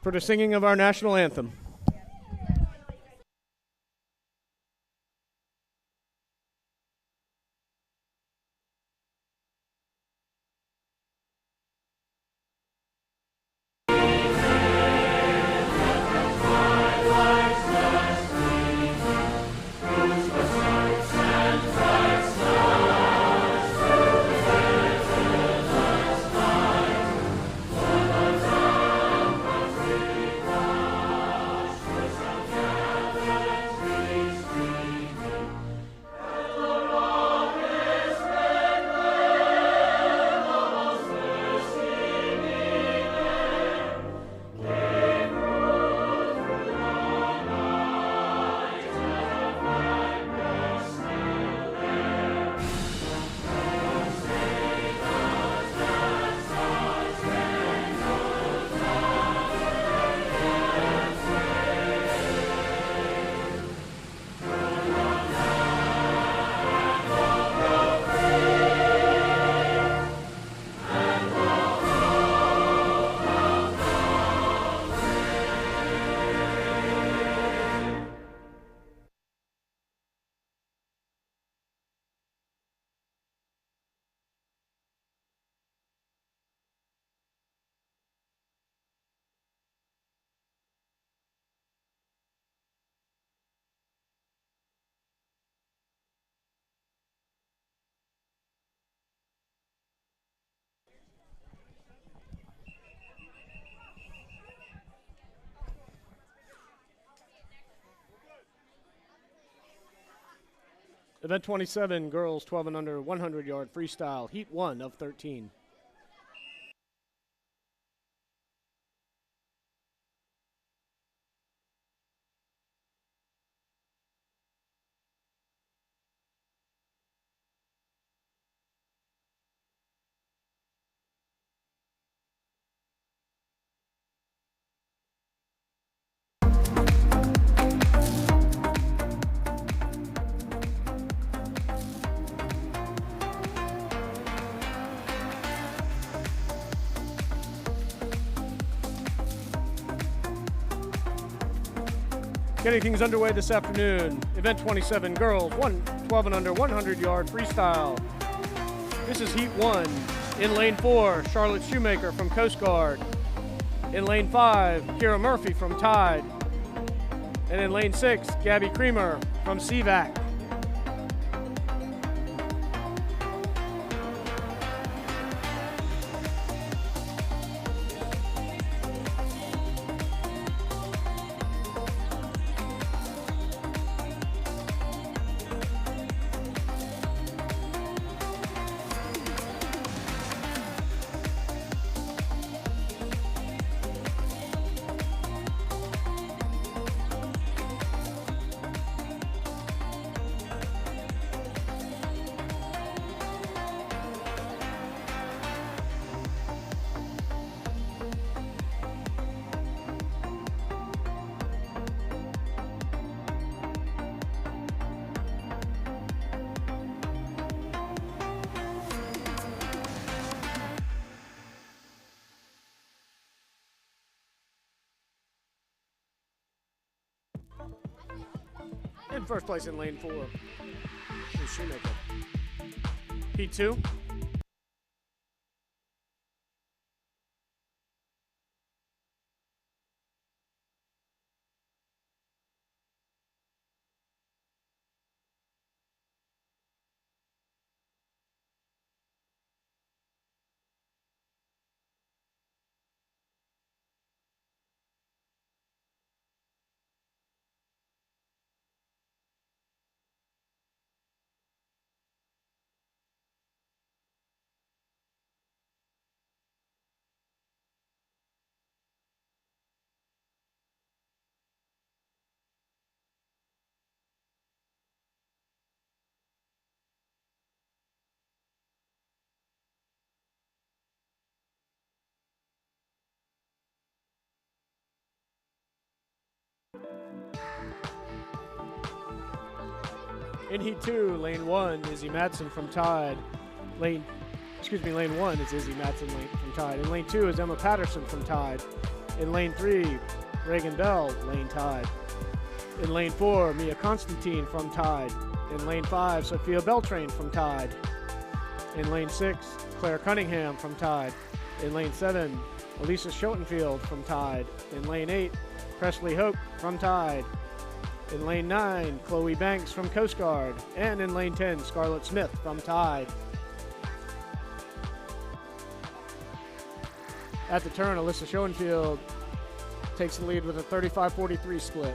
for the singing of our national anthem. Event 27, girls 12 and under, 100-yard freestyle, heat 1 of 13. Getting things underway this afternoon. Event 27, girls, 12 and under, 100-yard freestyle. This is heat 1. In lane 4, Charlotte Shoemaker from Coast Guard. In lane 5, Kira Murphy from Tide. And in lane 6, Gabby Creamer from CVAC. In first place in lane 4 is Shoemaker. Heat 2. In Heat 2, Lane 1, Izzy Madsen from Tide. Lane 1 is Izzy Madsen from Tide. And Lane 2 is Emma Patterson from Tide. In lane 3, Reagan Bell, lane tied. In lane 4, Mia Constantine from tied. In lane 5, Sophia Beltrain from tied. In lane 6, Claire Cunningham from tied. In lane 7, Elisa Schoenfield from tied. In lane 8, Presley Hope from tied. In lane 9, Chloe Banks from Coast Guard. And in lane 10, Scarlett Smith from tied. At the turn, Alyssa Schoenfield takes the lead with a 35-43 split.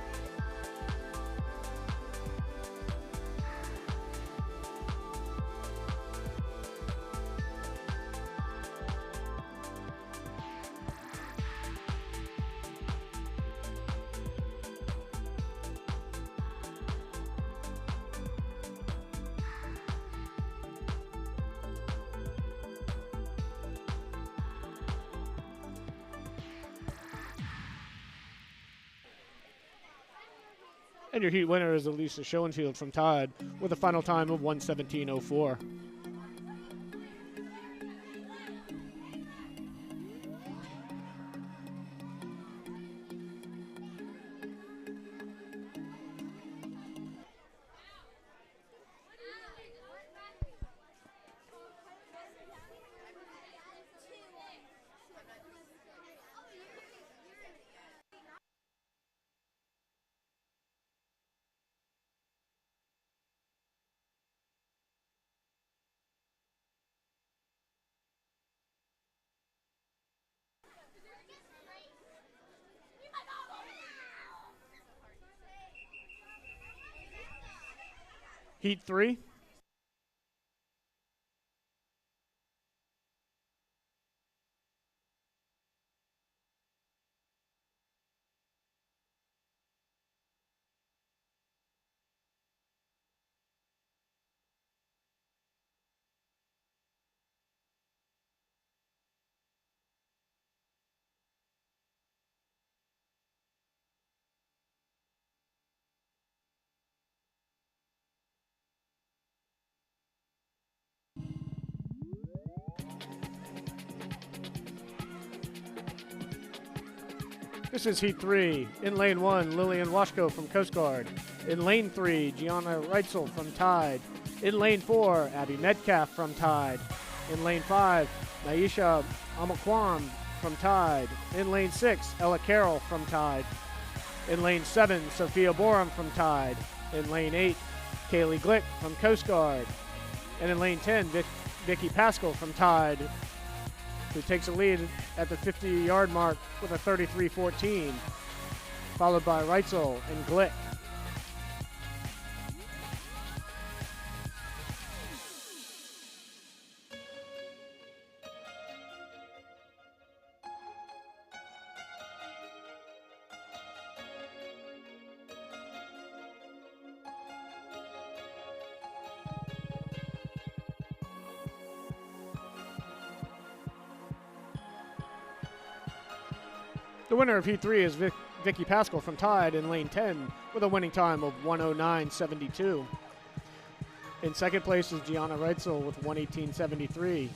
And your heat winner is Elisa Schoenfield from tied with a final time of 1:17.04. Heat 3. This is Heat 3. In lane 1, Lillian Washko from Coast Guard. In lane 3, Gianna Reitzel from Tide. In lane 4, Abby Metcalf from Tide. In lane 5, Naisha Amakwan from Tide. In lane 6, Ella Carroll from Tide. In lane 7, Sophia Borum from Tide. In lane 8, Kaylee Glick from Coast Guard. And in lane 10, Vicky Pascal from Tide, who takes a lead at the 50-yard mark with a 33-14, followed by Reitzel and Glick. The winner of Heat 3 is Vicky Pascal from Tide in lane 10 with a winning time of 1:09.72. In second place is Gianna Reitzel with 1:18.73.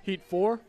Heat 4.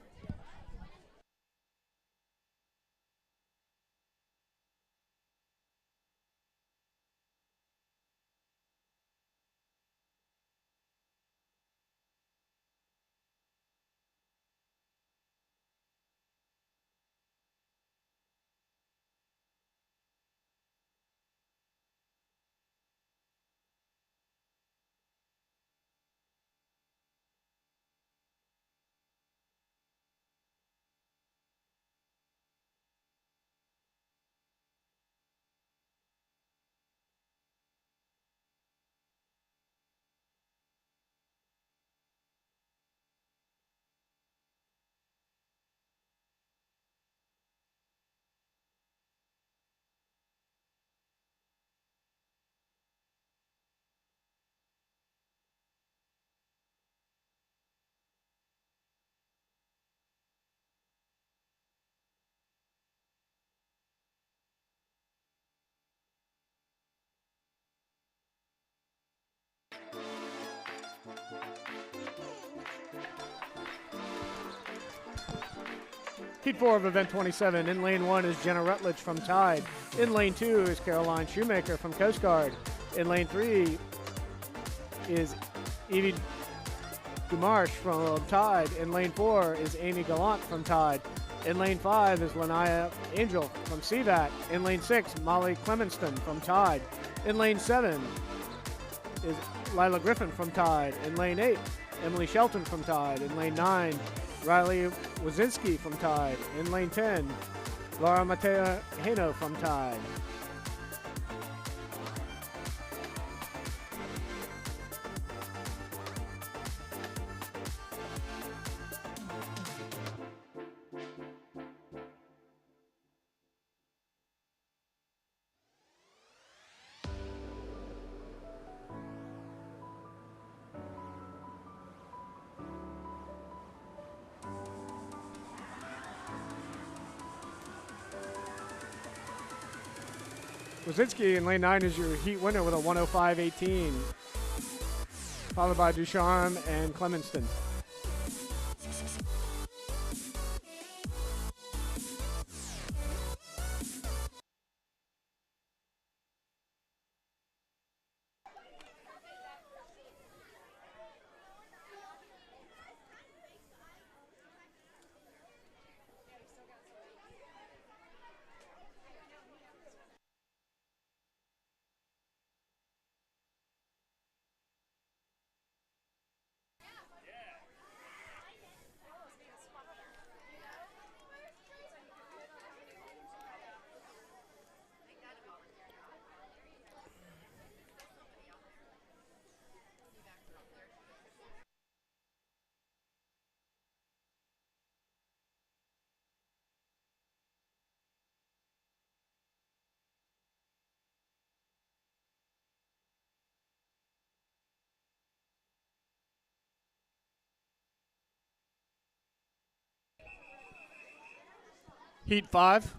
Heat 4 of event 27. In lane 1 is Jenna Rutledge from Tide. In lane 2 is Caroline Shoemaker from Coast Guard. In lane 3 is Evie Dumarche from Tide. In lane 4 is Amy Gallant from Tide. In lane 5 is Lanaya Angel from CVAT. In lane 6, Molly Clemenston from Tide. In lane 7 is Lila Griffin from Tide. In lane 8, Emily Shelton from Tide. In lane 9, Riley Wazinski from Tide. In lane 10, Laura Matea Hano from Tide. Wazinski in lane 9 is your heat winner with a 105.18, followed by Ducharme and Clemenston. Heat 5.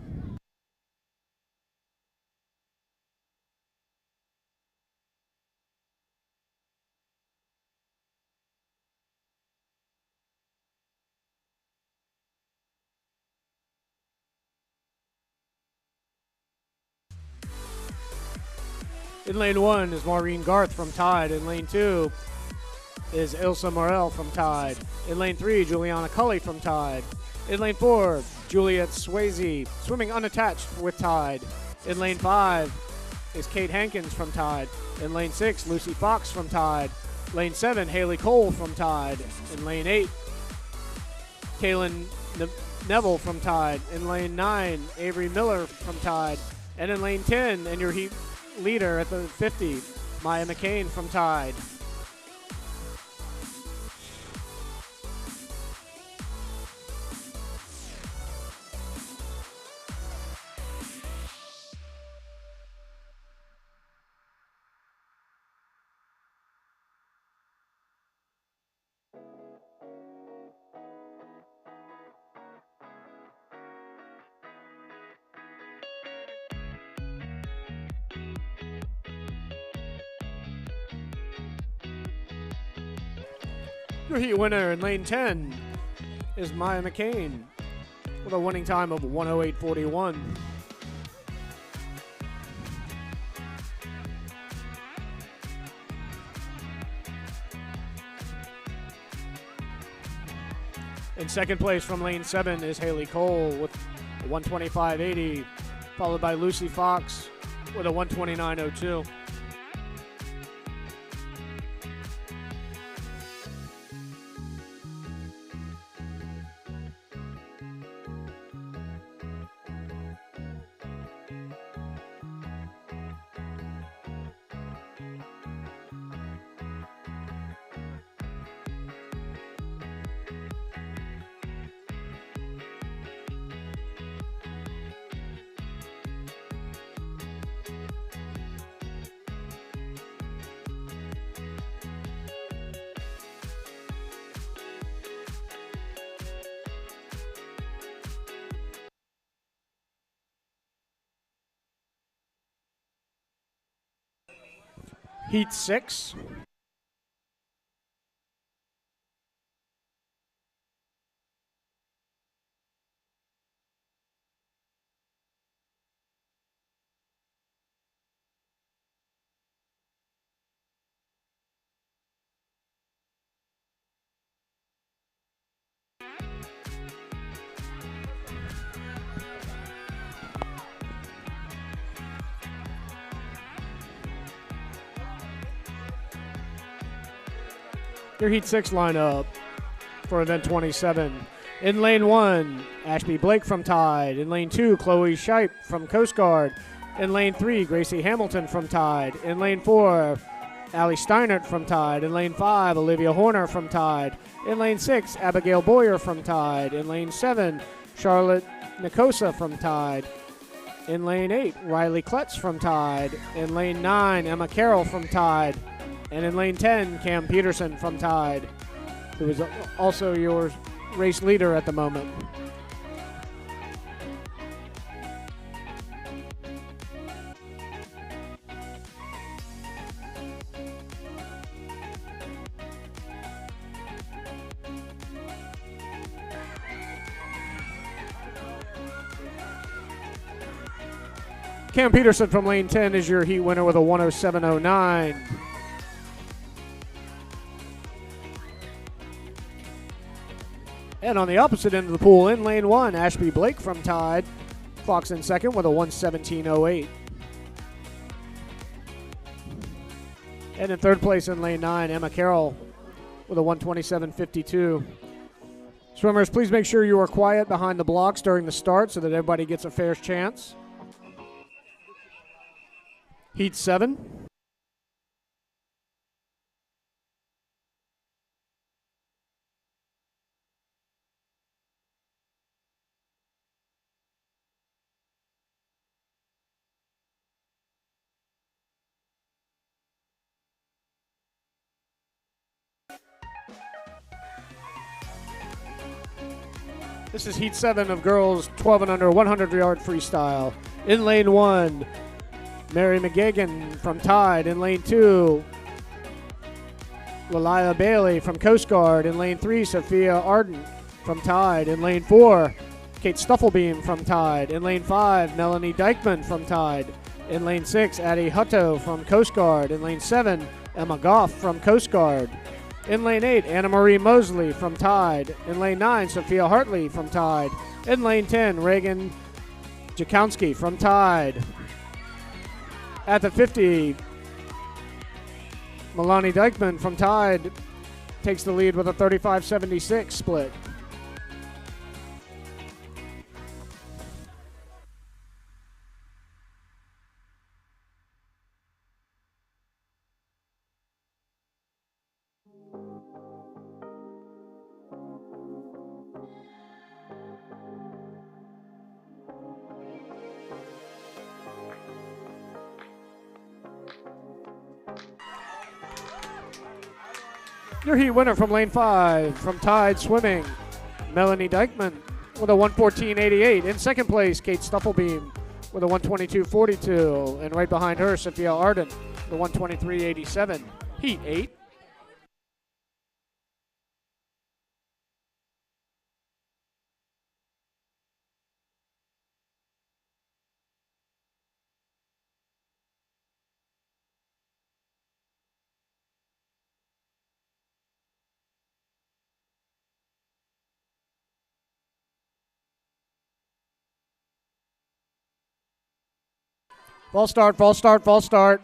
In lane 1 is Maureen Garth from Tide. In lane 2 is Ilsa Morel from Tide. In lane 3, Juliana Cully from Tide. In lane 4, Juliet Swayze, swimming unattached with Tide. In lane 5 is Kate Hankins from Tide. In lane 6, Lucy Fox from Tide. Lane 7, Haley Cole from Tide. In lane 8, Kaylin Neville from Tide. In lane 9, Avery Miller from Tide. And in lane 10, and your heat leader at the 50, Maya McCain from Tide. Your heat winner in lane 10 is Maya McCain with a winning time of 108.41. In second place from lane 7 is Haley Cole with a 125.80, followed by Lucy Fox with a 129.02. Heat 6. Your Heat 6 lineup for event 27. In lane 1, Ashby Blake from Tide. In lane 2, Chloe Shipe from Coast Guard. In lane 3, Gracie Hamilton from Tide. In lane 4, Allie Steinert from Tide. In lane 5, Olivia Horner from Tide. In lane 6, Abigail Boyer from Tide. In lane 7, Charlotte Nicosa from Tide. In lane 8, Riley Klutz from Tide. In lane 9, Emma Carroll from Tide. And in lane 10, Cam Peterson from Tide, who is also your race leader at the moment. Cam Peterson from lane 10 is your heat winner with a 107.09. And on the opposite end of the pool, in lane 1, Ashby Blake from Tide clocks in second with a 117.08. And in third place in lane 9, Emma Carroll with a 127.52. Swimmers, please make sure you are quiet behind the blocks during the start so that everybody gets a fair chance. Heat 7. This is Heat 7 of girls 12 and under 100-yard freestyle. In lane 1, Mary McGagan from Tide. In lane 2, Lalia Bailey from Coast Guard. In lane 3, Sophia Arden from Tide. In lane 4, Kate Stuffelbeam from Tide. In lane 5, Melanie Dykeman from Tide. In lane 6, Addie Hutto from Coast Guard. In lane 7, Emma Goff from Coast Guard. In lane 8, Anna Marie Mosley from Tide. In lane 9, Sophia Hartley from Tide. In lane 10, Reagan Jakowski from Tide. At the 50, Melanie Dykeman from Tide takes the lead with a 35.76 split. Your heat winner from lane 5, from Tide Swimming, Melanie Dykeman with a 114.88. In second place, Kate Stuffelbeam with a 122.42. And right behind her, Sophia Arden, the 123.87. Heat 8. False start, false start, false start.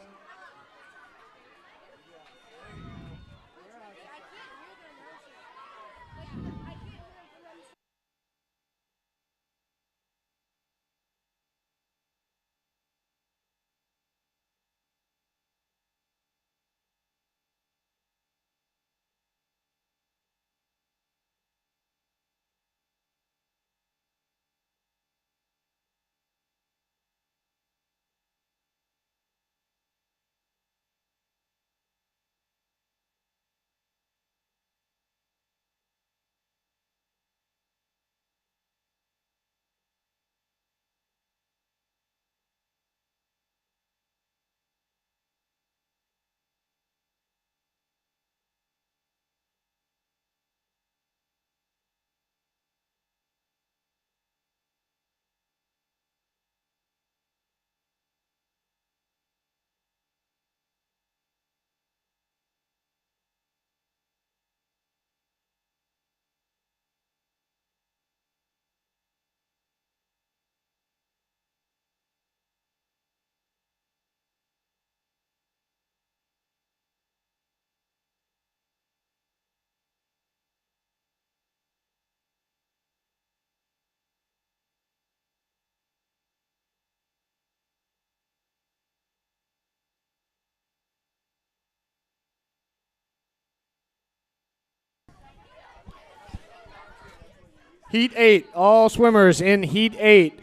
Heat 8, all swimmers in Heat 8.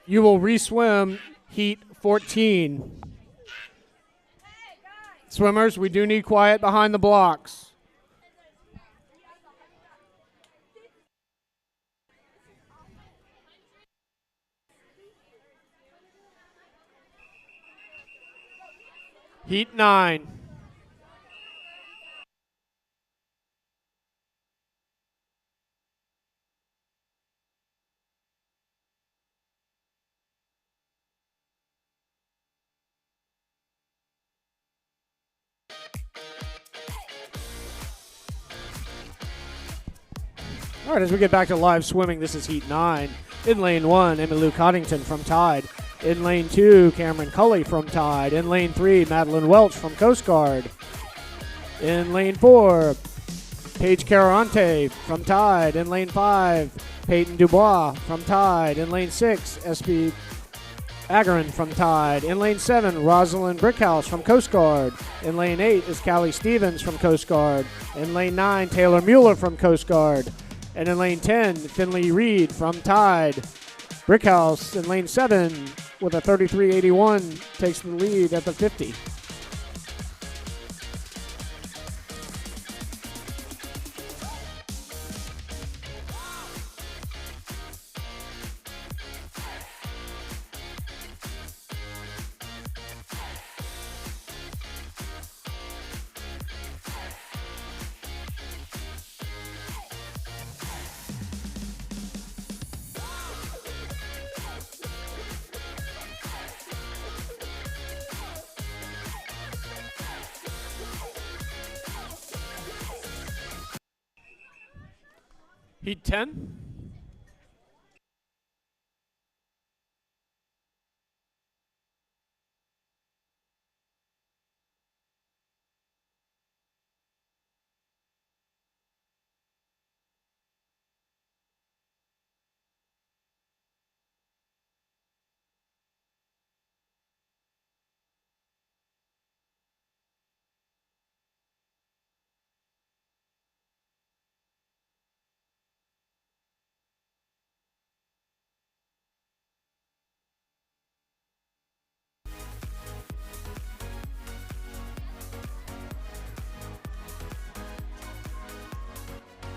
You will re-swim Heat 14. Swimmers, we do need quiet behind the blocks. Heat 9. All right, as we get back to live swimming, this is Heat 9. In lane 1, Emmylou Coddington from Tide. In lane 2, Cameron Cully from Tide. In lane 3, Madeline Welch from Coast Guard. In lane 4, Paige Carante from Tide. In lane 5, Peyton Dubois from Tide. In lane 6, SB Agarin from Tide. In lane 7, Rosalind Brickhouse from Coast Guard. In lane 8 is Callie Stevens from Coast Guard. In lane 9, Taylor Mueller from Coast Guard. And in lane 10, Finley Reed from Tide. Brickhouse in lane 7 with a 33.81 takes the lead at the 50. Heat 10.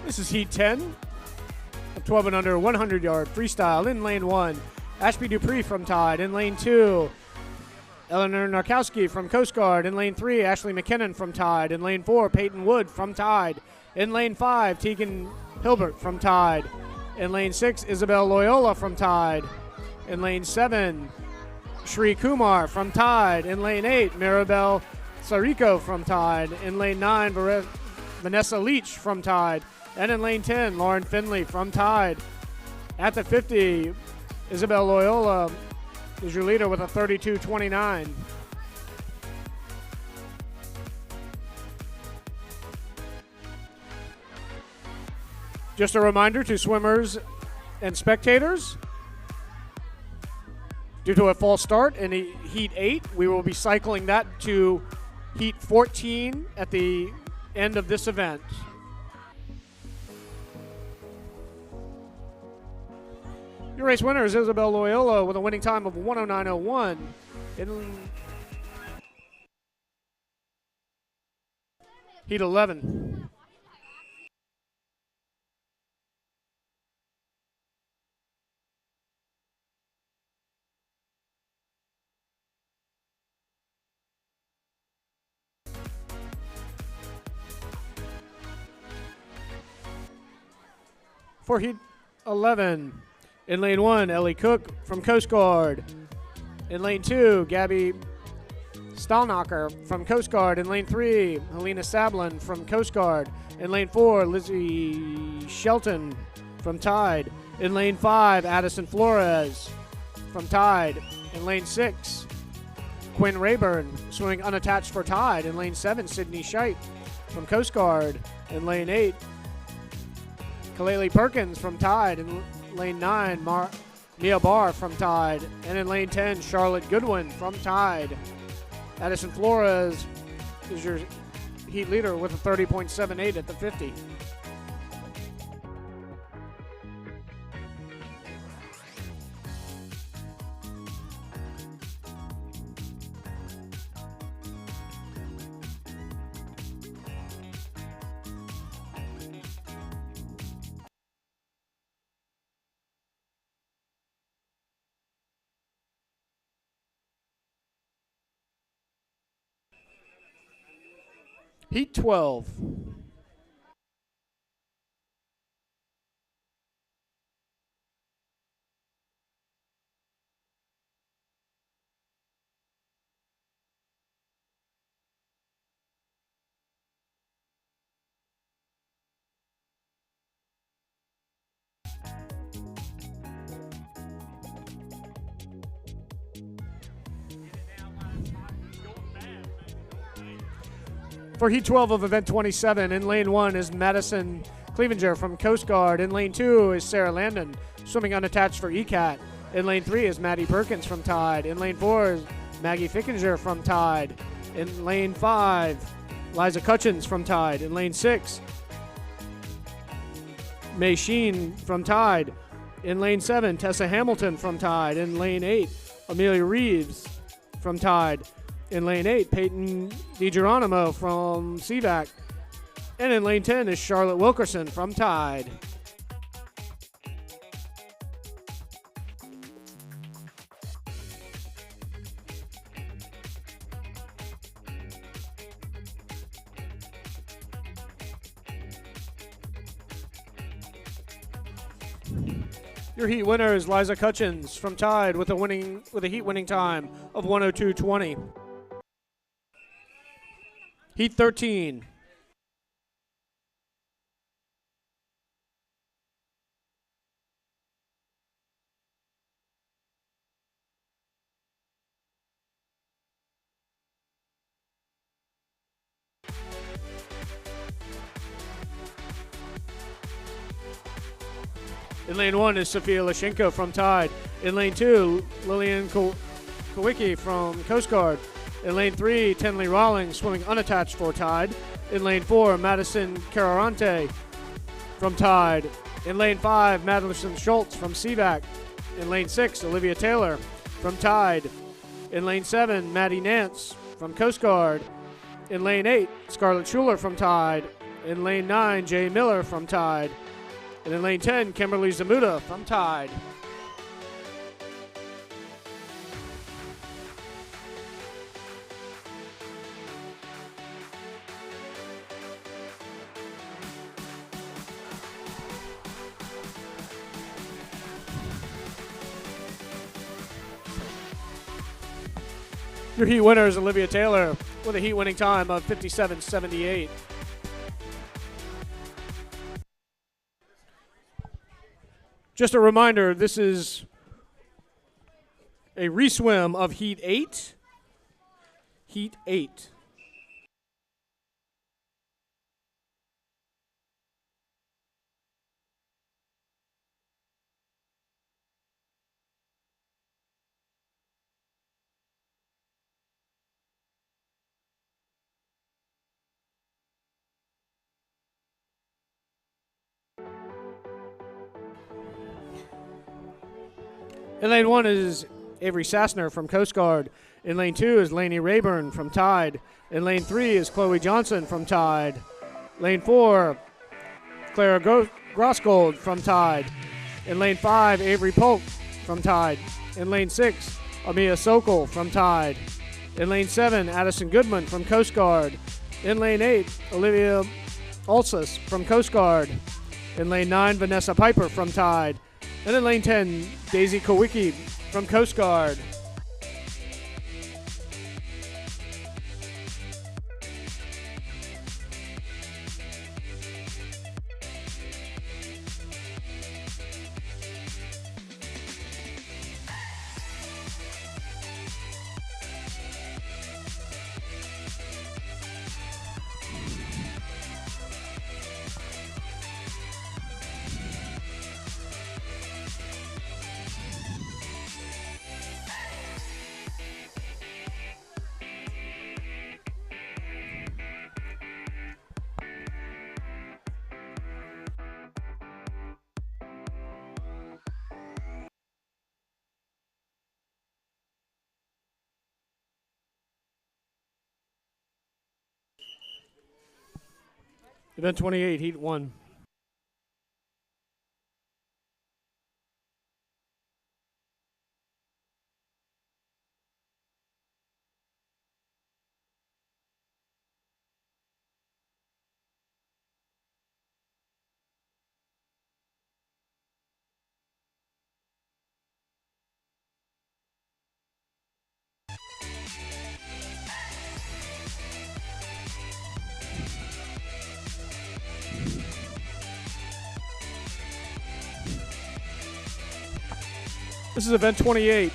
This is Heat 10, a 12 and under 100-yard freestyle. In lane 1, Ashby Dupree from Tide. In lane 2, Eleanor Narkowski from Coast Guard. In lane 3, Ashley McKinnon from Tide. In lane 4, Peyton Wood from Tide. In lane 5, Tegan Hilbert from Tide. In lane 6, Isabel Loyola from Tide. In lane 7, Shri Kumar from Tide. In lane 8, Maribel Sarico from Tide. In lane 9, Vanessa Leach from Tide. And in lane 10, Lauren Finley from Tide. At the 50, Isabel Loyola is your leader with a 32.29. Just a reminder to swimmers and spectators, due to a false start in Heat 8, we will be cycling that to Heat 14 at the end of this event. Your race winner is Isabel Loyola with a winning time of 109.01. In Heat 11. For Heat 11, in lane 1, Ellie Cook from Coast Guard. In lane 2, Gabby Stahlnacher from Coast Guard. In lane 3, Helena Sablin from Coast Guard. In lane 4, Lizzie Shelton from Tide. In lane 5, Addison Flores from Tide. In lane 6, Quinn Rayburn swimming unattached for Tide. In lane 7, Sydney Scheidt from Coast Guard. In lane 8, Kaleli Perkins from Tide. In lane 9, Mia Barr from Tide. And in lane 10, Charlotte Goodwin from Tide. Addison Flores is your heat leader with a 30.78 at the 50. Heat 12. For Heat 12 of Event 27, in Lane 1 is Madison Clevenger from Coast Guard. In Lane 2 is Sarah Landon, swimming unattached for ECAT. In Lane 3 is Maddie Perkins from Tide. In Lane 4 is Maggie Fickinger from Tide. In Lane 5, Liza Cutchins from Tide. In Lane 6, May Sheen from Tide. In Lane 7, Tessa Hamilton from Tide. In Lane 8, Amelia Reeves from Tide. In Lane 8, Peyton DiGeronimo from CVAC. And in Lane 10 is Charlotte Wilkerson from Tide. Your heat winner is Liza Cutchins from Tide with a heat winning time of 1:02:20. Heat 13. In Lane 1 is Sophia Lashenko from Tide. In Lane 2, Lillian Kowicki from Coast Guard. In Lane 3, Tenley Rawlings swimming unattached for Tide. In Lane 4, Madison Cararante from Tide. In Lane 5, Madison Schultz from CVAC. In Lane 6, Olivia Taylor from Tide. In Lane 7, Maddie Nance from Coast Guard. In Lane 8, Scarlett Schuler from Tide. In Lane 9, Jay Miller from Tide. And in Lane 10, Kimberly Zamuda from Tide. Your heat winner is Olivia Taylor with a heat winning time of 57:78. Just a reminder, this is a reswim of Heat 8. Heat 8. In Lane 1 is Avery Sassner from Coast Guard. In Lane 2 is Lainey Rayburn from Tide. In Lane 3 is Chloe Johnson from Tide. Lane 4, Clara Grossgold from Tide. In Lane 5, Avery Polk from Tide. In Lane 6, Amia Sokol from Tide. In Lane 7, Addison Goodman from Coast Guard. In Lane 8, Olivia Alsas from Coast Guard. In Lane 9, Vanessa Piper from Tide. And in Lane 10, Daisy Kowicki from Coast Guard. Event 28, Heat 1. This is event 28.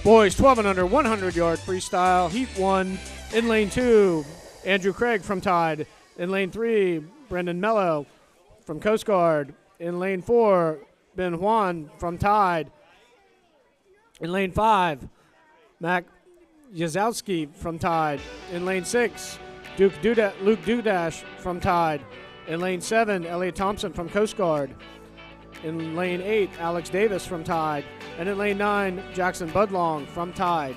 Boys 12 and under 100-yard freestyle. Heat 1 in lane 2. Andrew Craig from Tide. In lane 3, Brendan Mello from Coast Guard. In lane 4, Ben Juan from Tide. In lane 5, Mac Yazowski from Tide. In lane 6, Luke Dudash from Tide. In lane 7, Elliot Thompson from Coast Guard. In lane 8, Alex Davis from Tide. And in lane 9, Jackson Budlong from Tide.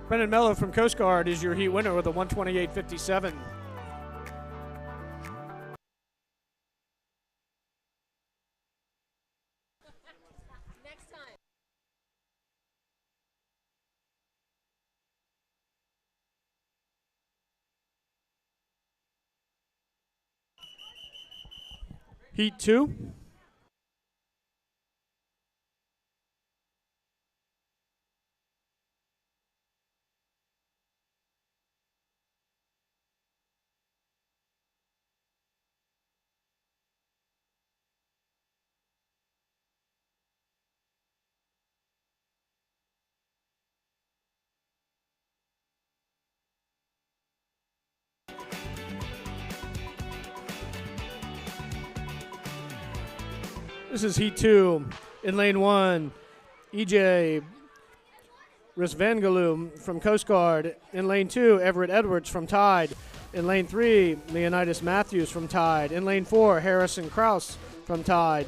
Brendan Mello from Coast Guard is your heat winner with a 128.57. Next time. Heat 2. This is Heat 2. In lane 1, EJ Risvangalum from Coast Guard. In lane 2, Everett Edwards from Tide. In lane 3, Leonidas Matthews from Tide. In lane 4, Harrison Kraus from Tide.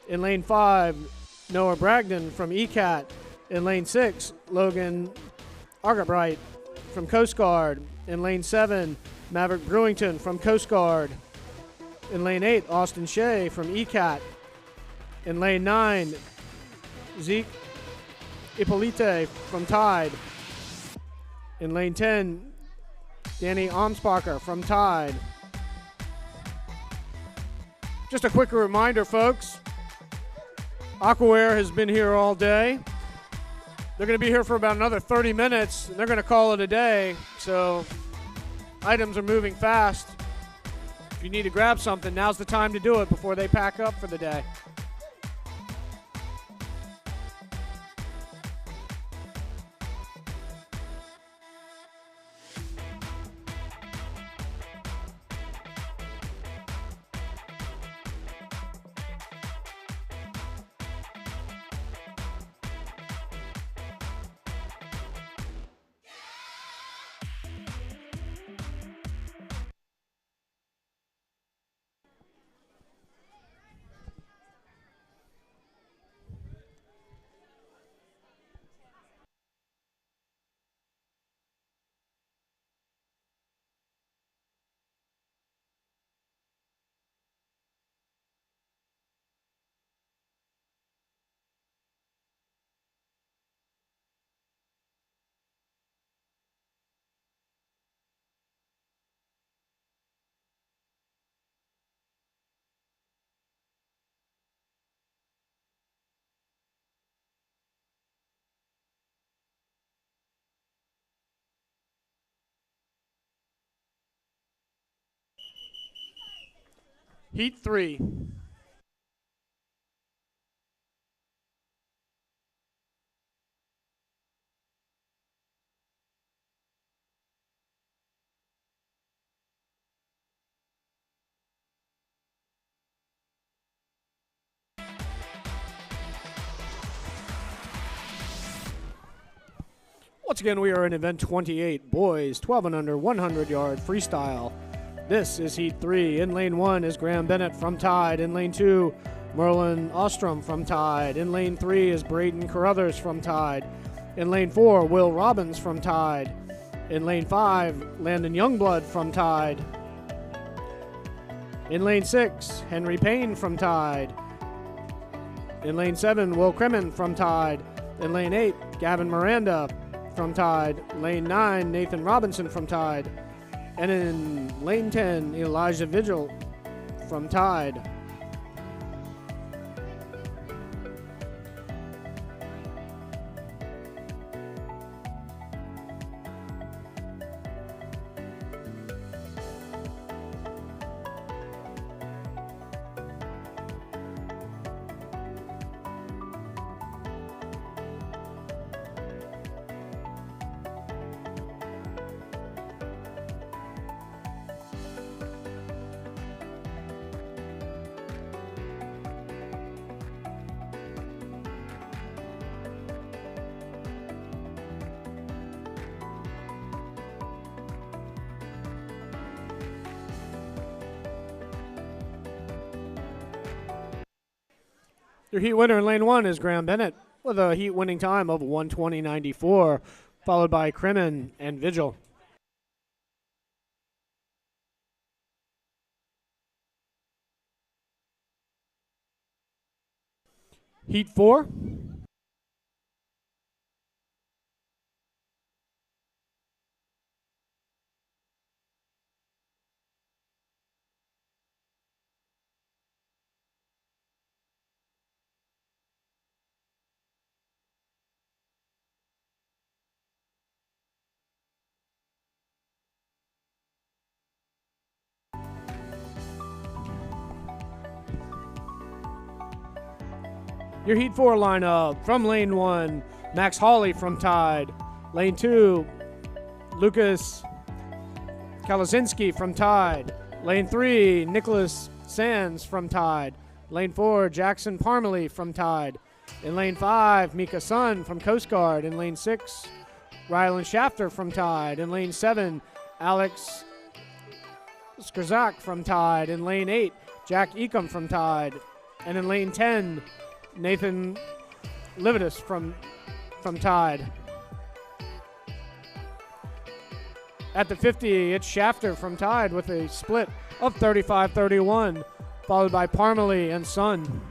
In lane 5, Noah Bragdon from ECAT. In lane 6, Logan Argabright from Coast Guard. In lane 7, Maverick Brewington from Coast Guard. In lane 8, Austin Shea from ECAT. In lane 9, Zeke Hippolyte from Tide. In lane 10, Danny Amsbacher from Tide. Just a quick reminder, folks. Aquawear has been here all day. They're going to be here for about another 30 minutes, and they're going to call it a day. So items are moving fast. If you need to grab something, now's the time to do it before they pack up for the day. Heat 3. Once again, we are in event 28, boys 12 and under 100-yard freestyle. This is Heat 3. In lane 1 is Graham Bennett from Tide. In lane 2, Merlin Ostrom from Tide. In lane 3 is Braden Carruthers from Tide. In lane 4, Will Robbins from Tide. In lane 5, Landon Youngblood from Tide. In lane 6, Henry Payne from Tide. In lane 7, Will Crimmon from Tide. In lane 8, Gavin Miranda from Tide. Lane 9, Nathan Robinson from Tide. And in lane 10, Elijah Vigil from Tide. Your heat winner in lane 1 is Graham Bennett with a heat winning time of 1:20.94, followed by Crimmon and Vigil. Heat 4. Your Heat 4 lineup: from lane 1, Max Hawley from Tide. Lane 2, Lucas Kalasinski from Tide. Lane 3, Nicholas Sands from Tide. Lane 4, Jackson Parmalee from Tide. In lane 5, Mika Sun from Coast Guard. In lane 6, Rylan Shafter from Tide. In lane 7, Alex Skrzak from Tide. In lane 8, Jack Ecom from Tide. And in lane 10, Nathan Livitus from Tide. At the 50, it's Shafter from Tide with a split of 35-31, followed by Parmalee and Sun.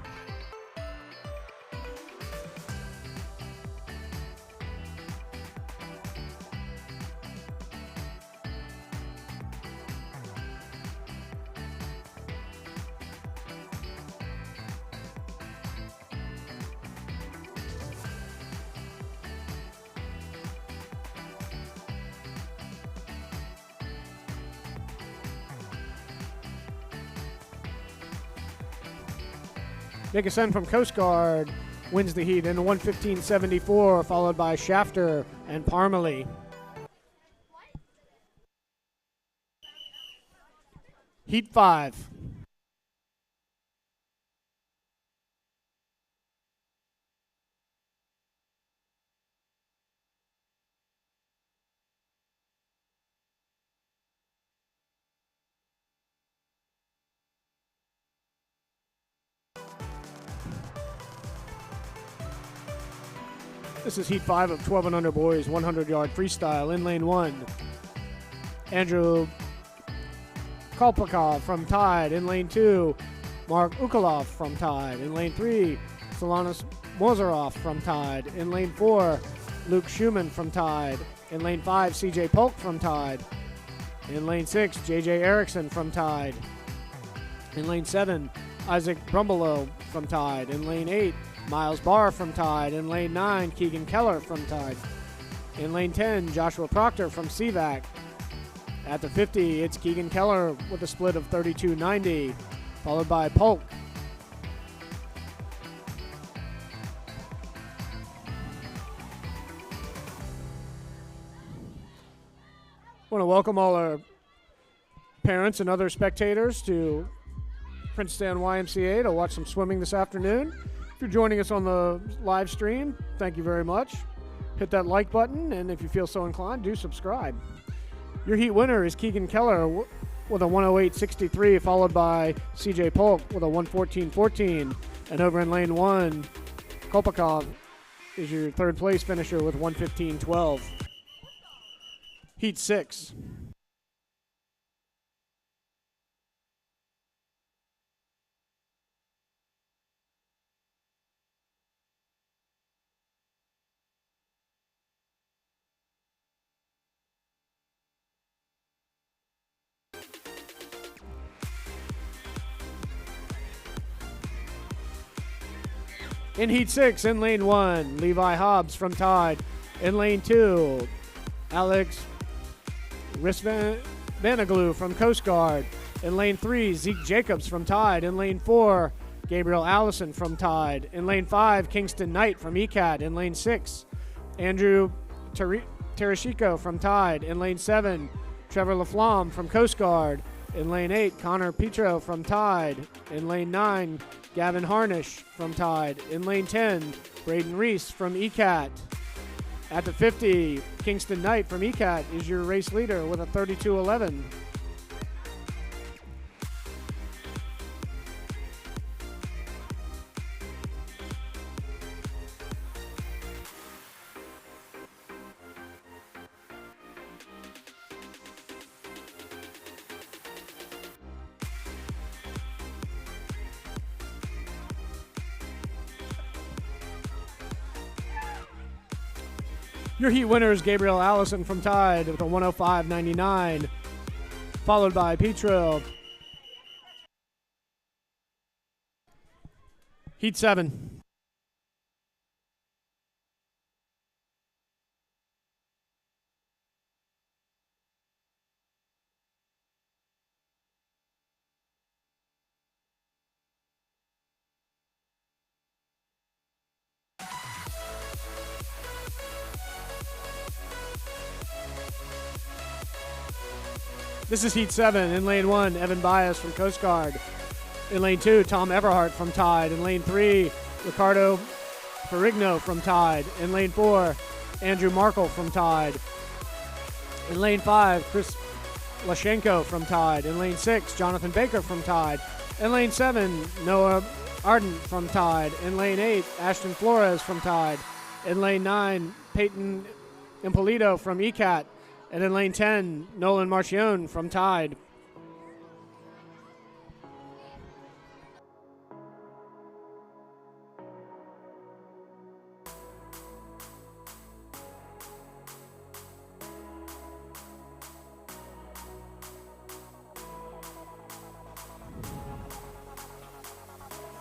Nickerson from Coast Guard wins the heat in 1:15.74, followed by Shafter and Parmalee. Heat 5. This is Heat 5 of 12 and under boys 100-yard freestyle. In lane 1, Andrew Kolpakov from Tide. In lane 2, Mark Ukalov from Tide. In lane 3, Solanas Mozarov from Tide. In lane 4, Luke Schumann from Tide. In lane 5, CJ Polk from Tide. In lane 6, JJ Erickson from Tide. In lane 7, Isaac Brumbelow from Tide. In lane 8, Miles Barr from Tide. In lane 9, Keegan Keller from Tide. In lane 10, Joshua Proctor from CVAC. At the 50, it's Keegan Keller with a split of 32.90, followed by Polk. I want to welcome all our parents and other spectators to Princeton YMCA to watch some swimming this afternoon. If you're joining us on the live stream, thank you very much. Hit that like button, and if you feel so inclined, do subscribe. Your heat winner is Keegan Keller with a 108.63, followed by CJ Polk with a 114.14. And over in lane 1, Kolpakov is your third place finisher with 1:15.12. Heat 6. In Heat 6, in Lane 1, Levi Hobbs from Tide. In Lane 2, Alex Risvanaglu from Coast Guard. In Lane 3, Zeke Jacobs from Tide. In Lane 4, Gabriel Allison from Tide. In Lane 5, Kingston Knight from ECAT. In Lane 6, Andrew Tereshiko from Tide. In Lane 7, Trevor LaFlamme from Coast Guard. In Lane 8, Connor Petro from Tide. In Lane 9, Gavin Harnish from Tide. In Lane 10, Braden Reese from ECAT. At the 50, Kingston Knight from ECAT is your race leader with a 32.11. Your heat winner is Gabriel Allison from Tide with a 105.99, followed by Petro. Heat 7. This is Heat 7. In Lane 1, Evan Bias from Coast Guard. In Lane 2, Tom Everhart from Tide. In Lane 3, Ricardo Ferrigno from Tide. In Lane 4, Andrew Markle from Tide. In Lane 5, Chris Lashenko from Tide. In Lane 6, Jonathan Baker from Tide. In Lane 7, Noah Arden from Tide. In Lane 8, Ashton Flores from Tide. In Lane 9, Peyton Impolito from ECAT. And in Lane 10, Nolan Marchione from Tide.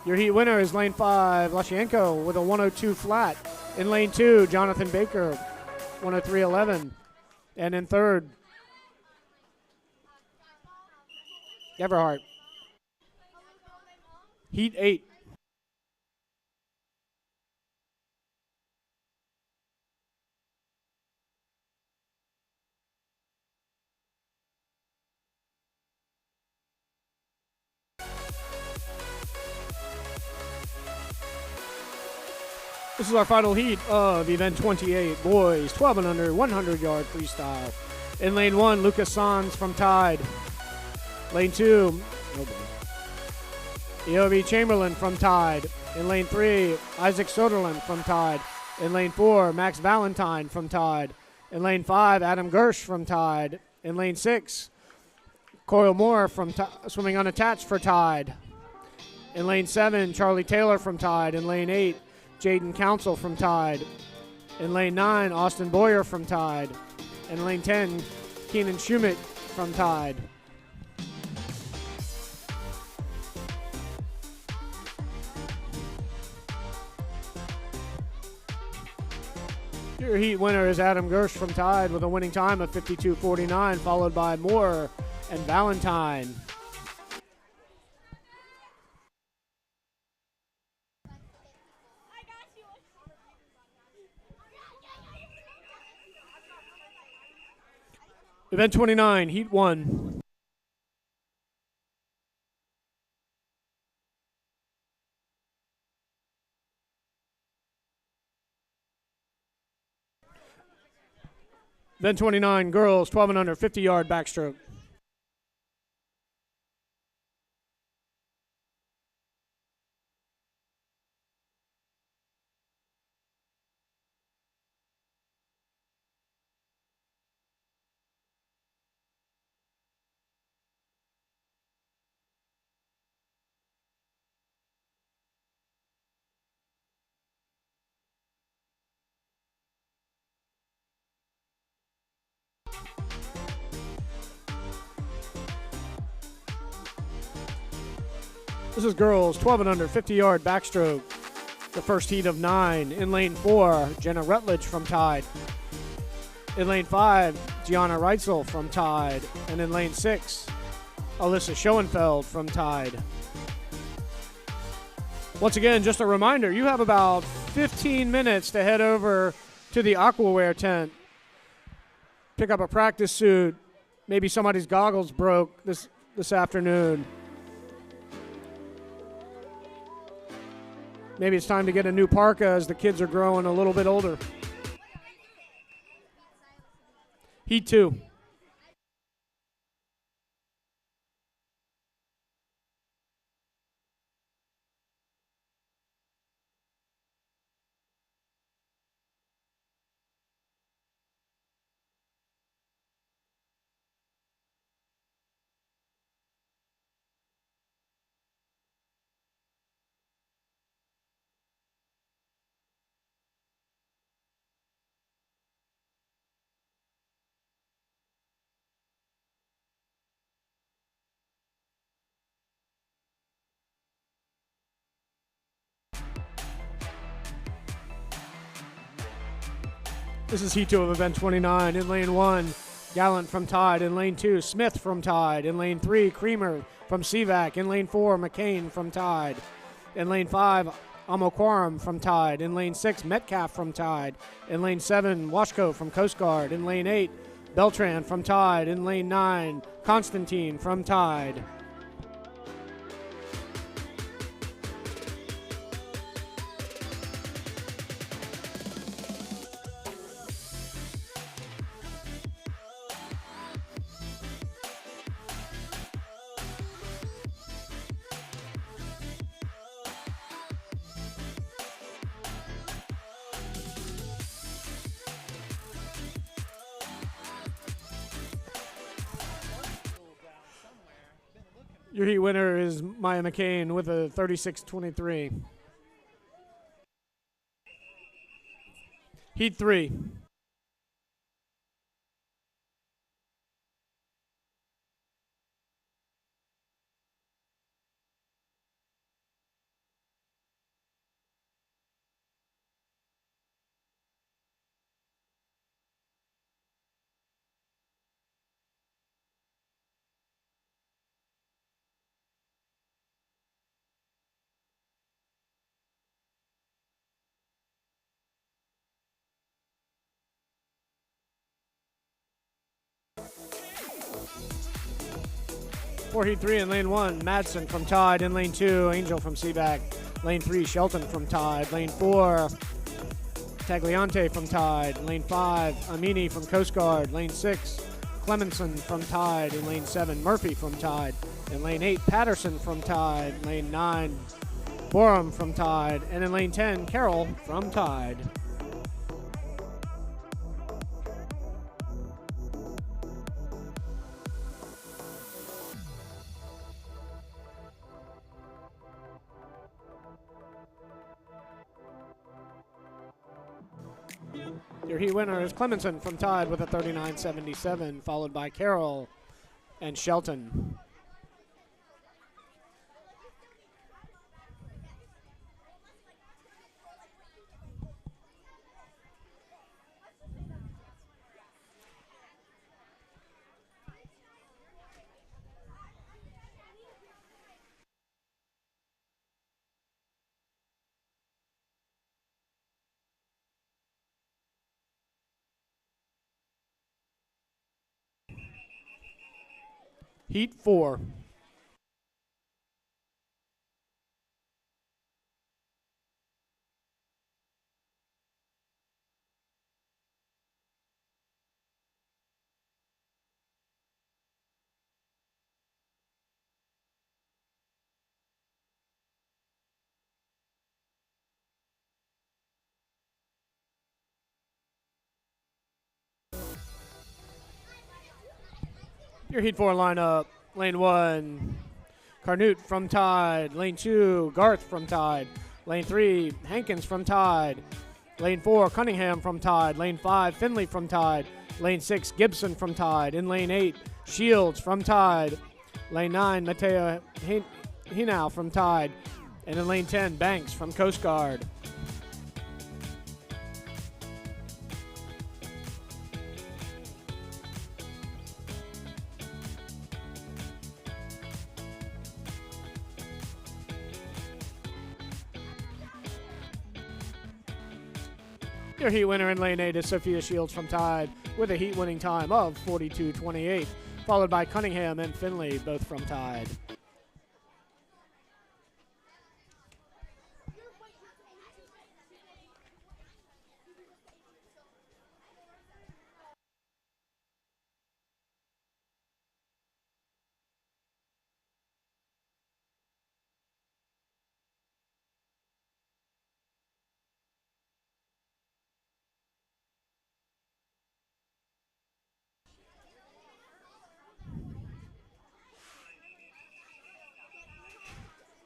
Your heat winner is Lane 5, Lashienko with a 102 flat. In Lane 2, Jonathan Baker, 103.11. And in third, Everhart. Heat 8. This is our final heat of event 28, boys, 12 and under, 100-yard freestyle. In Lane 1, Lucas Sanz from Tide. Lane 2, Eovi Chamberlain from Tide. In Lane 3, Isaac Soderlund from Tide. In Lane 4, Max Valentine from Tide. In Lane 5, Adam Gersh from Tide. In Lane 6, Coyle Moore from swimming unattached for Tide. In Lane 7, Charlie Taylor from Tide. In Lane 8, Jaden Council from Tide. In Lane 9, Austin Boyer from Tide. In Lane 10, Keenan Schumit from Tide. Your heat winner is Adam Gersh from Tide with a winning time of 52.49, followed by Moore and Valentine. Event 29, Heat 1. Event 29, girls, 12 and under, 50-yard backstroke. This is girls 12 and under, 50-yard backstroke. The first heat of 9. In lane 4, Jenna Rutledge from Tide. In lane 5, Gianna Reitzel from Tide. And in lane 6, Alyssa Schoenfeld from Tide. Once again, just a reminder, you have about 15 minutes to head over to the Aquaware tent. Pick up a practice suit. Maybe somebody's goggles broke this afternoon. Maybe it's time to get a new parka as the kids are growing a little bit older. Heat 2. This is Heat 2 of event 29. In lane 1, Gallant from Tide. In lane 2, Smith from Tide. In lane 3, Creamer from CVAC. In lane 4, McCain from Tide. In lane 5, Amokwaram from Tide. In lane 6, Metcalf from Tide. In lane 7, Washko from Coast Guard. In lane 8, Beltran from Tide. In lane 9, Constantine from Tide. Your heat winner is Maya McCain with a 36.23. Heat 3. For Heat 3 in lane 1, Madsen from Tide. In lane 2, Angel from Seaback. Lane 3, Shelton from Tide. Lane 4, Tagliante from Tide. Lane 5, Amini from Coast Guard. Lane 6, Clemenson from Tide. In lane 7, Murphy from Tide. In lane 8, Patterson from Tide. Lane 9, Borum from Tide. And in lane 10, Carroll from Tide. Your heat winner is Clemenson from Tide with a 39.77, followed by Carroll and Shelton. Heat 4. Your Heat 4 lineup. Lane 1, Carnute from Tide. Lane 2, Garth from Tide. Lane 3, Hankins from Tide. Lane 4, Cunningham from Tide. Lane 5, Finley from Tide. Lane 6, Gibson from Tide. In lane 8, Shields from Tide. Lane 9, Mateo Hinau from Tide. And in lane 10, Banks from Coast Guard. Your heat winner in lane 8 is Sophia Shields from Tide with a heat winning time of 42.28, followed by Cunningham and Finley, both from Tide.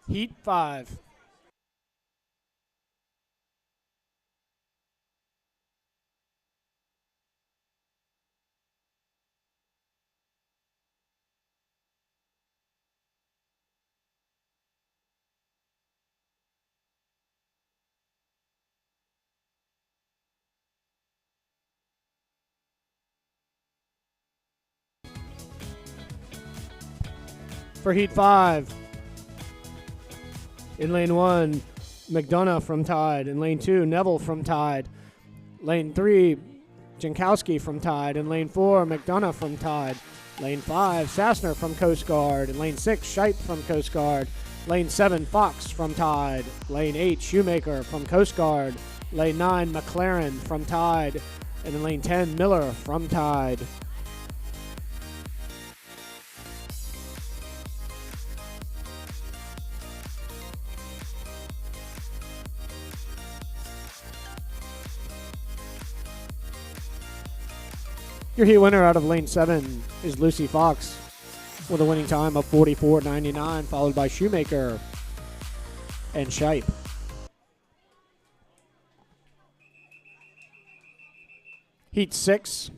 Heat 5. For Heat 5, in lane 1, McDonough from Tide. In lane 2, Neville from Tide. Lane 3, Jankowski from Tide. In lane 4, McDonough from Tide. Lane 5, Sassner from Coast Guard. In lane 6, Scheip from Coast Guard. Lane 7, Fox from Tide. Lane 8, Shoemaker from Coast Guard. Lane 9, McLaren from Tide. And in lane 10, Miller from Tide. Your heat winner out of lane 7 is Lucy Fox with a winning time of 44.99, followed by Shoemaker and Scheip. Heat 6.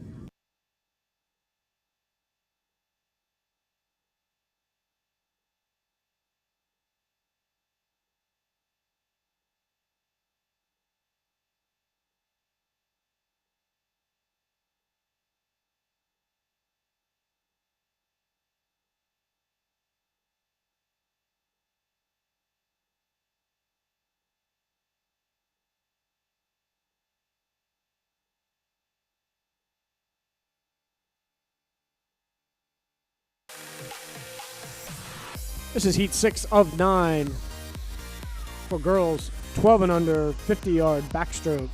This is Heat 6 of 9 for girls 12 and under, 50-yard backstroke.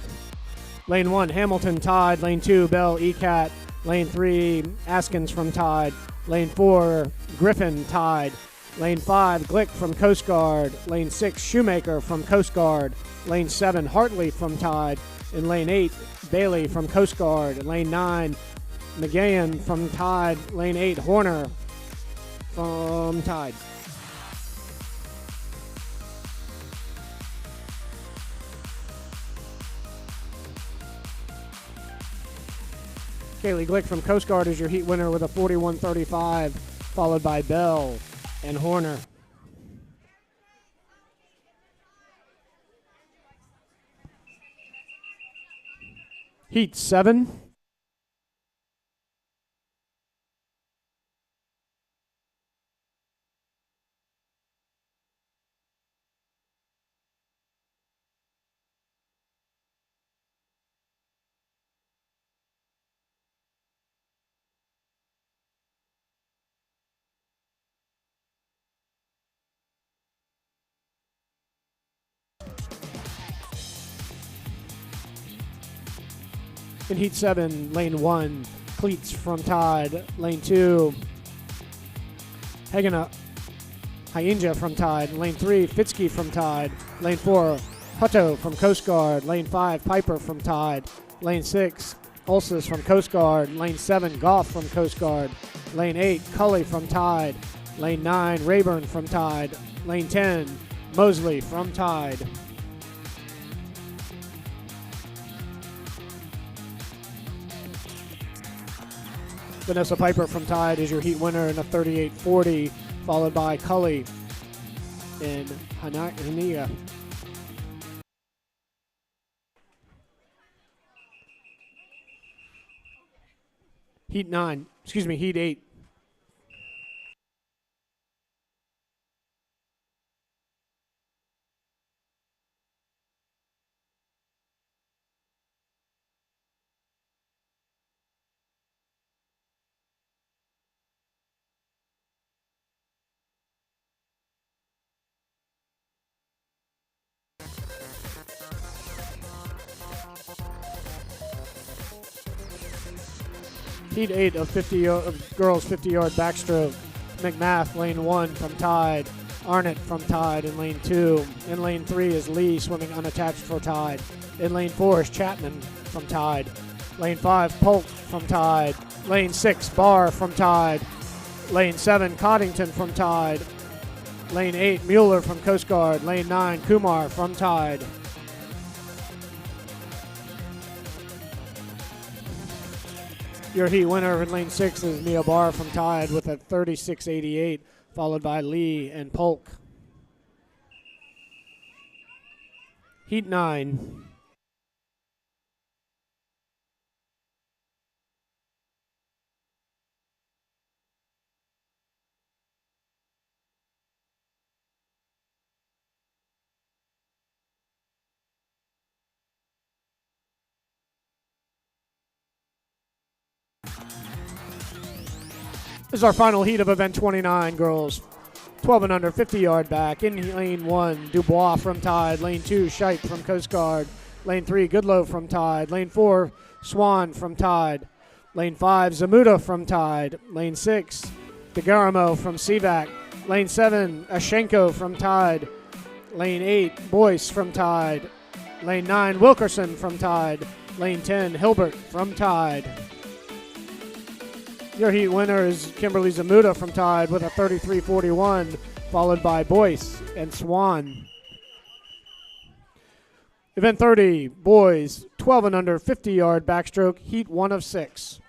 Lane 1, Hamilton Tide. Lane 2, Bell ECAT. Lane 3, Askins from Tide. Lane 4, Griffin Tide. Lane 5, Glick from Coast Guard. Lane 6, Shoemaker from Coast Guard. Lane 7, Hartley from Tide. In lane 8, Bailey from Coast Guard. Lane 9, McGahan from Tide. Lane 8, Horner from Tide. Kaylee Glick from Coast Guard is your heat winner with a 41.35, followed by Bell and Horner. Heat 7. In Heat 7, Lane 1, Cleats from Tide. Lane 2, Hyinja from Tide. Lane 3, Fitzke from Tide. Lane 4, Hutto from Coast Guard. Lane 5, Piper from Tide. Lane 6, Ulsis from Coast Guard. Lane 7, Goff from Coast Guard. Lane 8, Cully from Tide. Lane 9, Rayburn from Tide. Lane 10, Mosley from Tide. Vanessa Piper from Tide is your heat winner in a 38.40, followed by Cully in Hania. Heat 9, excuse me, Heat 8. Heat 8 of 50 girls 50-yard backstroke. McMath, lane 1 from Tide. Arnott from Tide in lane 2. In lane 3 is Lee swimming unattached for Tide. In lane 4 is Chapman from Tide. Lane 5, Polk from Tide. Lane 6, Barr from Tide. Lane 7, Coddington from Tide. Lane 8, Mueller from Coast Guard. Lane 9, Kumar from Tide. Your heat winner in lane 6 is Mia Barr from Tide with a 36.88, followed by Lee and Polk. Heat 9. This is our final heat of event 29, girls. 12 and under, 50-yard back. In lane 1, Dubois from Tide. Lane 2, Shipe from Coast Guard. Lane 3, Goodlow from Tide. Lane 4, Swan from Tide. Lane 5, Zamuda from Tide. Lane 6, DeGaramo from CVAC. Lane 7, Ashenko from Tide. Lane 8, Boyce from Tide. Lane 9, Wilkerson from Tide. Lane 10, Hilbert from Tide. Your heat winner is Kimberly Zamuda from Tide with a 33.41, followed by Boyce and Swan. Event 30, boys, 12 and under, 50-yard backstroke, heat 1 of 6.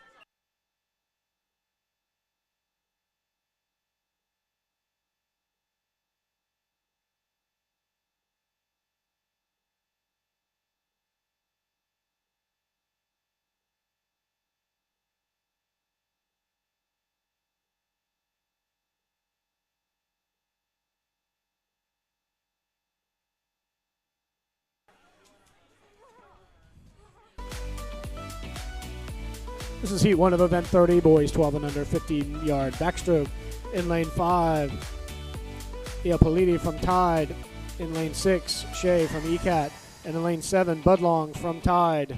This is heat 1 of event 30, boys 12 and under, 15-yard backstroke. In lane 5, Iopoliti from Tide. In lane 6, Shea from ECAT. And in lane 7, Budlong from Tide.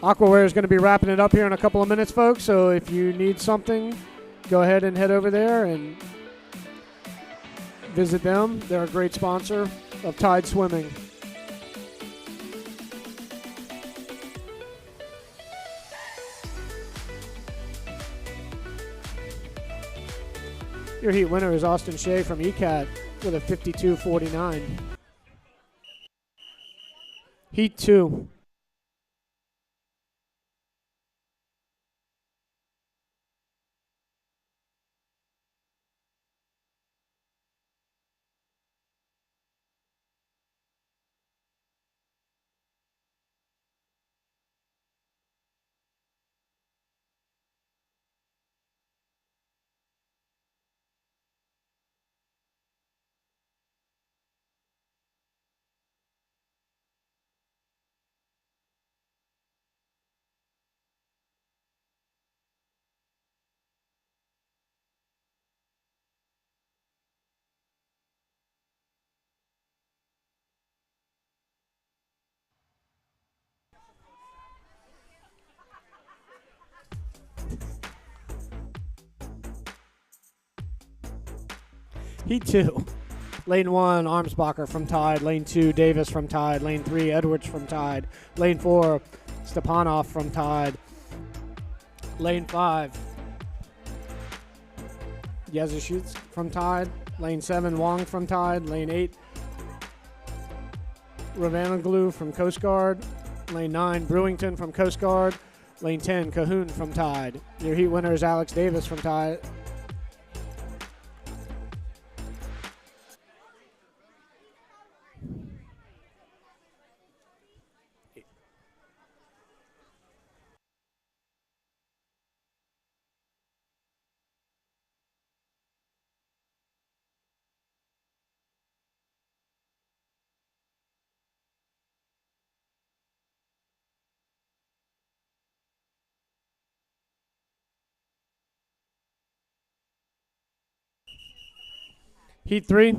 Aquaware is going to be wrapping it up here in a couple of minutes, folks. So if you need something, go ahead and head over there and visit them. They're a great sponsor of Tide Swimming. Your heat winner is Austin Shea from ECAT with a 52.49. Heat 2. Heat 2. Lane 1, Armsbacher from Tide. Lane 2, Davis from Tide. Lane 3, Edwards from Tide. Lane 4, Stepanov from Tide. Lane 5, Yazashits from Tide. Lane 7, Wong from Tide. Lane 8, Ravanaglu from Coast Guard. Lane 9, Brewington from Coast Guard. Lane 10, Cahoon from Tide. Your heat winner is Alex Davis from Tide. Heat 3.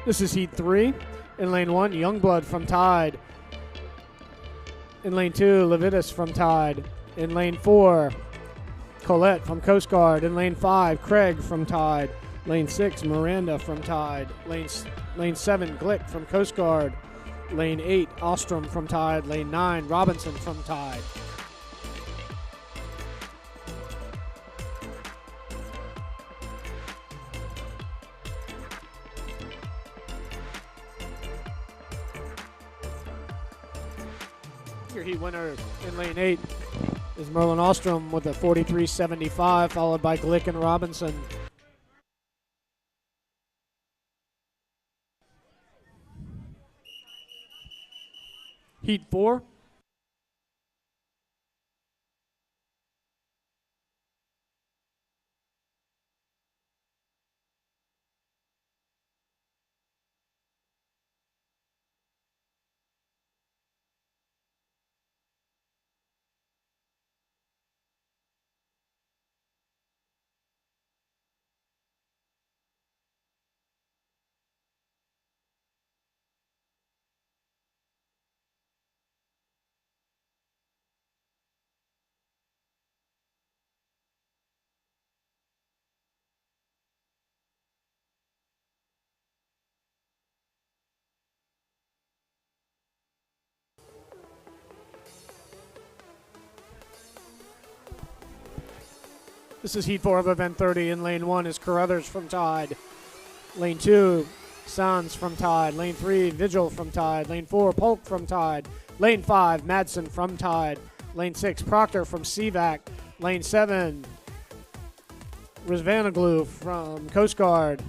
This is Heat 3. In lane 1, Youngblood from Tide. In lane 2, Levitas from Tide. In lane 4, Colette from Coast Guard. In lane 5, Craig from Tide. Lane 6, Miranda from Tide. Lane 7, Glick from Coast Guard. Lane 8, Ostrom from Tide. Lane 9, Robinson from Tide. Your heat winner in lane 8 is Merlin Ostrom with a 43.75, followed by Glick and Robinson. Heat 4. This is Heat 4 of Event 30. In lane 1 is Carruthers from Tide. Lane 2, Sands from Tide. Lane 3, Vigil from Tide. Lane 4, Polk from Tide. Lane 5, Madsen from Tide. Lane 6, Proctor from CVAC. Lane 7, Rizvanoglu from Coast Guard.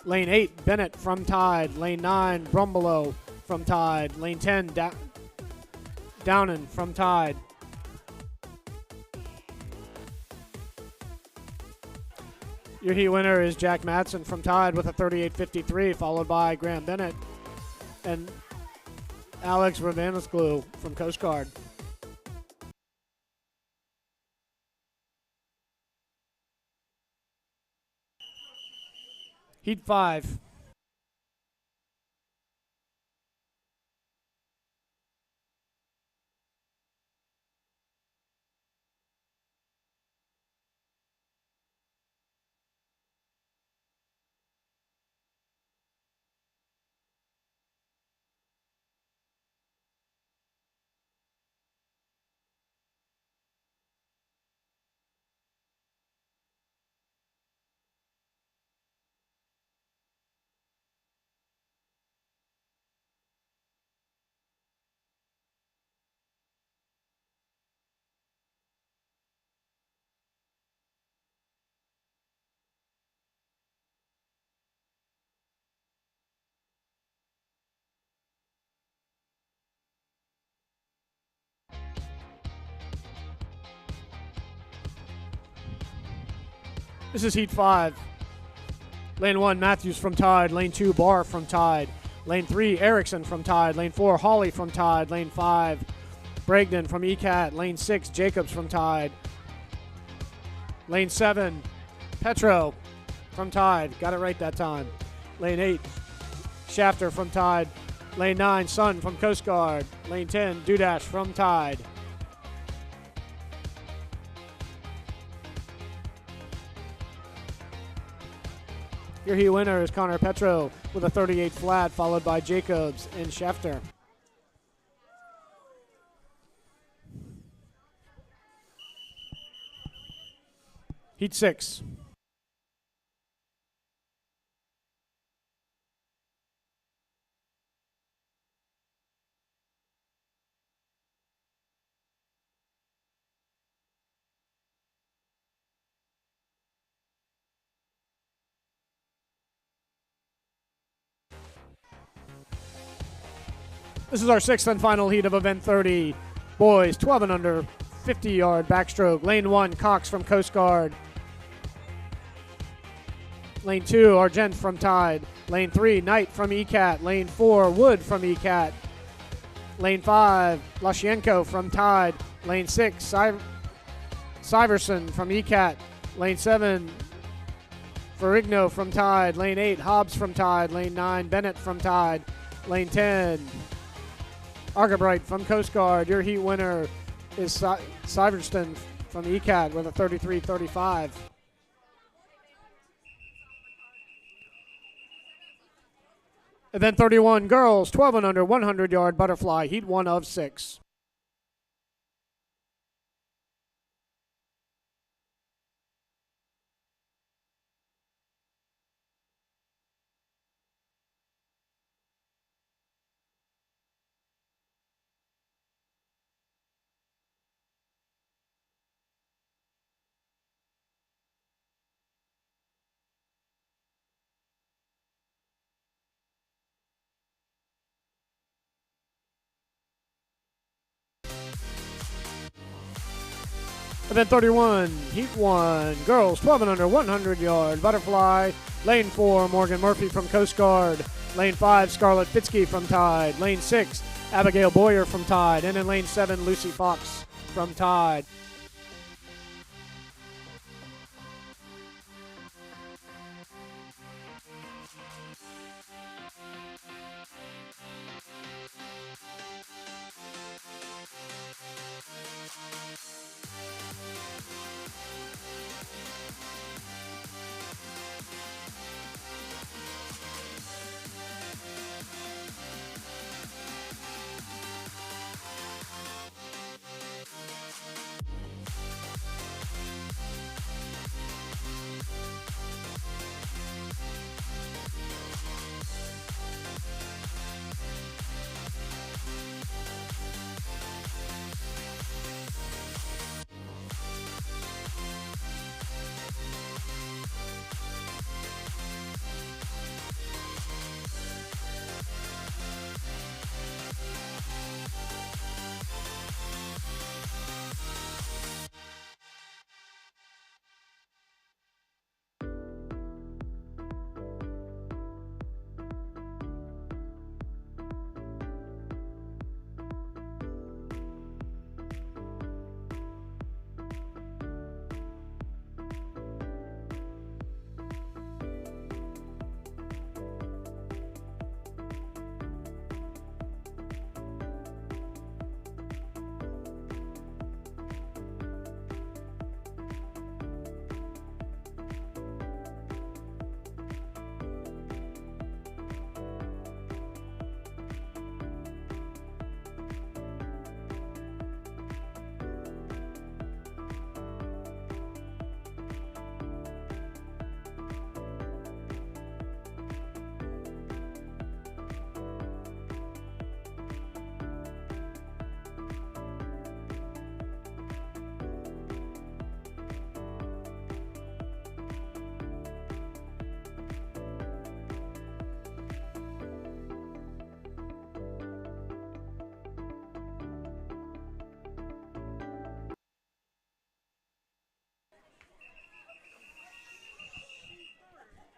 Lane 8, Bennett from Tide. Lane 9, Brumbelow from Tide. Lane 10, Downen from Tide. Your heat winner is Jack Madsen from Tide with a 38.53, followed by Graham Bennett and Alex Rizvanoglu from Coast Guard. Heat 5. This is Heat 5. Lane 1, Matthews from Tide. Lane 2, Barr from Tide. Lane 3, Erickson from Tide. Lane 4, Hawley from Tide. Lane 5, Bragdon from ECAT. Lane 6, Jacobs from Tide. Lane 7, Petro from Tide. Got it right that time. Lane 8, Shafter from Tide. Lane 9, Sun from Coast Guard. Lane 10, Dudash from Tide. Your heat winner is Connor Petro with a 38 flat, followed by Jacobs and Schefter. Heat 6. This is our 6th and final heat of event 30. Boys, 12 and under, 50-yard backstroke. Lane 1, Cox from Coast Guard. Lane 2, Argent from Tide. Lane 3, Knight from ECAT. Lane 4, Wood from ECAT. Lane 5, Lashienko from Tide. Lane 6, Syverson from ECAT. Lane 7, Ferrigno from Tide. Lane 8, Hobbs from Tide. Lane 9, Bennett from Tide. Lane 10, Argabright from Coast Guard. Your heat winner is Syverson from ECAT with a 33-35. Event 31, girls, 12 and under, 100-yard butterfly, heat 1 of 6. Event 31, heat 1, girls, 12 and under, 100-yard butterfly. Lane 4, Morgan Murphy from Coast Guard. Lane 5, Scarlett Fitzke from Tide. Lane 6, Abigail Boyer from Tide. And in lane 7, Lucy Fox from Tide.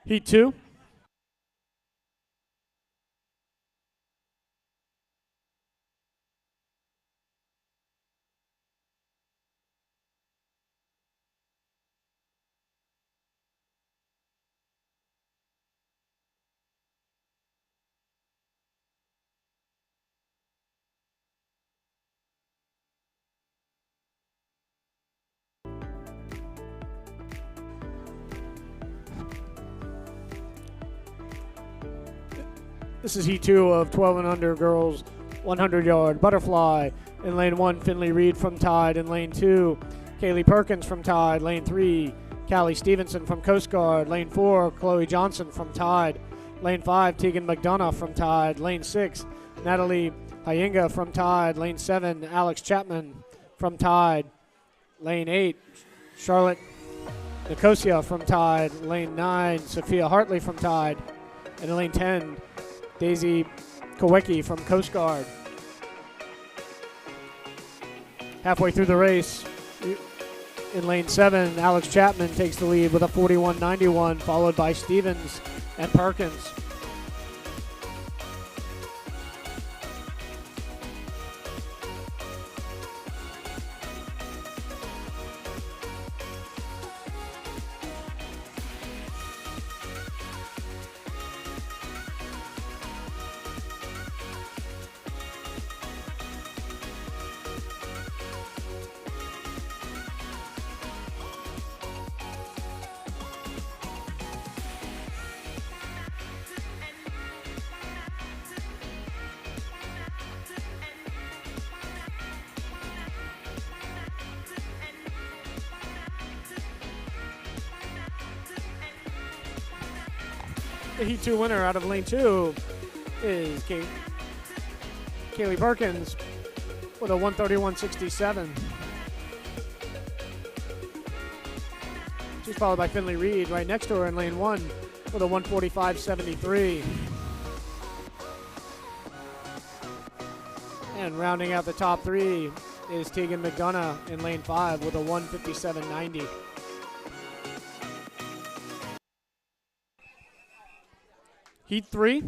Heat 2. This is heat 2 of 12 and under girls 100-yard butterfly. In lane 1, Finley Reed from Tide. In lane 2, Kaylee Perkins from Tide. Lane 3, Callie Stevenson from Coast Guard. Lane 4, Chloe Johnson from Tide. Lane 5, Tegan McDonough from Tide. Lane 6, Natalie Hyinga from Tide. Lane 7, Alex Chapman from Tide. Lane 8, Charlotte Nicosia from Tide. Lane 9, Sophia Hartley from Tide. And in lane 10, Daisy Kowecki from Coast Guard. Halfway through the race, in lane 7, Alex Chapman takes the lead with a 41.91, followed by Stevens and Perkins. The Heat 2 winner out of lane 2 is Kaylee Perkins with a 131.67. She's followed by Finley Reed right next to her in lane 1 with a 145.73. And rounding out the top 3 is Tegan McDonough in lane 5 with a 157.90. Heat 3.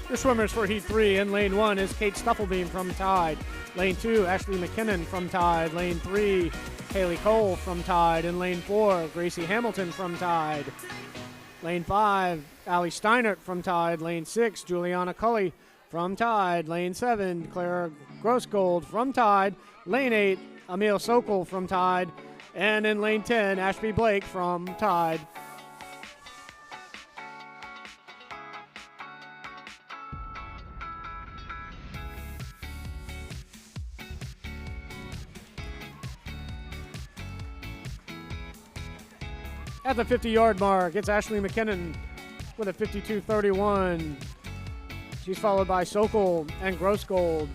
Your swimmers for Heat 3 in lane 1 is Kate Stufflebeam from Tide. Lane 2, Ashley McKinnon from Tide. Lane 3, Haley Cole from Tide. In lane 4, Gracie Hamilton from Tide. Lane 5, Allie Steinert from Tide. Lane 6, Juliana Cully from Tide. Lane 7, Clara Grossgold from Tide. Lane 8, Emil Sokol from Tide. And in lane 10, Ashby Blake from Tide. At the 50-yard mark, it's Ashley McKinnon with a 52.31. She's followed by Sokol and Grossgold.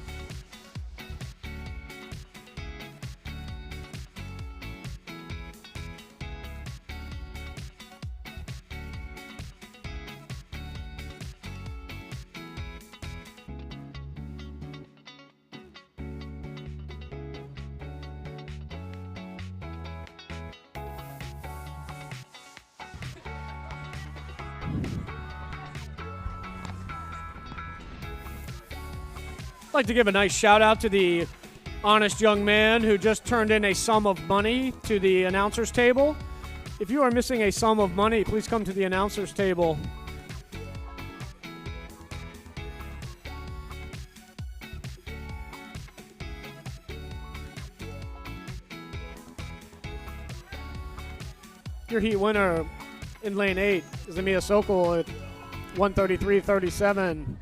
I'd like to give a nice shout out to the honest young man who just turned in a sum of money to the announcer's table. If you are missing a sum of money, please come to the announcer's table. Your Heat winner in lane 8 is Emil Sokol at 133.37.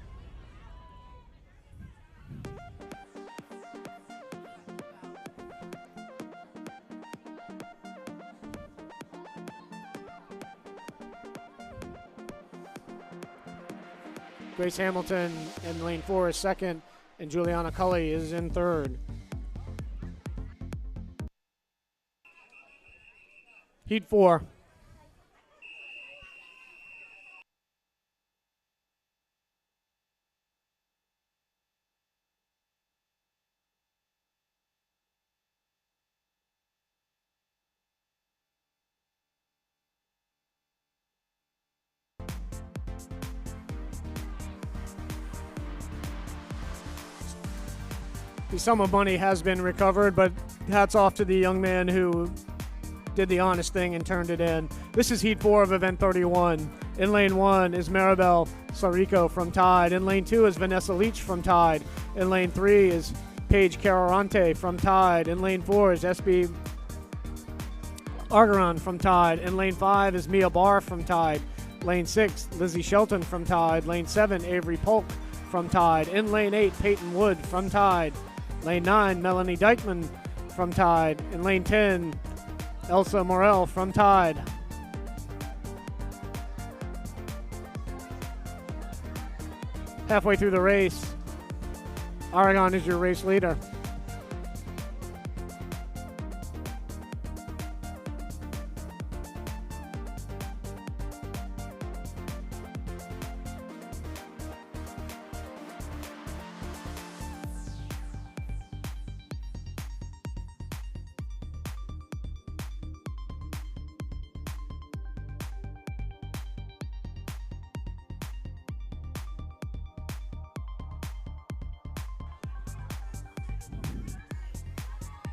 Grace Hamilton in lane 4 is second, and Juliana Cully is in third. Heat 4. The sum of money has been recovered, but hats off to the young man who did the honest thing and turned it in. This is Heat 4 of Event 31. In lane 1 is Maribel Sarico from Tide. In lane 2 is Vanessa Leach from Tide. In lane 3 is Paige Cararante from Tide. In lane 4 is SB Argaron from Tide. In lane 5 is Mia Barr from Tide. Lane 6, Lizzie Shelton from Tide. Lane 7, Avery Polk from Tide. In lane 8, Peyton Wood from Tide. Lane 9, Melanie Dykeman from Tide. In lane 10, Elsa Morel from Tide. Halfway through the race, Aragon is your race leader.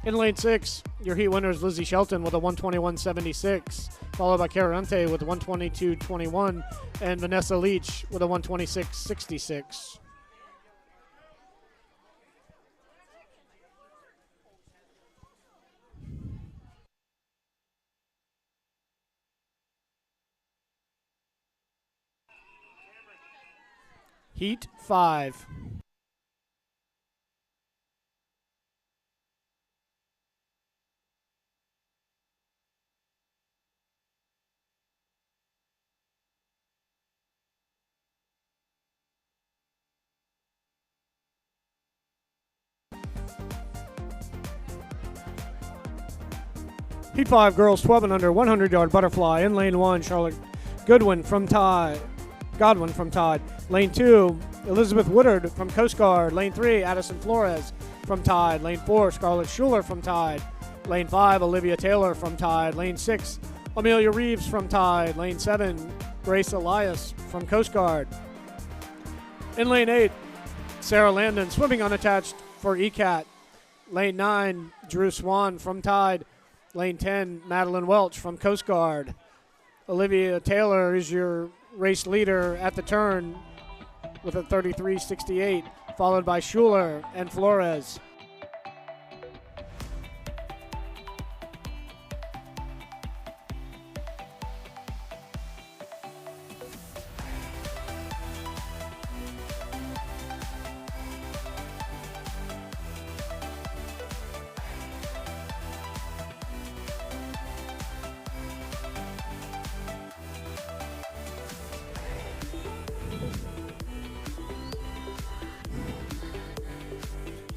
In lane 6, your heat winner is Lizzie Shelton with a 121.76, followed by Cararante with a 122.21, and Vanessa Leach with a 126.66. Heat 5. Heat 5 girls 12 and under 100-yard butterfly. In lane 1, Charlotte Godwin from Tide. Lane 2, Elizabeth Woodard from Coast Guard. Lane 3, Addison Flores from Tide. Lane 4, Scarlett Schuler from Tide. Lane 5, Olivia Taylor from Tide. Lane 6, Amelia Reeves from Tide. Lane 7, Grace Elias from Coast Guard. In lane 8, Sarah Landon swimming unattached for ECAT. Lane 9, Drew Swan from Tide. Lane 10, Madeline Welch from Coast Guard. Olivia Taylor is your race leader at the turn with a 33.68, followed by Schuler and Flores.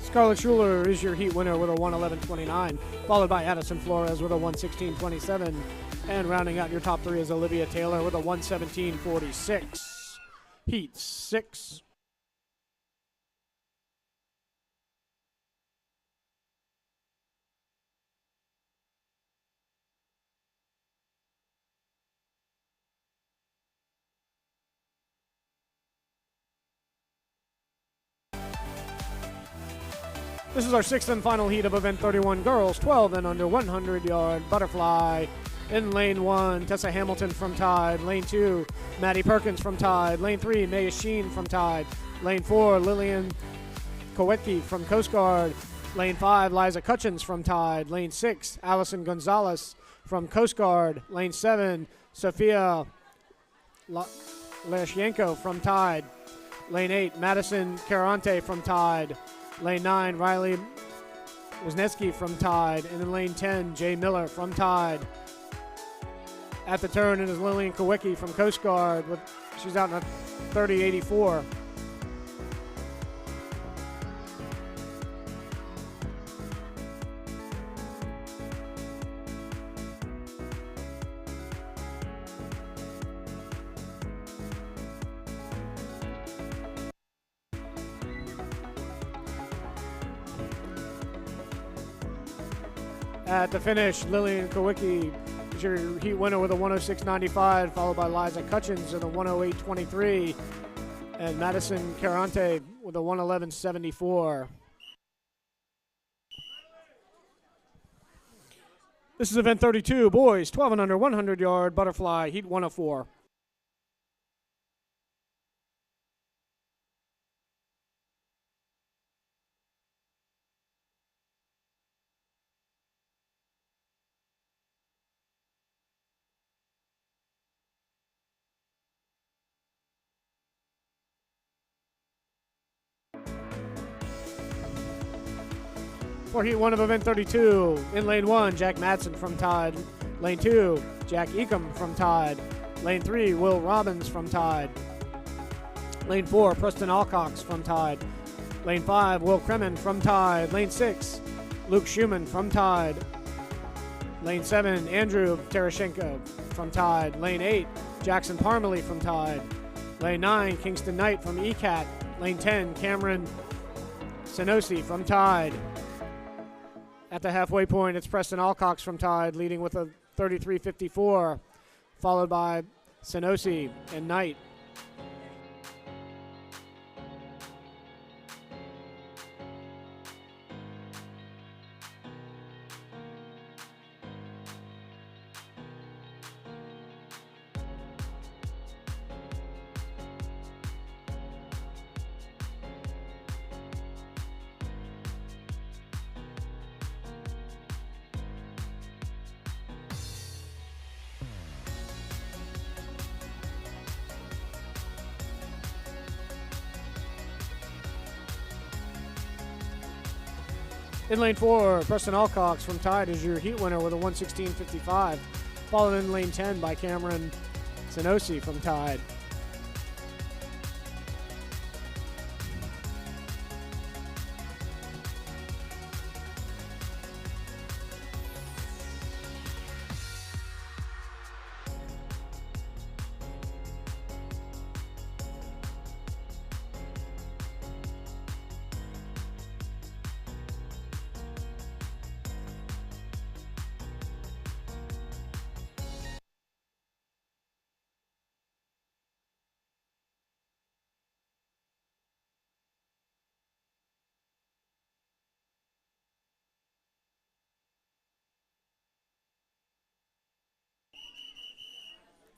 Scarlett Schuler is your heat winner with a 111.29, followed by Addison Flores with a 116.27, and rounding out your top 3 is Olivia Taylor with a 117.46. Heat 6. This is our 6th and final heat of Event 31 girls, 12 and under 100-yard butterfly. In lane 1, Tessa Hamilton from Tide. Lane 2, Maddie Perkins from Tide. Lane 3, Maya Sheen from Tide. Lane 4, Lillian Kowetke from Coast Guard. Lane 5, Liza Cutchins from Tide. Lane 6, Allison Gonzalez from Coast Guard. Lane 7, Sophia Lashyenko from Tide. Lane 8, Madison Carante from Tide. Lane 9, Riley Wisniewski from Tide. And in lane 10, Jay Miller from Tide. At the turn, it is Lillian Kowicki from Coast Guard. She's out in a 30.84. At the finish, Lillian Kowicki is your heat winner with a 106.95, followed by Liza Cutchins with a 108.23, and Madison Carante with a 111.74. This is event 32, boys, 12 and under, 100-yard butterfly, heat 1 of 4. For heat 1 of event 32, in lane 1, Jack Madsen from Tide. Lane 2, Jack Ecom from Tide. Lane 3, Will Robbins from Tide. Lane 4, Preston Alcox from Tide. Lane 5, Will Kremen from Tide. Lane 6, Luke Schumann from Tide. Lane 7, Andrew Terashenko from Tide. Lane 8, Jackson Parmalee from Tide. Lane 9, Kingston Knight from ECAT. Lane 10, Cameron Senosi from Tide. At the halfway point, it's Preston Alcox from Tide, leading with a 33.54, followed by Senosi and Knight. In lane 4, Preston Alcox from Tide is your heat winner with a 116.55, followed in lane 10 by Cameron Senosi from Tide.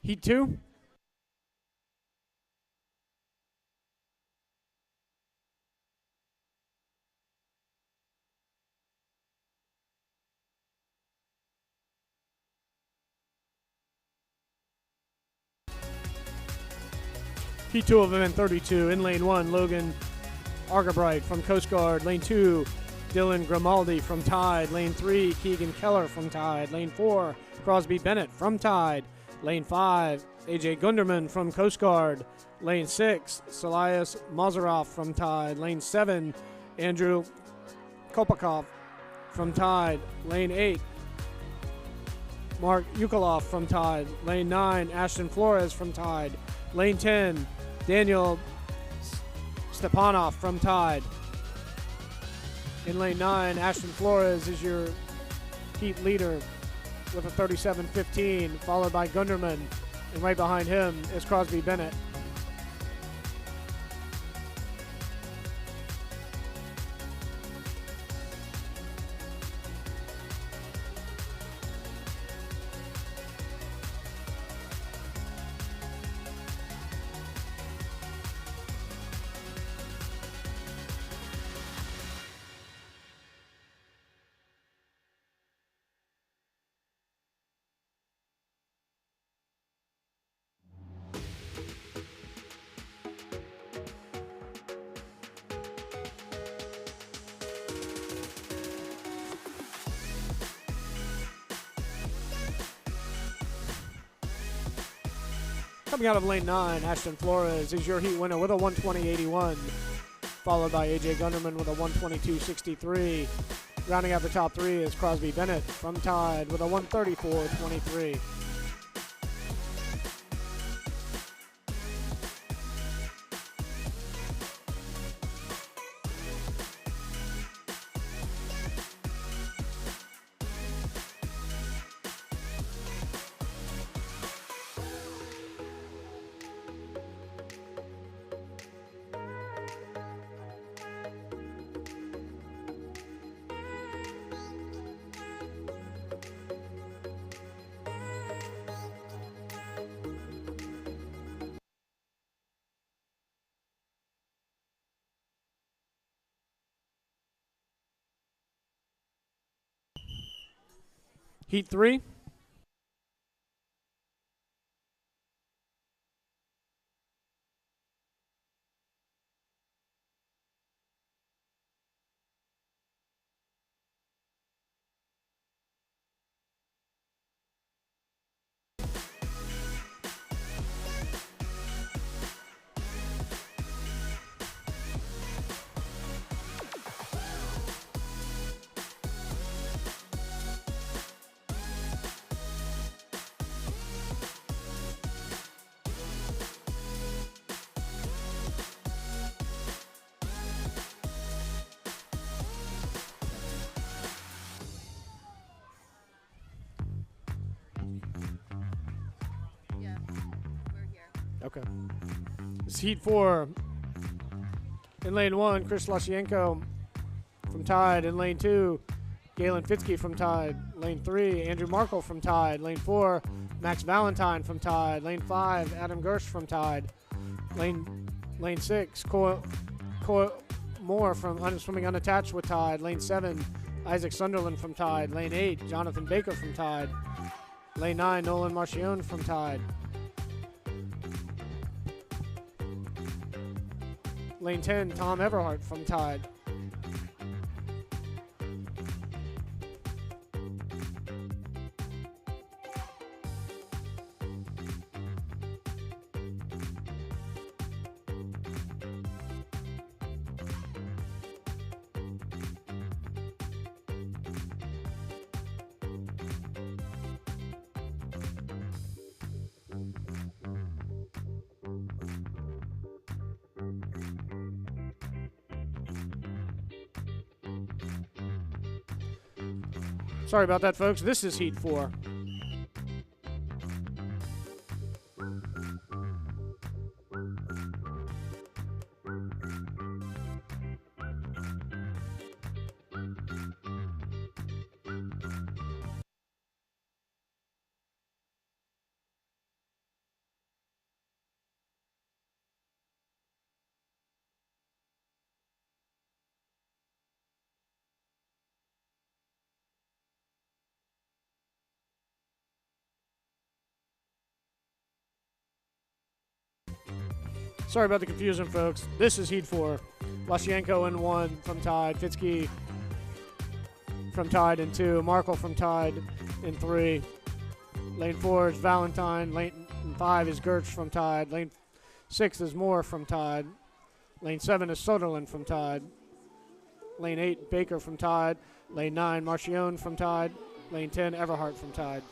Heat 2. Heat 2 of event 32. In lane 1, Logan Argabright from Coast Guard. Lane 2, Dylan Grimaldi from Tide. Lane 3, Keegan Keller from Tide. Lane 4, Crosby Bennett from Tide. Lane 5, AJ Gunderman from Coast Guard. Lane 6, Salias Mazarov from Tide. Lane 7, Andrew Kopakov from Tide. Lane 8, Mark Ukolov from Tide. Lane 9, Ashton Flores from Tide. Lane 10, Daniel Stepanov from Tide. In lane 9, Ashton Flores is your heat leader with a 37.15, followed by Gunderman, and right behind him is Crosby Bennett. Coming out of lane 9, Ashton Flores is your heat winner with a 120.81, followed by AJ Gunderman with a 122.63. Rounding out the top 3 is Crosby Bennett from Tide with a 134.23. Heat 3. Yeah, we're here. Okay. This is Heat 4. In lane 1, Chris Lashienko from Tide. In lane 2, Galen Fitzke from Tide. Lane 3, Andrew Markle from Tide. Lane 4, Max Valentine from Tide. Lane 5, Adam Gersh from Tide. Lane 6, Coyle Moore from Swimming Unattached with Tide. Lane 7, Isaac Sunderland from Tide. Lane 8, Jonathan Baker from Tide. Lane 9, Nolan Marchione from Tide. Lane 10, Tom Everhart from Tide. Sorry about that, folks. This is Heat 4. Sorry about the confusion, folks. This is Heat 4. Lashienko in 1 from Tide. Fitzke from Tide in 2. Markle from Tide in 3. Lane 4 is Valentine. Lane 5 is Gertz from Tide. Lane 6 is Moore from Tide. Lane 7 is Soderland from Tide. Lane 8, Baker from Tide. Lane 9, Marchione from Tide. Lane 10, Everhart from Tide.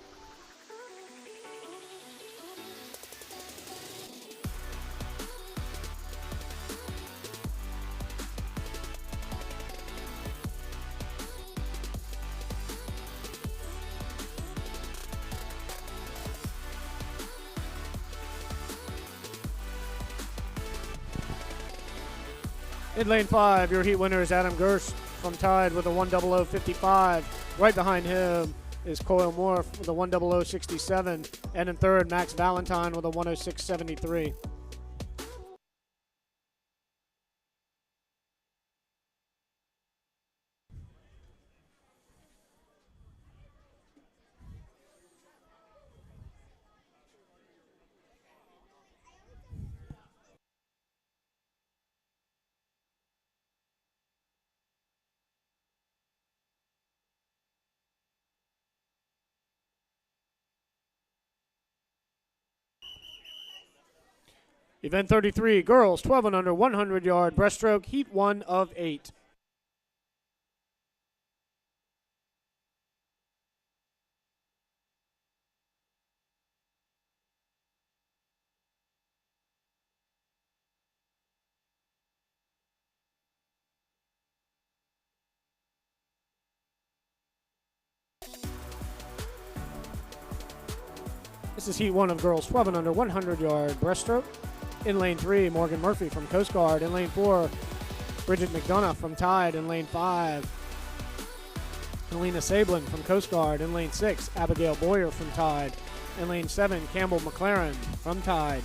In lane 5, your heat winner is Adam Gersh from Tide with a 100.55. Right behind him is Coyle Moore with a 100.67. And in third, Max Valentine with a 106.73. Event 33, girls 12 and under 100-yard breaststroke, heat 1 of 8. This is heat 1 of girls 12 and under 100-yard breaststroke. In lane 3, Morgan Murphy from Coast Guard. In lane 4, Bridget McDonough from Tide. In lane 5, Helena Sablin from Coast Guard. In lane 6, Abigail Boyer from Tide. In lane 7, Campbell McLaren from Tide.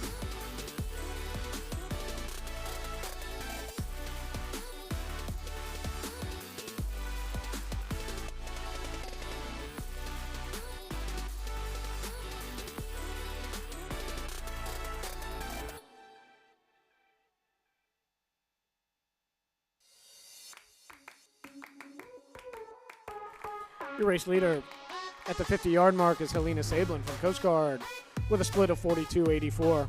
Your race leader at the 50-yard mark is Helena Sablin from Coast Guard with a split of 42.84.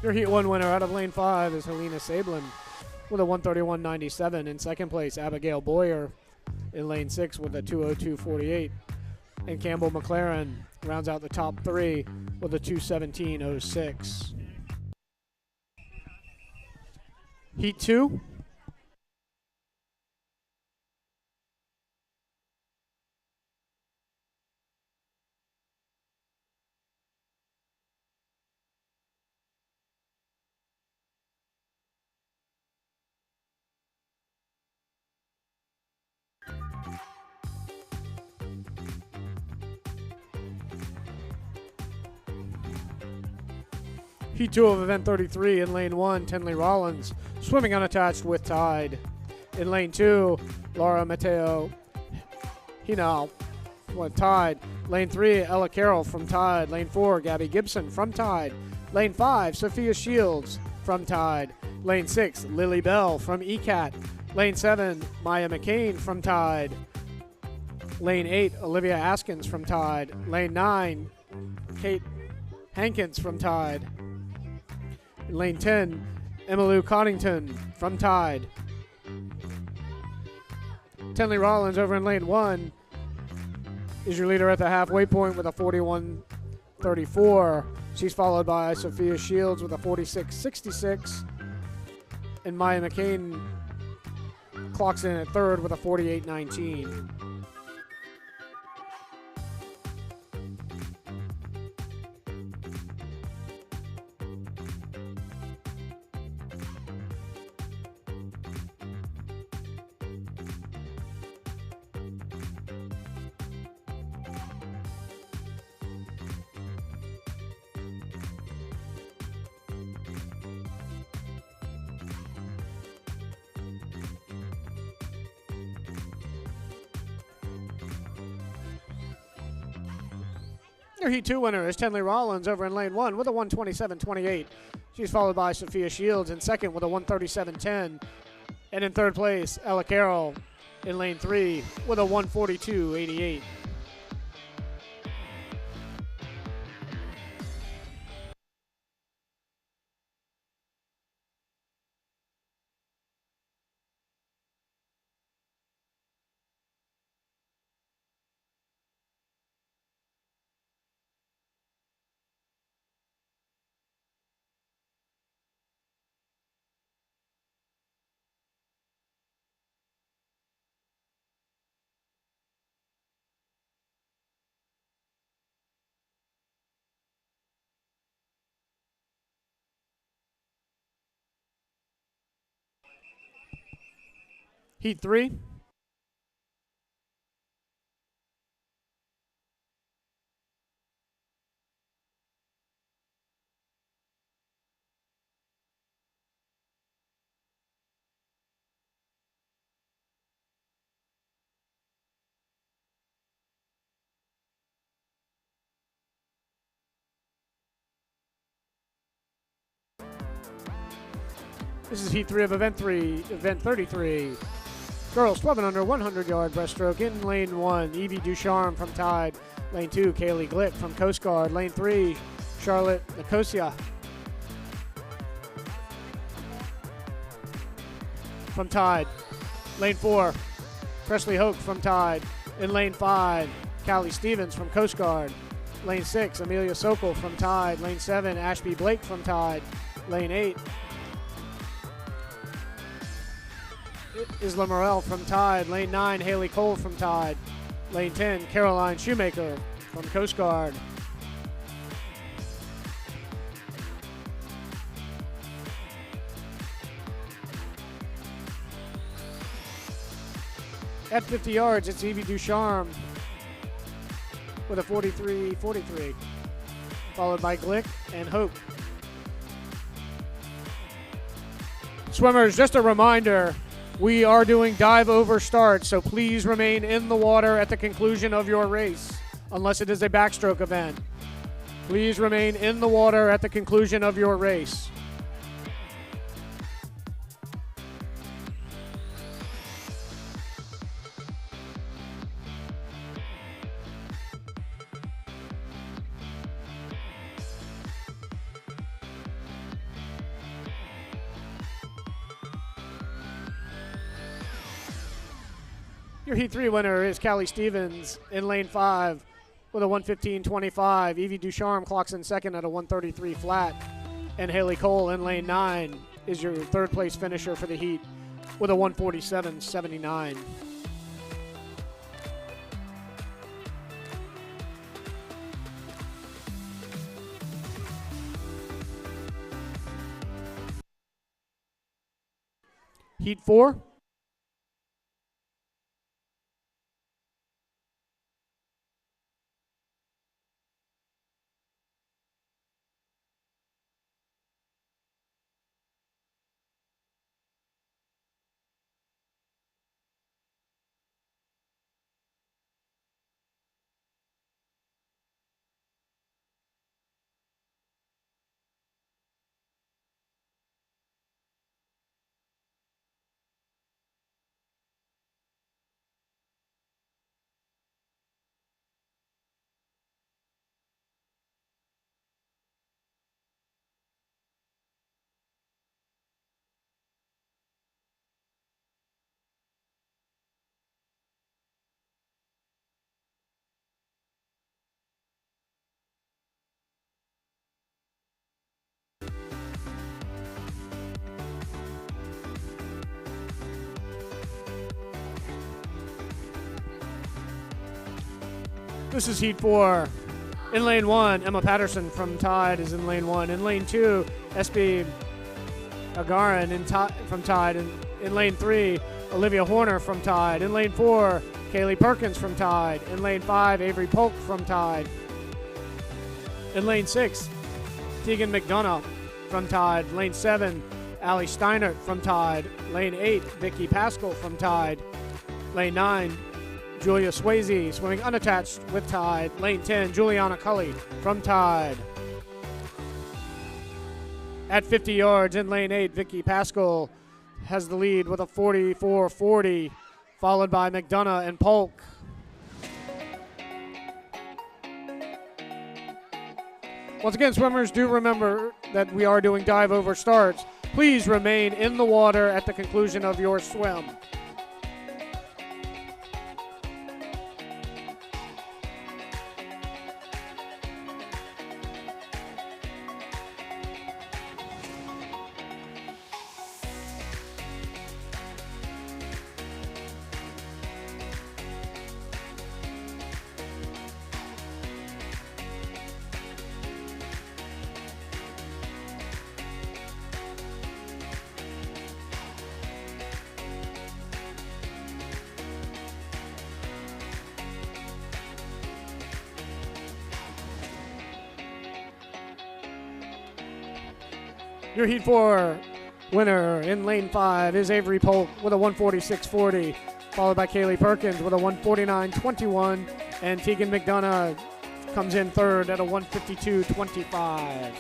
Your Heat 1 winner out of lane 5 is Helena Sablin with a 131.97. In second place, Abigail Boyer in lane 6 with a 202.48. And Campbell McLaren rounds out the top 3 with a 217.06. Heat 2. Heat 2 of event 33 in lane 1, Tenley Rollins swimming unattached with Tide. In lane 2, Laura Mateo Hinal with Tide. Lane 3, Ella Carroll from Tide. Lane 4, Gabby Gibson from Tide. Lane 5, Sophia Shields from Tide. Lane 6, Lily Bell from ECAT. Lane 7, Maya McCain from Tide. Lane 8, Olivia Askins from Tide. Lane 9, Kate Hankins from Tide. In lane 10, Emmylou Coddington from Tide. Tenley Rollins over in lane 1 is your leader at the halfway point with a 41.34. She's followed by Sophia Shields with a 46.66. And Maya McCain clocks in at third with a 48.19. Your Heat 2 winner is Tenley Rollins over in lane 1 with a 127.28. She's followed by Sophia Shields in second with a 137.10. And in third place, Ella Carroll in lane 3 with a 142.88. Heat 3. This is Heat 3 of event 33. Girls 12 and under 100-yard breaststroke in lane 1, Evie Ducharme from Tide. Lane 2, Kaylee Glick from Coast Guard. Lane 3, Charlotte Nicosia from Tide. Lane 4, Presley Hoke from Tide. In lane 5, Callie Stevens from Coast Guard. Lane 6, Amelia Sokol from Tide. Lane 7, Ashby Blake from Tide. Lane 8, Isla Morel from Tide. Lane 9, Haley Cole from Tide. Lane 10, Caroline Shoemaker from Coast Guard. At 50 yards, it's Evie Ducharme with a 43-43, followed by Glick and Hope. Swimmers, just a reminder, we are doing dive over starts, so please remain in the water at the conclusion of your race, unless it is a backstroke event. Please remain in the water at the conclusion of your race. Your Heat 3 winner is Callie Stevens in lane 5 with a 1:15.25. Evie Ducharme clocks in second at a 1:33 flat. And Haley Cole in lane 9 is your third place finisher for the Heat with a 1:47.79. Heat 4. This is Heat 4. In lane 1, Emma Patterson from Tide is in lane 1. In lane 2, SB Agarin from Tide. In lane 3, Olivia Horner from Tide. In lane 4, Kaylee Perkins from Tide. In lane 5, Avery Polk from Tide. In lane 6, Tegan McDonough from Tide. Lane 7, Allie Steinert from Tide. Lane 8, Vicky Pascal from Tide. Lane 9, Julia Swayze swimming unattached with Tide. Lane 10, Juliana Cully from Tide. At 50 yards in lane 8, Vicky Pascal has the lead with a 44-40, followed by McDonough and Polk. Once again, swimmers, do remember that we are doing dive over starts. Please remain in the water at the conclusion of your swim. Your Heat 4 winner in lane 5 is Avery Polk with a 146.40, followed by Kaylee Perkins with a 149.21, and Tegan McDonough comes in third at a 152.25.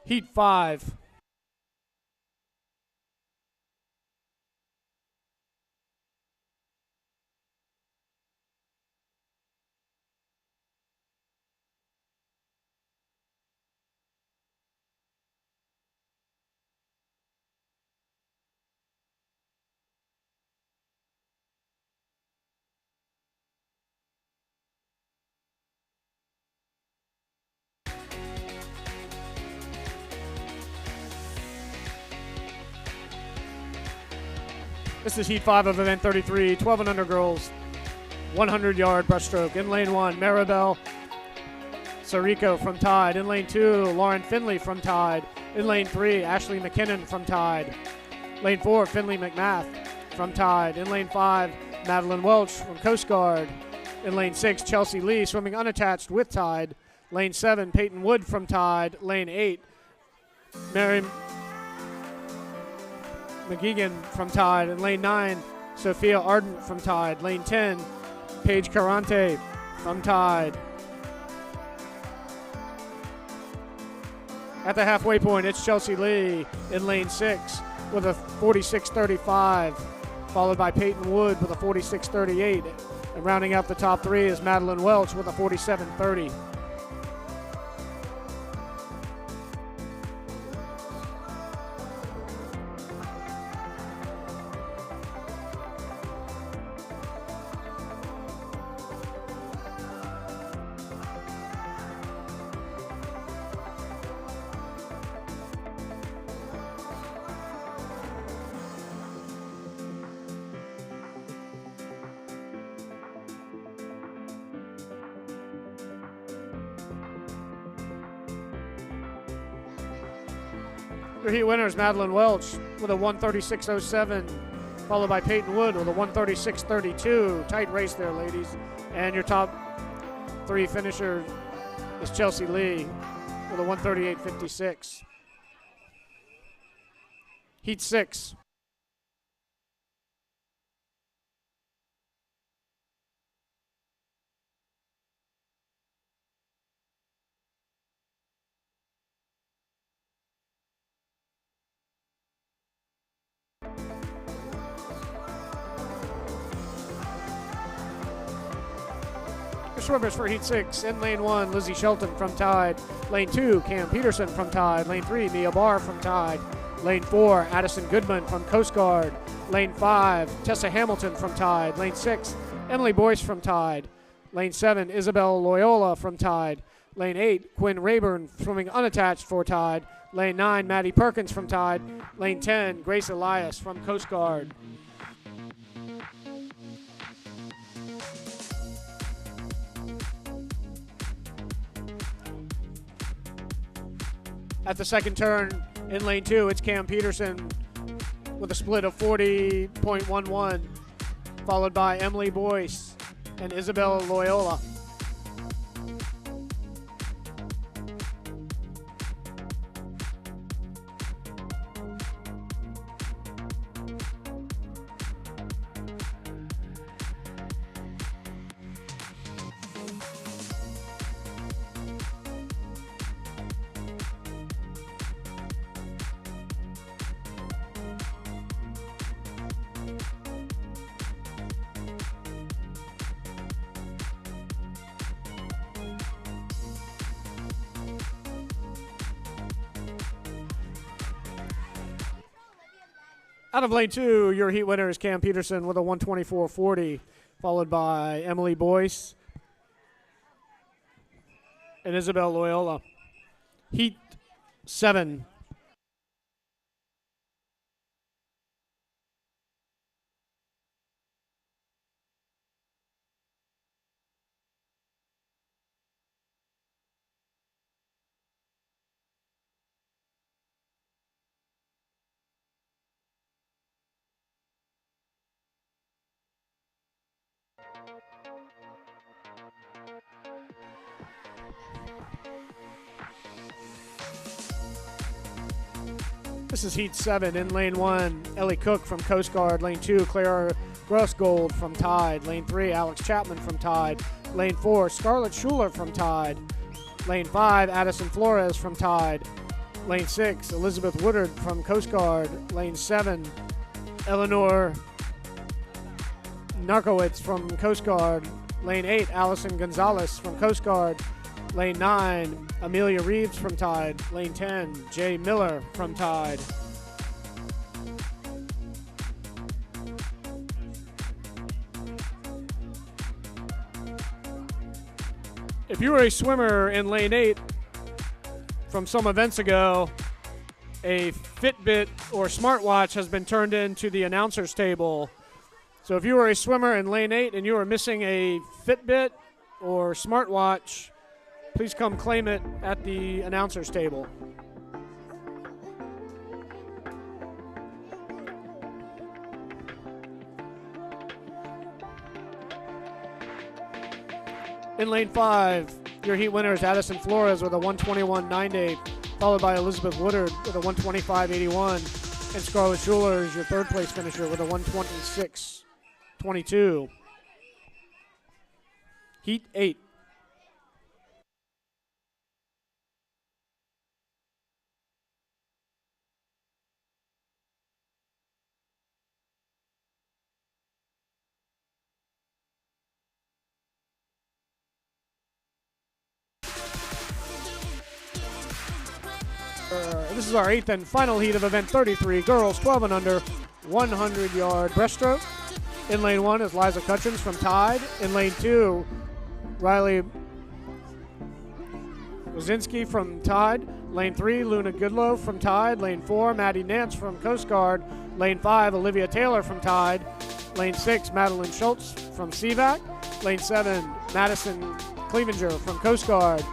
Heat 5. This is Heat 5 of event 33, 12 and under girls, 100-yard breaststroke. In lane 1, Maribel Sarico from Tide. In lane 2, Lauren Finley from Tide. In lane 3, Ashley McKinnon from Tide. Lane 4, Finley McMath from Tide. In lane 5, Madeline Welch from Coast Guard. In lane 6, Chelsea Lee swimming unattached with Tide. Lane 7, Peyton Wood from Tide. Lane 8, Mary McGeegan from Tide. In lane 9, Sophia Ardent from Tide. Lane 10, Paige Carante from Tide. At the halfway point, it's Chelsea Lee in lane 6 with a 46.35, followed by Peyton Wood with a 46.38. And rounding out the top 3 is Madeline Welch with a 47.30. Your heat winner is Madeline Welch with a 136.07, followed by Peyton Wood with a 136.32. Tight race there, ladies. And your top 3 finisher is Chelsea Lee with a 138.56. Heat 6. Swimmers for Heat 6. In lane 1, Lizzie Shelton from Tide. Lane 2, Cam Peterson from Tide. Lane 3, Mia Barr from Tide. Lane 4, Addison Goodman from Coast Guard. Lane 5, Tessa Hamilton from Tide. Lane 6, Emily Boyce from Tide. Lane 7, Isabel Loyola from Tide. Lane 8, Quinn Rayburn swimming unattached for Tide. Lane 9, Maddie Perkins from Tide. Lane 10, Grace Elias from Coast Guard. At the second turn, in lane 2, it's Cam Peterson with a split of 40.11, followed by Emily Boyce and Isabel Loyola. Out of lane 2, your heat winner is Cam Peterson with a 124.40, followed by Emily Boyce and Isabel Loyola. Heat 7. This is Heat 7. In lane 1, Ellie Cook from Coast Guard. Lane 2, Clara Grossgold from Tide. Lane 3, Alex Chapman from Tide. Lane 4, Scarlett Schuler from Tide. Lane 5, Addison Flores from Tide. Lane 6, Elizabeth Woodard from Coast Guard. Lane 7, Eleanor Narkowitz from Coast Guard. Lane 8, Allison Gonzalez from Coast Guard. Lane 9, Amelia Reeves from Tide. Lane 10, Jay Miller from Tide. If you were a swimmer in lane 8 from some events ago, a Fitbit or smartwatch has been turned into the announcer's table. So if you were a swimmer in lane 8 and you are missing a Fitbit or smartwatch, please come claim it at the announcer's table. In lane 5, your heat winner is Addison Flores with a 121.98, followed by Elizabeth Woodard with a 125.81, and Scarlett Schuler is your third place finisher with a 126.22. Heat 8. This is our 8th and final heat of event 33, girls 12 and under, 100-yard breaststroke. In lane 1 is Liza Cutchins from Tide. In lane 2, Riley Wazinski from Tide. Lane 3, Luna Goodlow from Tide. Lane 4, Maddie Nance from Coast Guard. Lane 5, Olivia Taylor from Tide. Lane 6, Madeline Schultz from CVAC. Lane 7, Madison Clevenger from Coast Guard.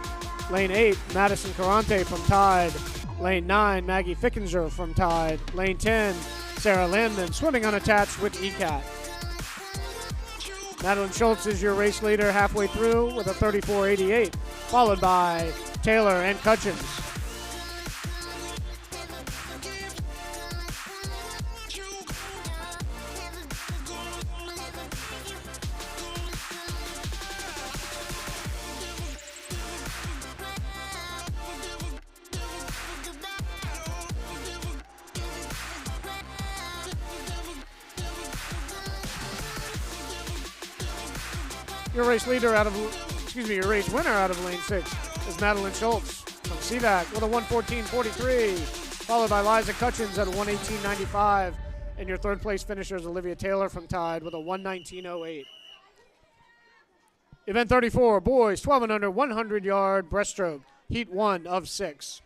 Lane 8, Madison Carante from Tide. Lane 9, Maggie Fickinger from Tide. Lane 10, Sarah Landman, swimming unattached with ECAT. Madeline Schultz is your race leader halfway through with a 34.88, followed by Taylor and Cutchins. Your race winner out of lane 6 is Madeline Schultz from CVAC with a 114.43, followed by Liza Cutchins at a 118.95, and your third place finisher is Olivia Taylor from Tide with a 119.08. Event 34, boys 12 and under, 100-yard breaststroke, heat 1 of 6.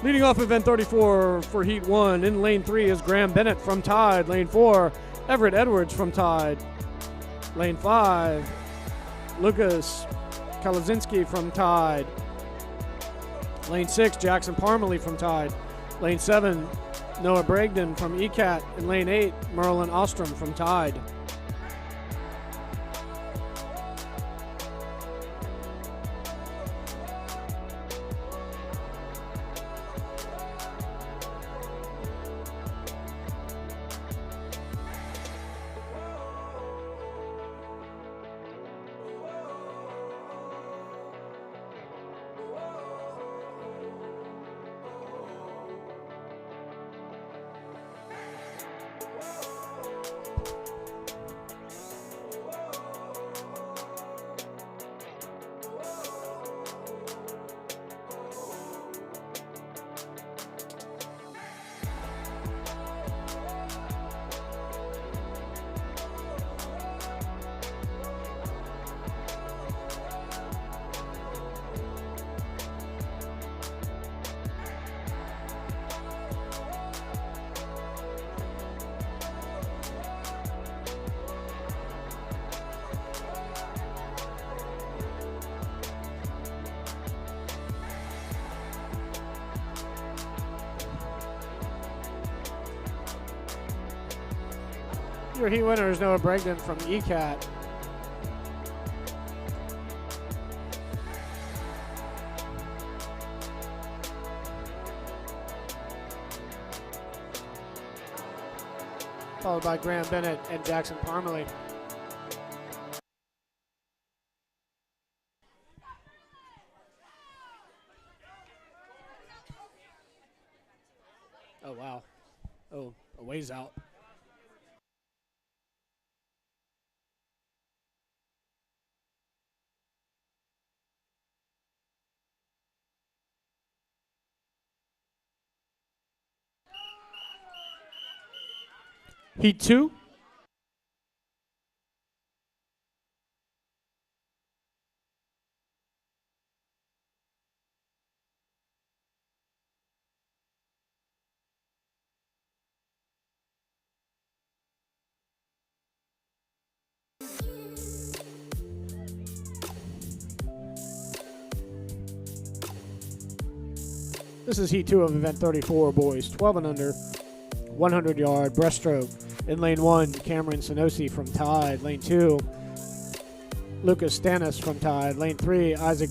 Leading off event 34 for heat 1, in lane 3 is Graham Bennett from Tide. Lane 4, Everett Edwards from Tide. Lane 5, Lucas Kalazinski from Tide. Lane 6, Jackson Parmalee from Tide. Lane 7, Noah Bragdon from ECAT. And lane 8, Merlin Ostrom from Tide. Your heat winner is Noah Bregden from ECAT. Followed by Graham Bennett and Jackson Parmalee. Oh, wow. Oh, a ways out. Heat 2. This is Heat 2 of Event 34, boys. 12 and under, 100-yard breaststroke. In lane 1, Cameron Sanosi from Tide. Lane 2, Lucas Stannis from Tide. Lane 3, Isaac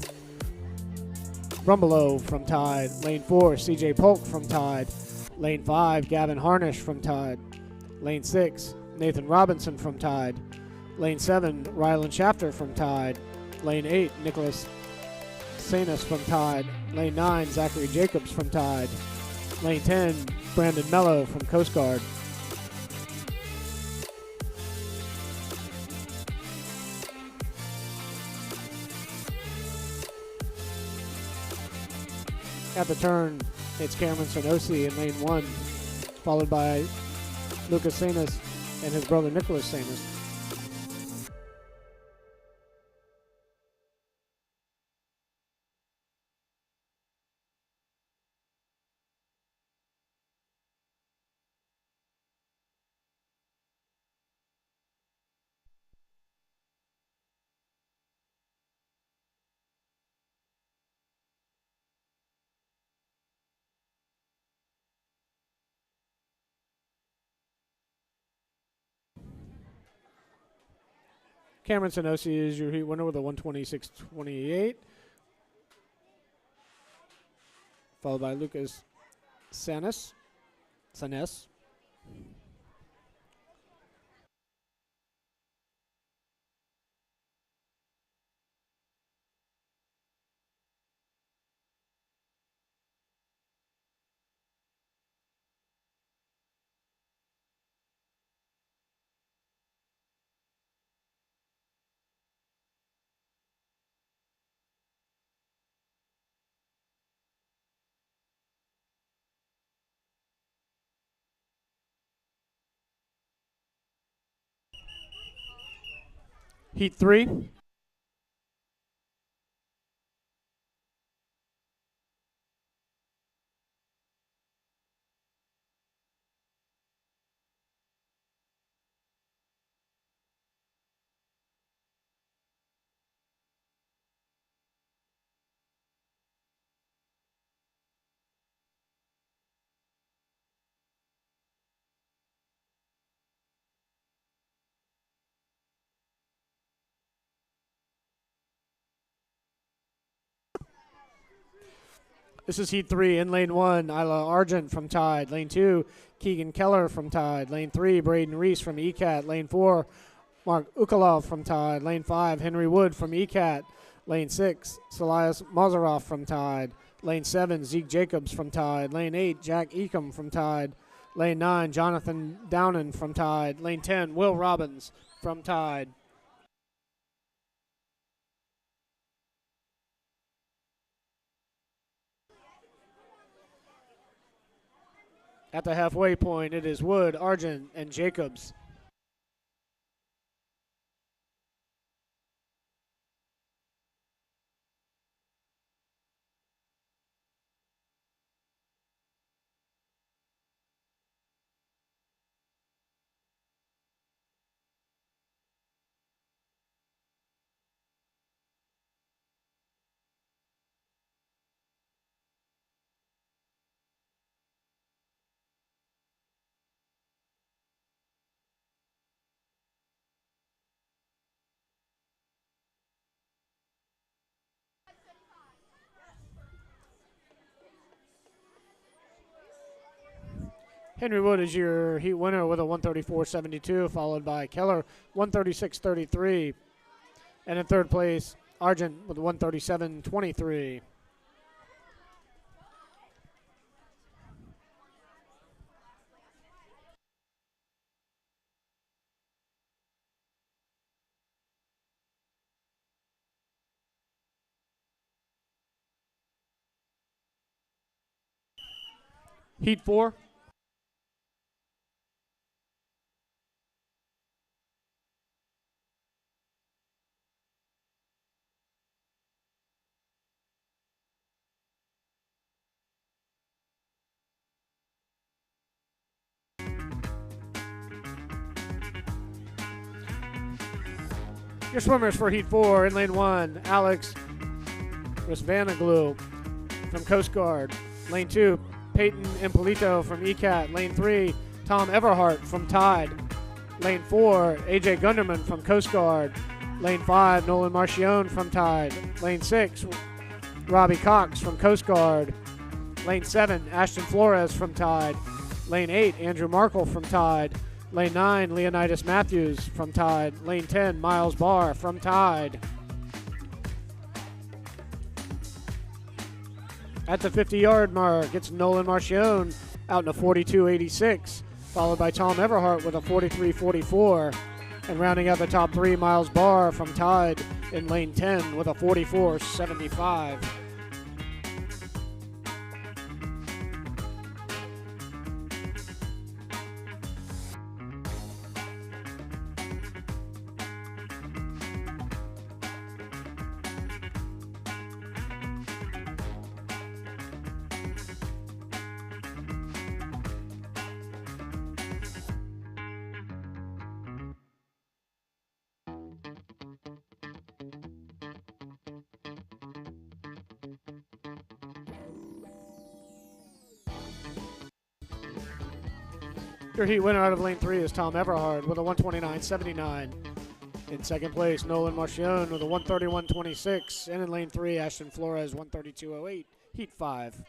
Rumbelow from Tide. Lane 4, CJ Polk from Tide. Lane 5, Gavin Harnish from Tide. Lane 6, Nathan Robinson from Tide. Lane 7, Rylan Shafter from Tide. Lane 8, Nicholas Sanis from Tide. Lane 9, Zachary Jacobs from Tide. Lane 10, Brandon Mello from Coast Guard. At the turn, it's Cameron Sanosi in lane 1, followed by Lucas Sanis and his brother Nicholas Sanis. Cameron Sanosi is your heat winner with a 126.28, followed by Lucas Sanis. Heat 3. This is Heat 3. In lane 1, Isla Argent from Tide. Lane 2, Keegan Keller from Tide. Lane 3, Braden Reese from ECAT. Lane 4, Mark Ukalov from Tide. Lane 5, Henry Wood from ECAT. Lane 6, Salias Mazaroff from Tide. Lane 7, Zeke Jacobs from Tide. Lane 8, Jack Ecom from Tide. Lane 9, Jonathan Downen from Tide. Lane 10, Will Robbins from Tide. At the halfway point, it is Wood, Argent, and Jacobs. Henry Wood is your heat winner with a 134.72, followed by Keller 136.33. And in third place, Argent with 137.23. Heat 4. Your swimmers for Heat 4 in lane 1, Alex Risvanaglu from Coast Guard. Lane 2, Peyton Impolito from ECAT. Lane 3, Tom Everhart from Tide. Lane 4, AJ Gunderman from Coast Guard. Lane 5, Nolan Marchione from Tide. Lane 6, Robbie Cox from Coast Guard. Lane 7, Ashton Flores from Tide. Lane 8, Andrew Markle from Tide. Lane 9, Leonidas Matthews from Tide. Lane 10, Miles Barr from Tide. At the 50-yard mark, it's Nolan Marchione out in a 42.86, followed by Tom Everhart with a 43.44. And rounding out the top three, Miles Barr from Tide in lane 10 with a 44.75. Your heat winner out of lane 3 is Tom Everhart with a 129.79. In second place, Nolan Marchione with a 131.26. And in lane 3, Ashton Flores, 132.08. Heat 5.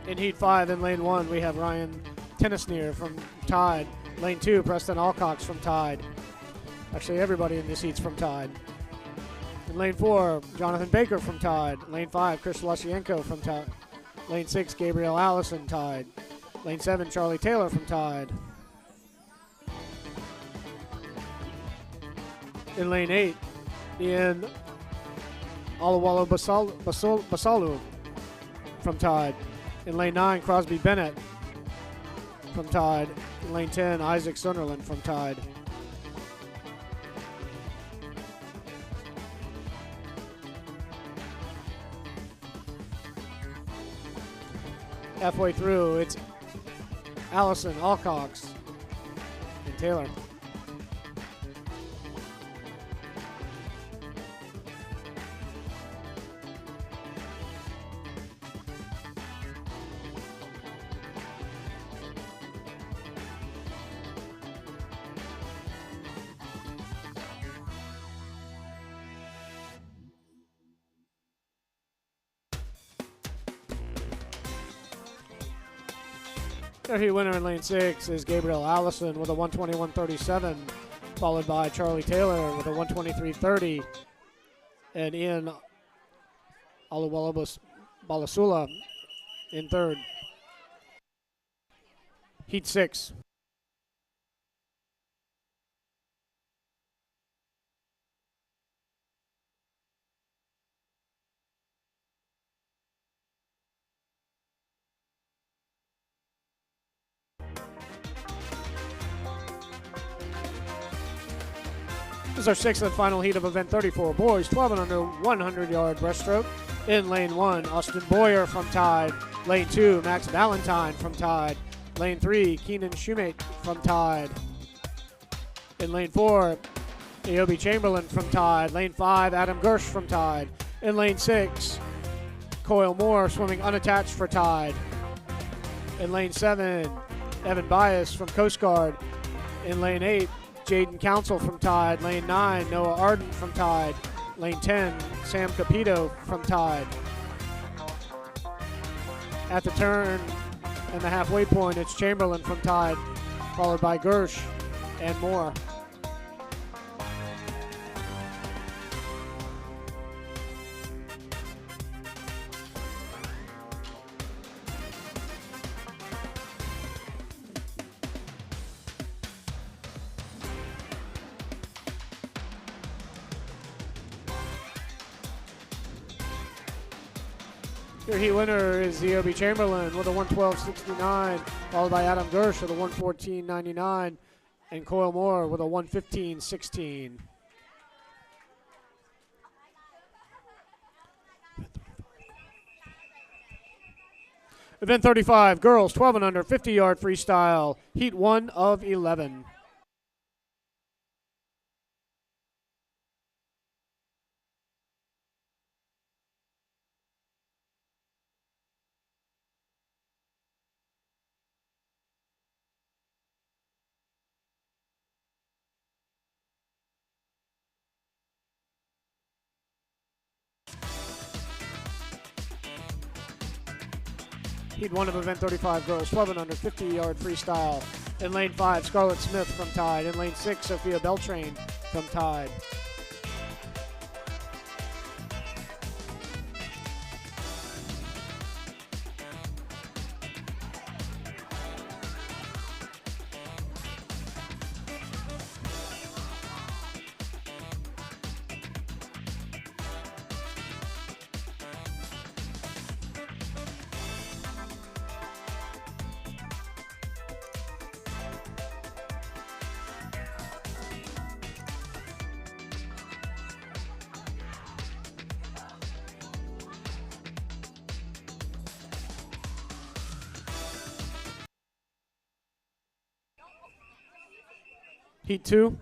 In Heat 5, in lane 1, we have Ryan Tennisneer from Tide. Lane 2, Preston Alcox from Tide. Actually, everybody in this heat's from Tide. In lane 4, Jonathan Baker from Tide. Lane 5, Chris Lashienko from Tide. Lane 6, Gabriel Allison, Tide. Lane 7, Charlie Taylor from Tide. In lane 8, Ian Alawalo Basalu from Tide. In lane 9, Crosby Bennett from Tide. In lane 10, Isaac Sunderland from Tide. Halfway through, it's Allison, Alcox, and Taylor. Their heat winner in lane 6 is Gabriel Allison with a 121.37, followed by Charlie Taylor with a 123.30, and Ian Aluwalabas Balasula in third. Heat 6. This is our sixth and final heat of event 34. Boys 12 and under 100-yard breaststroke. In lane 1, Austin Boyer from Tide. Lane 2, Max Valentine from Tide. Lane 3, Keenan Shoemate from Tide. In lane 4, Aobi Chamberlain from Tide. Lane 5, Adam Gersh from Tide. In lane 6, Coyle Moore swimming unattached for Tide. In lane 7, Evan Bias from Coast Guard. In lane 8, Jaden Council from Tide. Lane 9, Noah Arden from Tide. Lane 10, Sam Capito from Tide. At the turn and the halfway point, it's Chamberlain from Tide, followed by Gersh and Moore. Your heat winner is Ziobi Chamberlain with a 112.69, followed by Adam Gersh with a 114.99, and Coyle Moore with a 115.16. Event 35, girls 12 and under, 50-yard freestyle, heat 1 of 11. Heat 1 of event 35, girls 12 and under, 50-yard freestyle. In lane 5, Scarlett Smith from Tide. In lane 6, Sophia Beltrain from Tide. Heat 2.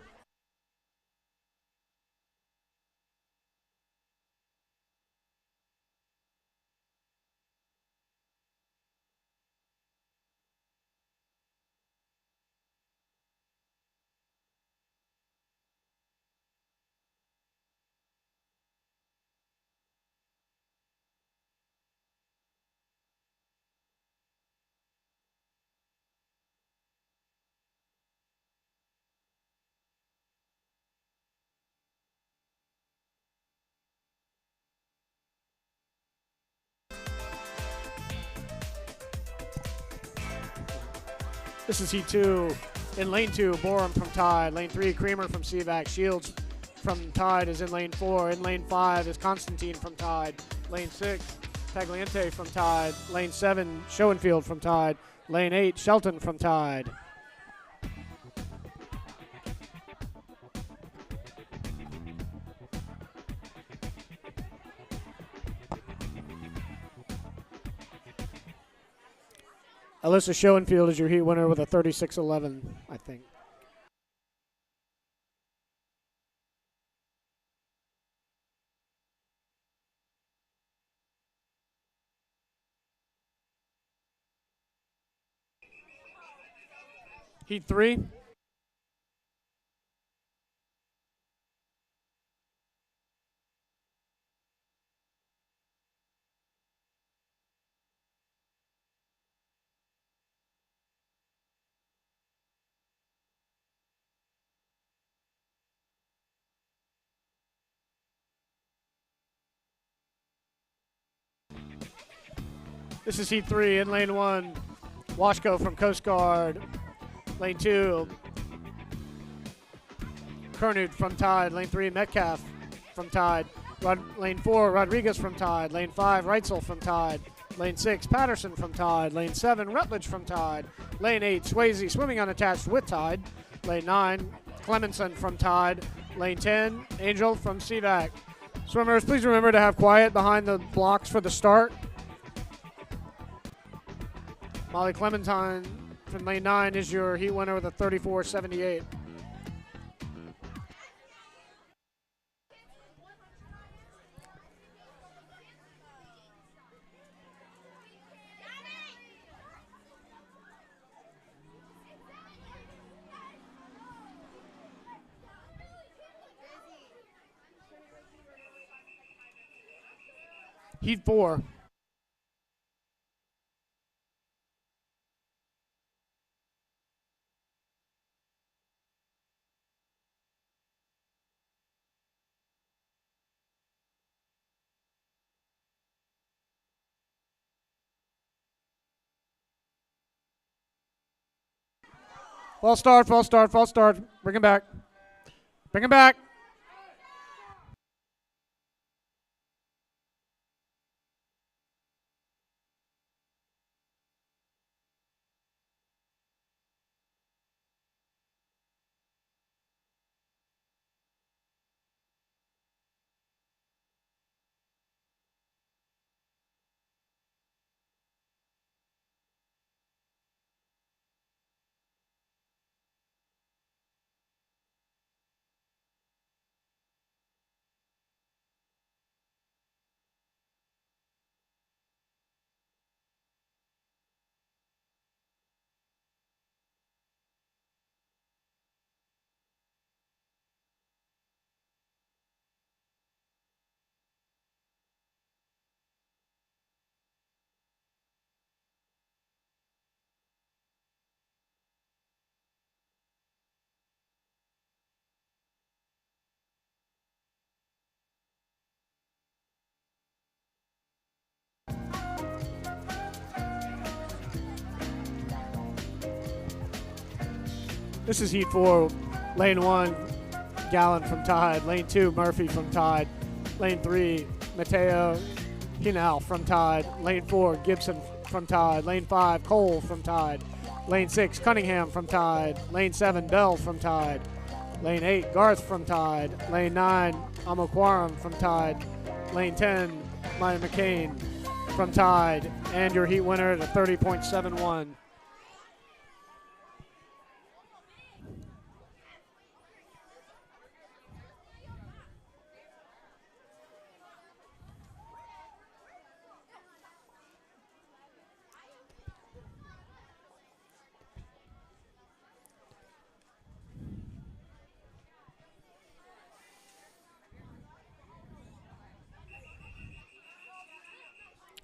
This is Heat 2. In lane 2, Borum from Tide. Lane 3, Creamer from CVAC. Shields from Tide is in lane 4. In lane 5 is Constantine from Tide. Lane 6, Tagliente from Tide. Lane 7, Schoenfield from Tide. Lane 8, Shelton from Tide. Alyssa Schoenfield is your heat winner with a 36.11, I think. Heat 3. This is Heat 3 in lane 1. Washko from Coast Guard. Lane 2, Kernut from Tide. Lane 3, Metcalf from Tide. Lane 4, Rodriguez from Tide. Lane 5, Reitzel from Tide. Lane 6, Patterson from Tide. Lane 7, Rutledge from Tide. Lane 8, Swayze swimming unattached with Tide. Lane 9, Clemenson from Tide. Lane 10, Angel from CVAC. Swimmers, please remember to have quiet behind the blocks for the start. Molly Clementine from lane 9 is your heat winner with a 34.78. Heat 4. False start, false start, false start. Bring him back. Bring him back. This is Heat 4. Lane 1, Gallon from Tide. Lane 2, Murphy from Tide. Lane 3, Mateo Hinal from Tide. Lane 4, Gibson from Tide. Lane 5, Cole from Tide. Lane 6, Cunningham from Tide. Lane 7, Bell from Tide. Lane 8, Garth from Tide. Lane 9, Amakwaram from Tide. Lane 10, Maya McCain from Tide. And your heat winner at a 30.71.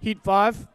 Heat 5.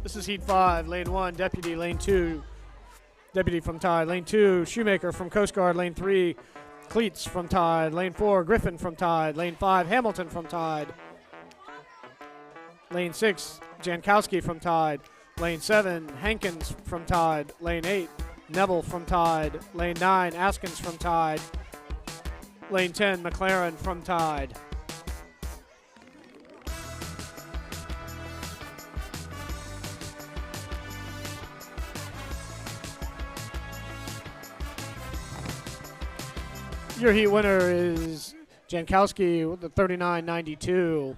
This is Heat 5. Lane 1, Deputy. Lane 2, Deputy from Tide. Lane 2, Shoemaker from Coast Guard. Lane 3, Cleats from Tide. Lane 4, Griffin from Tide. Lane 5, Hamilton from Tide. Lane 6, Jankowski from Tide. Lane 7, Hankins from Tide. Lane 8, Neville from Tide. Lane 9, Askins from Tide. Lane 10, McLaren from Tide. Your heat winner is Jankowski with the 39.92.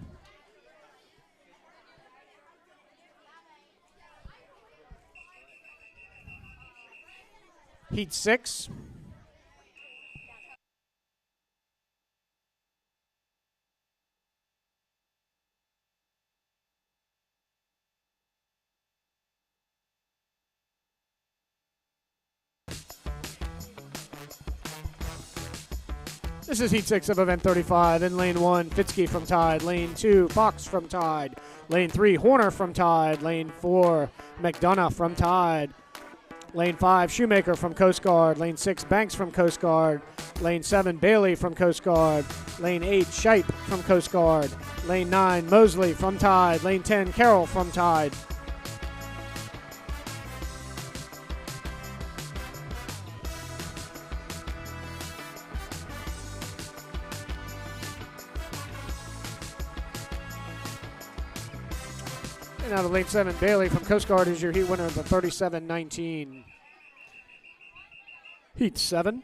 Heat 6. This is Heat 6 of Event 35. In Lane 1, Fitzke from Tide. Lane 2, Fox from Tide. Lane 3, Horner from Tide. Lane 4, McDonough from Tide. Lane 5, Shoemaker from Coast Guard. Lane 6, Banks from Coast Guard. Lane 7, Bailey from Coast Guard. Lane 8, Shipe from Coast Guard. Lane 9, Mosley from Tide. Lane 10, Carroll from Tide. And out of lane 7, Bailey from Coast Guard is your heat winner of the 37-19. Heat 7.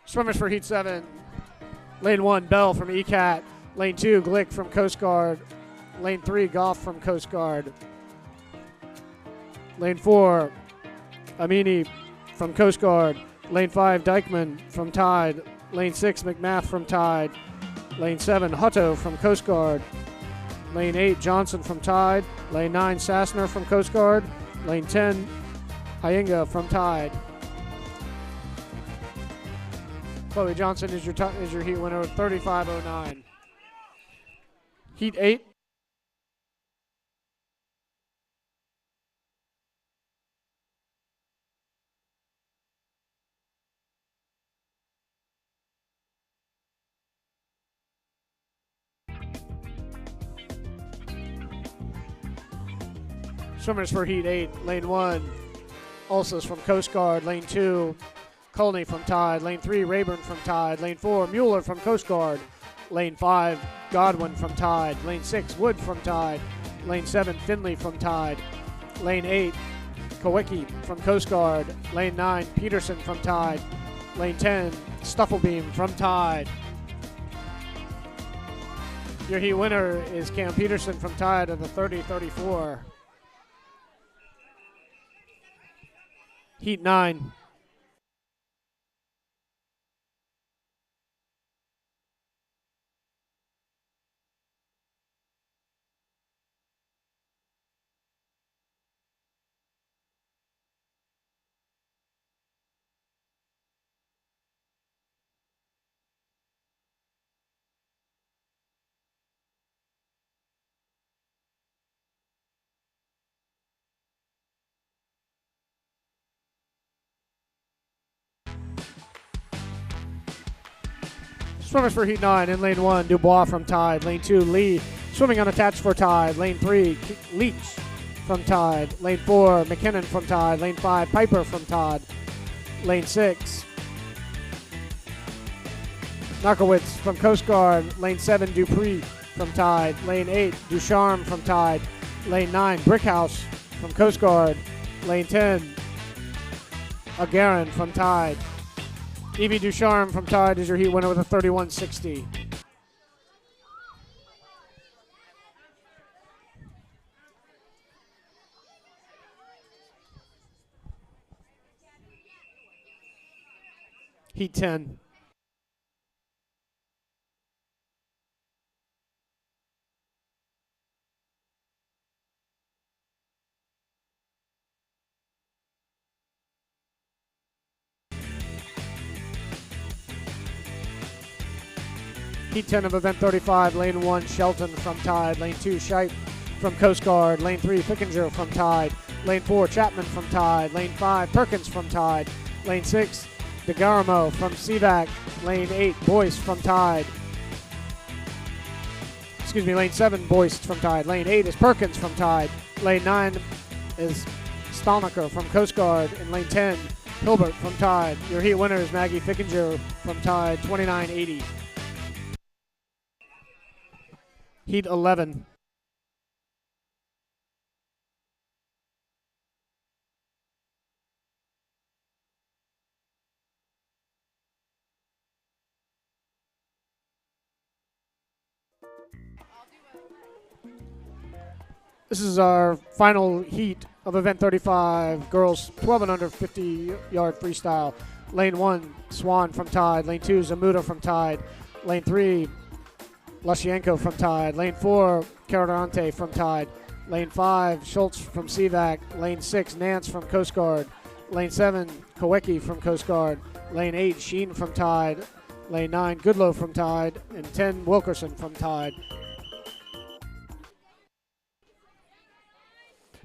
Swimmers for Heat 7. Lane 1, Bell from ECAT. Lane 2, Glick from Coast Guard. Lane 3, Goff from Coast Guard. Lane 4, Amini from Coast Guard. Lane 5, Dykeman from Tide. Lane 6, McMath from Tide. Lane 7, Hutto from Coast Guard. Lane 8, Johnson from Tide. Lane 9, Sassner from Coast Guard. Lane 10, Hyinga from Tide. Chloe Johnson is your heat winner with 35.09. Heat 8. Swimmers for Heat 8. Lane 1, Ulsus from Coast Guard. Lane 2, Colney from Tide. Lane 3, Rayburn from Tide. Lane 4, Mueller from Coast Guard. Lane 5, Godwin from Tide. Lane 6, Wood from Tide. Lane 7, Finley from Tide. Lane 8, Kowicki from Coast Guard. Lane 9, Peterson from Tide. Lane 10, Stufflebeam from Tide. Your heat winner is Cam Peterson from Tide of the 30-34. Heat 9. Swimmers for Heat 9. In Lane 1, Dubois from Tide. Lane 2, Lee swimming unattached for Tide. Lane 3, Leach from Tide. Lane 4, McKinnon from Tide. Lane 5, Piper from Tide. Lane 6, Narkowitz from Coast Guard. Lane 7, Dupree from Tide. Lane 8, Ducharme from Tide. Lane 9, Brickhouse from Coast Guard. Lane 10, Agarin from Tide. Evie Ducharme from Tide is your heat winner with a 31-60. Heat 10. Heat 10 of Event 35, Lane 1, Shelton from Tide. Lane 2, Shipe from Coast Guard. Lane 3, Fickinger from Tide. Lane 4, Chapman from Tide. Lane 5, Perkins from Tide. Lane 6, DeGarmo from CVAC. Lane 8, Boyce from Tide. Lane 7, Boyce from Tide. Lane 8 is Perkins from Tide. Lane 9 is Stalnaker from Coast Guard. And Lane 10, Hilbert from Tide. Your heat winner is Maggie Fickinger from Tide, 29-80. Heat 11. This is our final heat of event 35, girls 12 and under 50-yard freestyle. Lane 1, Swan from Tide. Lane 2, Zamuda from Tide. Lane 3, Lashienko from Tide. Lane 4, Caradante from Tide. Lane 5, Schultz from CVAC. Lane 6, Nance from Coast Guard. Lane 7, Kowecki from Coast Guard. Lane 8, Sheen from Tide. Lane 9, Goodlow from Tide. And 10, Wilkerson from Tide.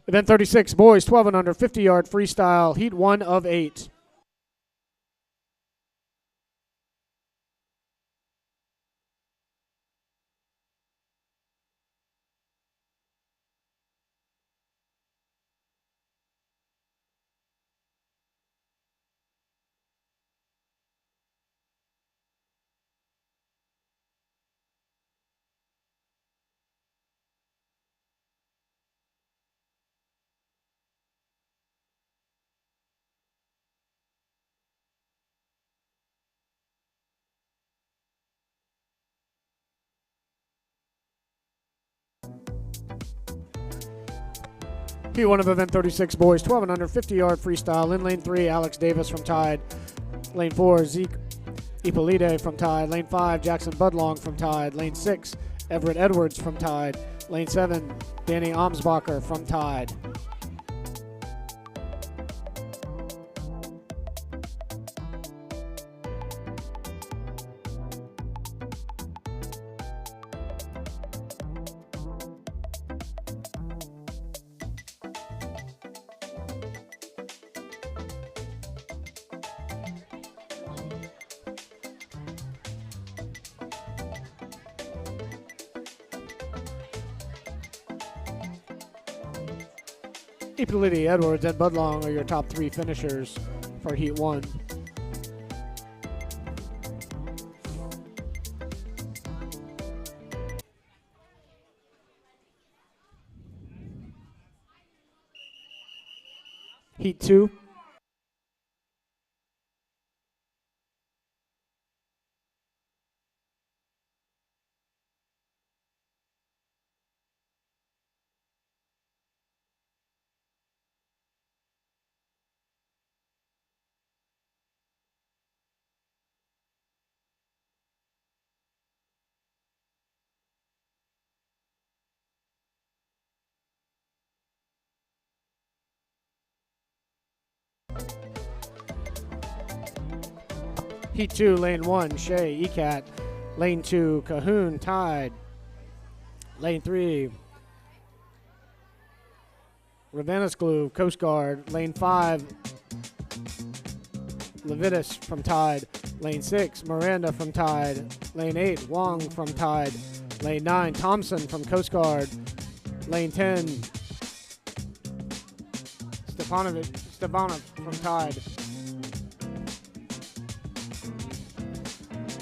Event 36, boys 12 and under 50-yard freestyle, heat 1 of 8. Heat 1 of event 36, boys 12 and under 50-yard freestyle. In lane 3, Alex Davis from Tide. Lane 4, Zeke Ippolite from Tide. Lane 5, Jackson Budlong from Tide. Lane 6, Everett Edwards from Tide. Lane 7, Danny Amsbacher from Tide. Ippolite, Edwards, and Budlong are your top 3 finishers for Heat 1. Heat 2. Heat 2, lane 1, Shea, ECAT. Lane 2, Cahoon, Tide. Lane 3, Ravennasklu, Coast Guard. Lane 5, Levitas from Tide. Lane 6, Miranda from Tide. Lane 8, Wong from Tide. Lane 9, Thompson from Coast Guard. Lane 10, Stepanov from Tide.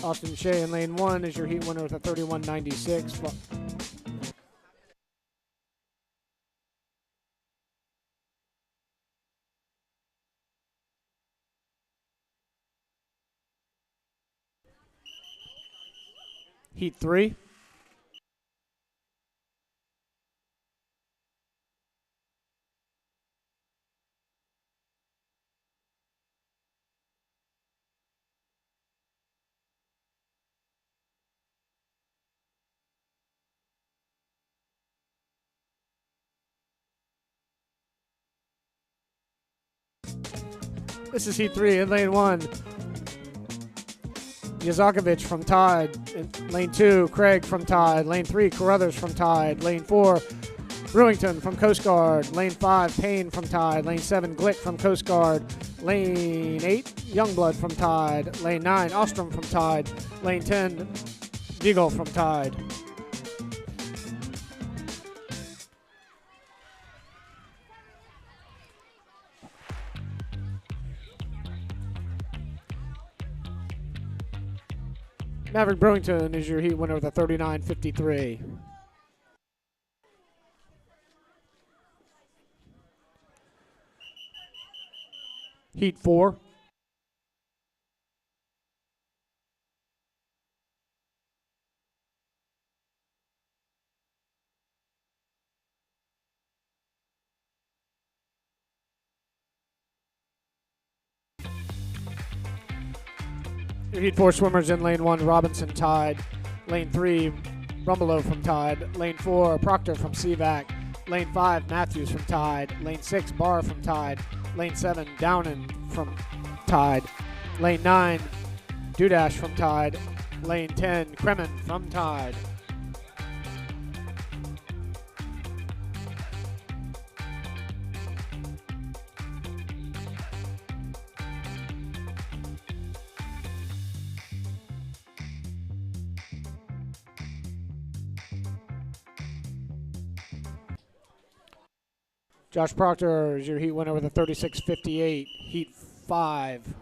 Austin Shea in lane 1 is your heat winner with a 31.96. Heat 3. This is Heat 3 in lane 1. Yazakovich from Tide. In lane 2, Craig from Tide. Lane 3, Carruthers from Tide. Lane 4, Brewington from Coast Guard. Lane 5, Payne from Tide. Lane 7, Glick from Coast Guard. Lane 8, Youngblood from Tide. Lane 9, Ostrom from Tide. Lane 10, Deagle from Tide. Maverick Brewington is your heat winner with a 39.53. Heat 4. Your Heat 4 swimmers in lane 1, Robinson Tide. Lane 3, Rumbelow from Tide. Lane 4, Proctor from CVAC. Lane 5, Matthews from Tide. Lane 6, Barr from Tide. Lane 7, Downen from Tide. Lane 9, Dudash from Tide. Lane 10, Kremen from Tide. Josh Proctor is your heat winner with a 36.58, heat 5.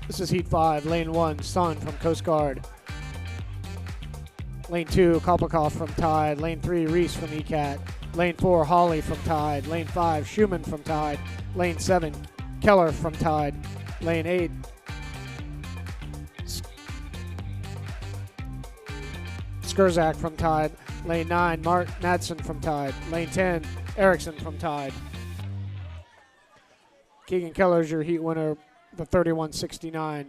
This is heat 5, lane 1, Sun from Coast Guard. Lane 2, Kolpakov from Tide. Lane 3, Reese from ECAT. Lane 4, Hawley from Tide. Lane 5, Schumann from Tide. Lane 7, Keller from Tide. Lane 8, Skurzak from Tide. Lane 9, Mark Madsen from Tide. Lane 10, Erickson from Tide. Keegan Keller's your heat winner, the 31.69.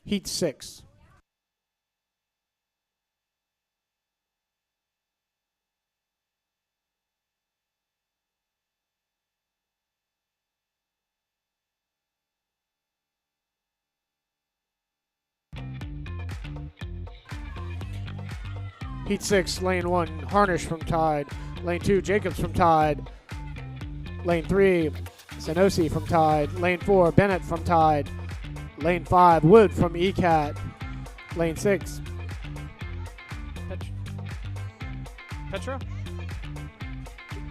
Heat 6. Heat 6, lane 1, Harnish from Tide. Lane 2, Jacobs from Tide. Lane 3, Sanosi from Tide. Lane 4, Bennett from Tide. Lane 5, Wood from ECAT. Lane 6, Petra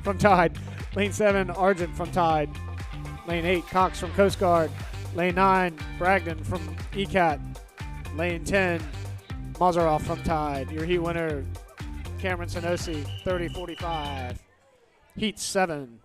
from Tide. Lane 7, Argent from Tide. Lane 8, Cox from Coast Guard. Lane 9, Bragdon from ECAT. Lane 10, Mazaroff from Tide. Your heat winner, Cameron Sanosi, 30.45. Heat 7.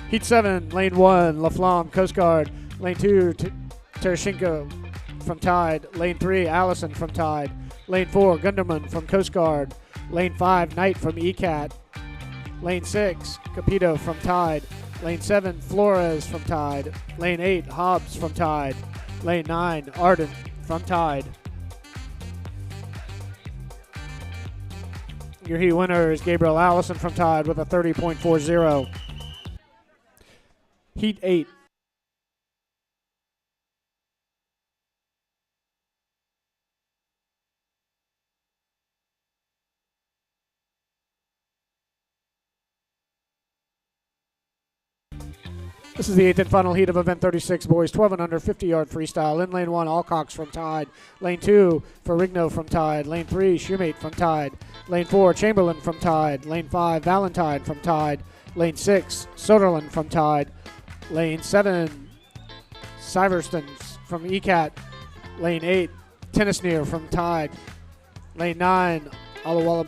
Heat 7, lane 1, Laflamme, Coast Guard. Lane 2, Tereshchenko from Tide. Lane 3, Allison from Tide. Lane 4, Gunderman from Coast Guard. Lane 5, Knight from ECAT. Lane 6, Capito from Tide. Lane 7, Flores from Tide. Lane 8, Hobbs from Tide. Lane 9, Arden from Tide. Your heat winner is Gabriel Allison from Tide with a 30.40. Heat 8. This is the 8th and final heat of event 36, boys. 12 and under, 50-yard freestyle. In lane 1, Alcox from Tide. Lane 2, Ferrigno from Tide. Lane 3, Shoemate from Tide. Lane 4, Chamberlain from Tide. Lane 5, Valentine from Tide. Lane 6, Soderlund from Tide. Lane 7, Syverston from ECAT. Lane 8, Tennisneer from Tide. Lane 9, Alawala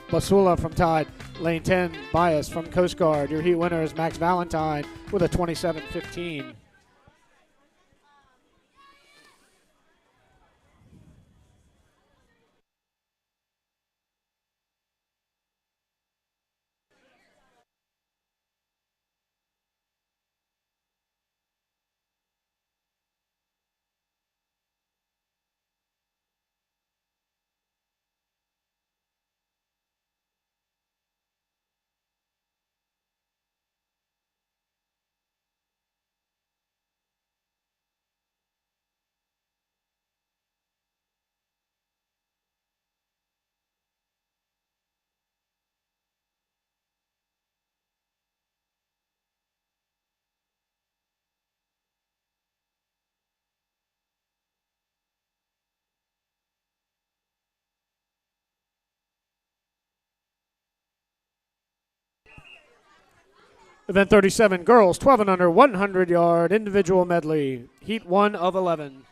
Basula from Tide. Lane 10, Bias from Coast Guard. Your heat winner is Max Valentine with a 27.15. Event 37, girls 12 and under 100-yard individual medley, heat 1 of 11.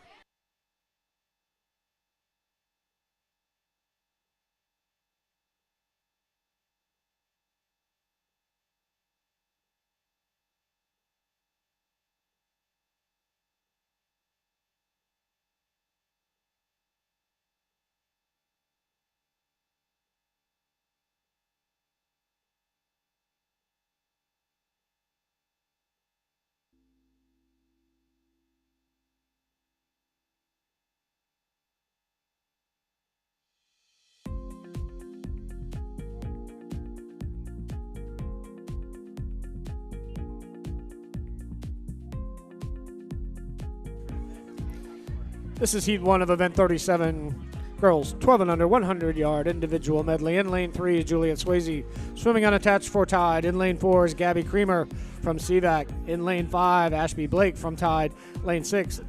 This is heat 1 of event 37, girls 12 and under 100-yard individual medley. In lane 3 is Juliet Swayze, swimming unattached for Tide. In lane 4 is Gabby Creamer from CVAC. In lane 5, Ashby Blake from Tide. Lane 6,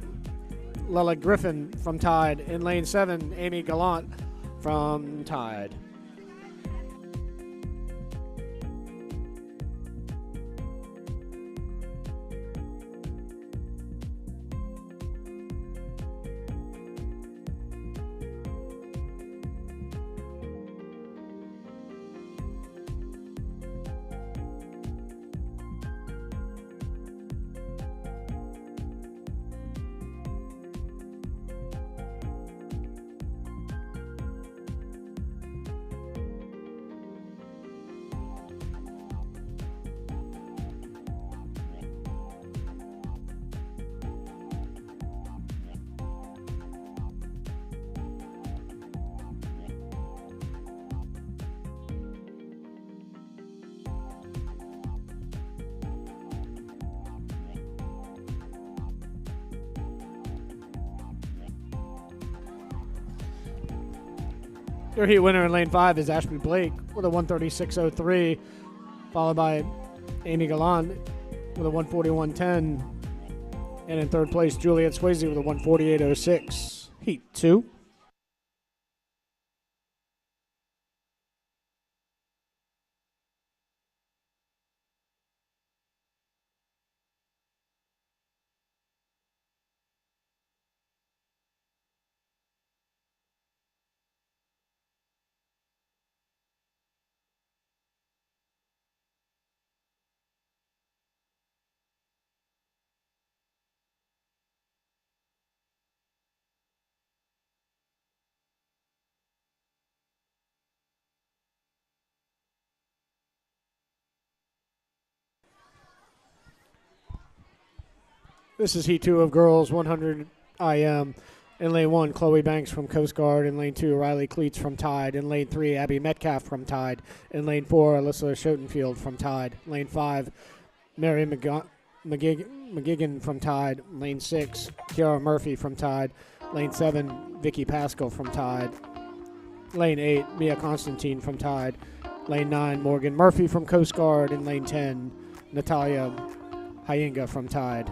Lella Griffin from Tide. In lane 7, Amy Gallant from Tide. Your heat winner in lane 5 is Ashby Blake with a 136.03, followed by Amy Gallant with a 141.10, and in third place, Juliet Swayze with a 148.06. Heat 2. This is heat 2 of girls 100 IM. In lane 1, Chloe Banks from Coast Guard. In lane 2, Riley Cleats from Tide. In lane 3, Abby Metcalf from Tide. In lane 4, Alyssa Schotenfield from Tide. Lane 5, Mary McGigan from Tide. Lane 6, Kiara Murphy from Tide. Lane 7, Vicky Pascal from Tide. Lane 8, Mia Constantine from Tide. Lane 9, Morgan Murphy from Coast Guard. In lane 10, Natalia Hyinga from Tide.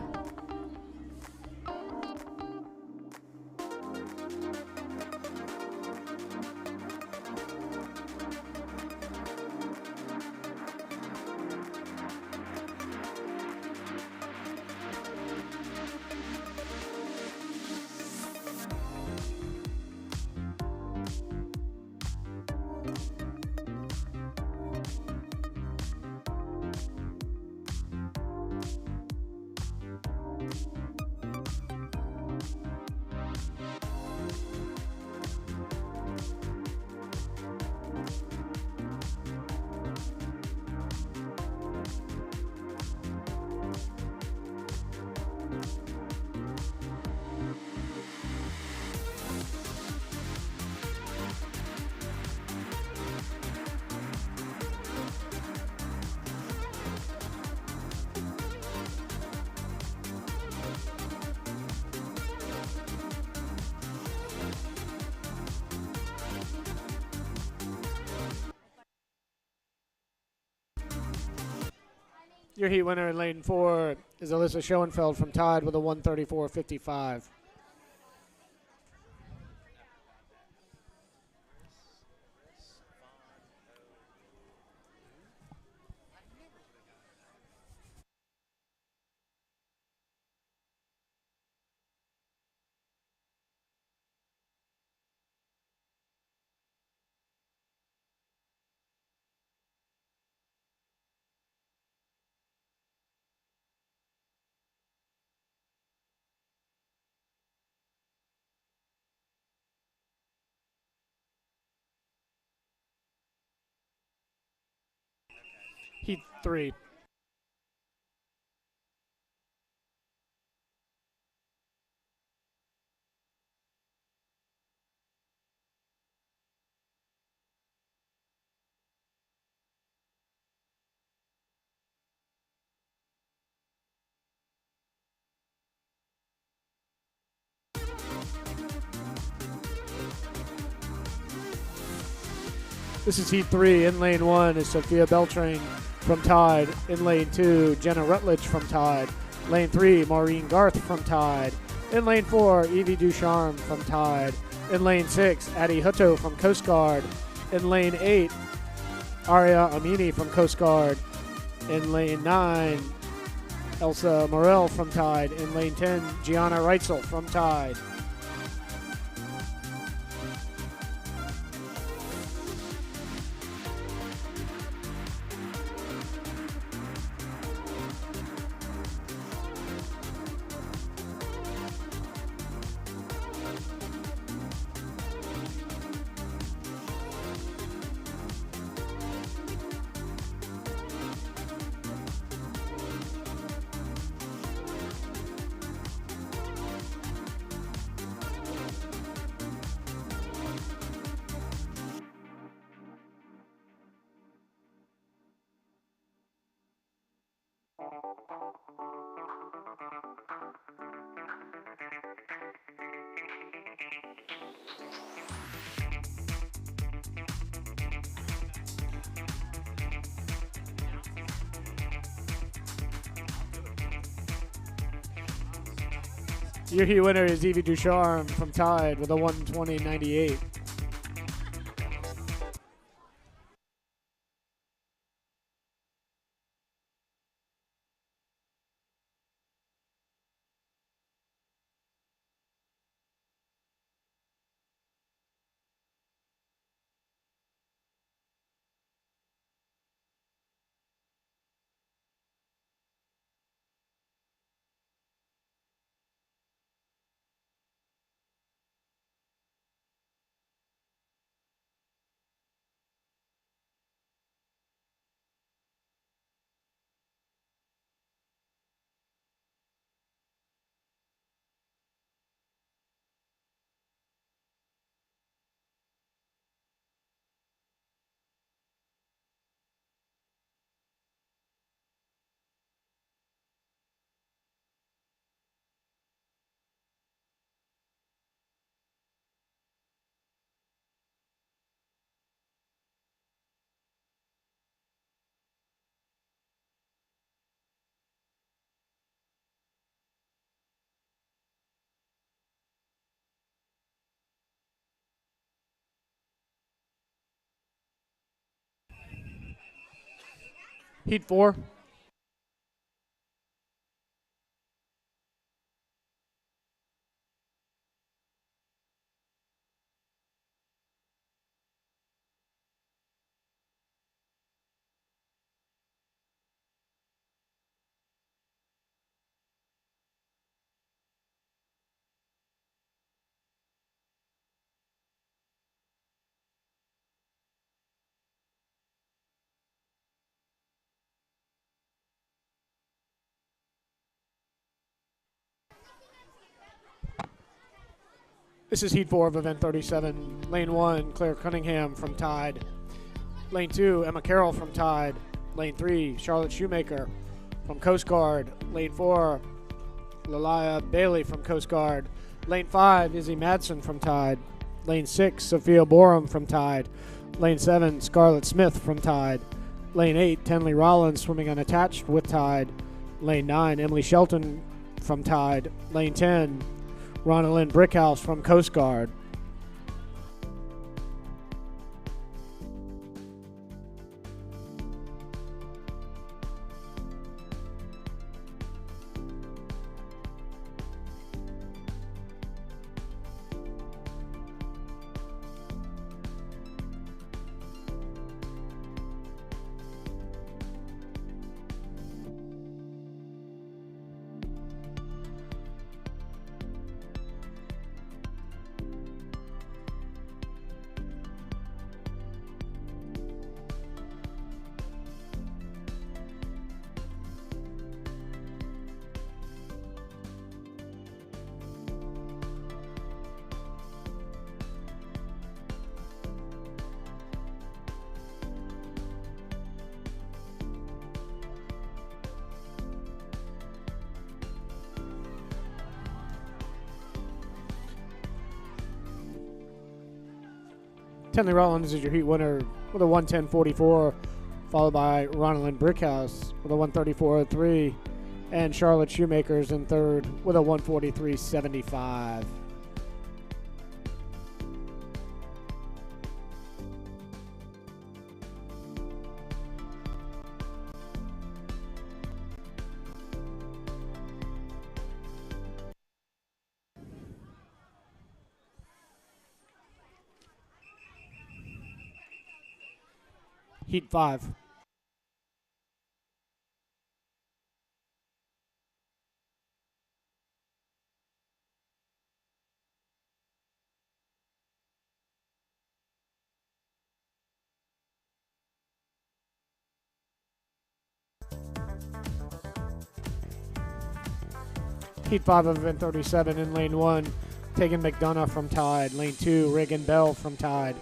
Your heat winner in lane 4 is Alyssa Schoenfeld from Tide with a 134.55. Heat 3. This is Heat 3. In lane 1 is Sophia Beltrain from Tide. In lane 2, Jenna Rutledge from Tide. Lane 3, Maureen Garth from Tide. In lane 4, Evie Ducharme from Tide. In lane 6, Addie Hutto from Coast Guard. In lane 8, Aria Amini from Coast Guard. In lane 9, Elsa Morel from Tide. In lane 10, Gianna Reitzel from Tide. Your Heat winner is Evie Ducharme from Tide with a 120.98. Heat 4. This is Heat 4 of Event 37. Lane 1, Claire Cunningham from Tide. Lane 2, Emma Carroll from Tide. Lane 3, Charlotte Shoemaker from Coast Guard. Lane 4, Lalia Bailey from Coast Guard. Lane 5, Izzy Madsen from Tide. Lane 6, Sophia Borum from Tide. Lane 7, Scarlett Smith from Tide. Lane 8, Tenley Rollins swimming unattached with Tide. Lane 9, Emily Shelton from Tide. Lane 10, Ronalyn Brickhouse from Coast Guard. Tenley Rollins is your heat winner with a 110.44, followed by Ronalyn Brickhouse with a 134.03, and Charlotte Shoemakers in third with a 143.75. Heat 5. Heat 5 of event 37 in lane 1, Tegan McDonough from Tide. Lane 2, Reagan Bell from Tide.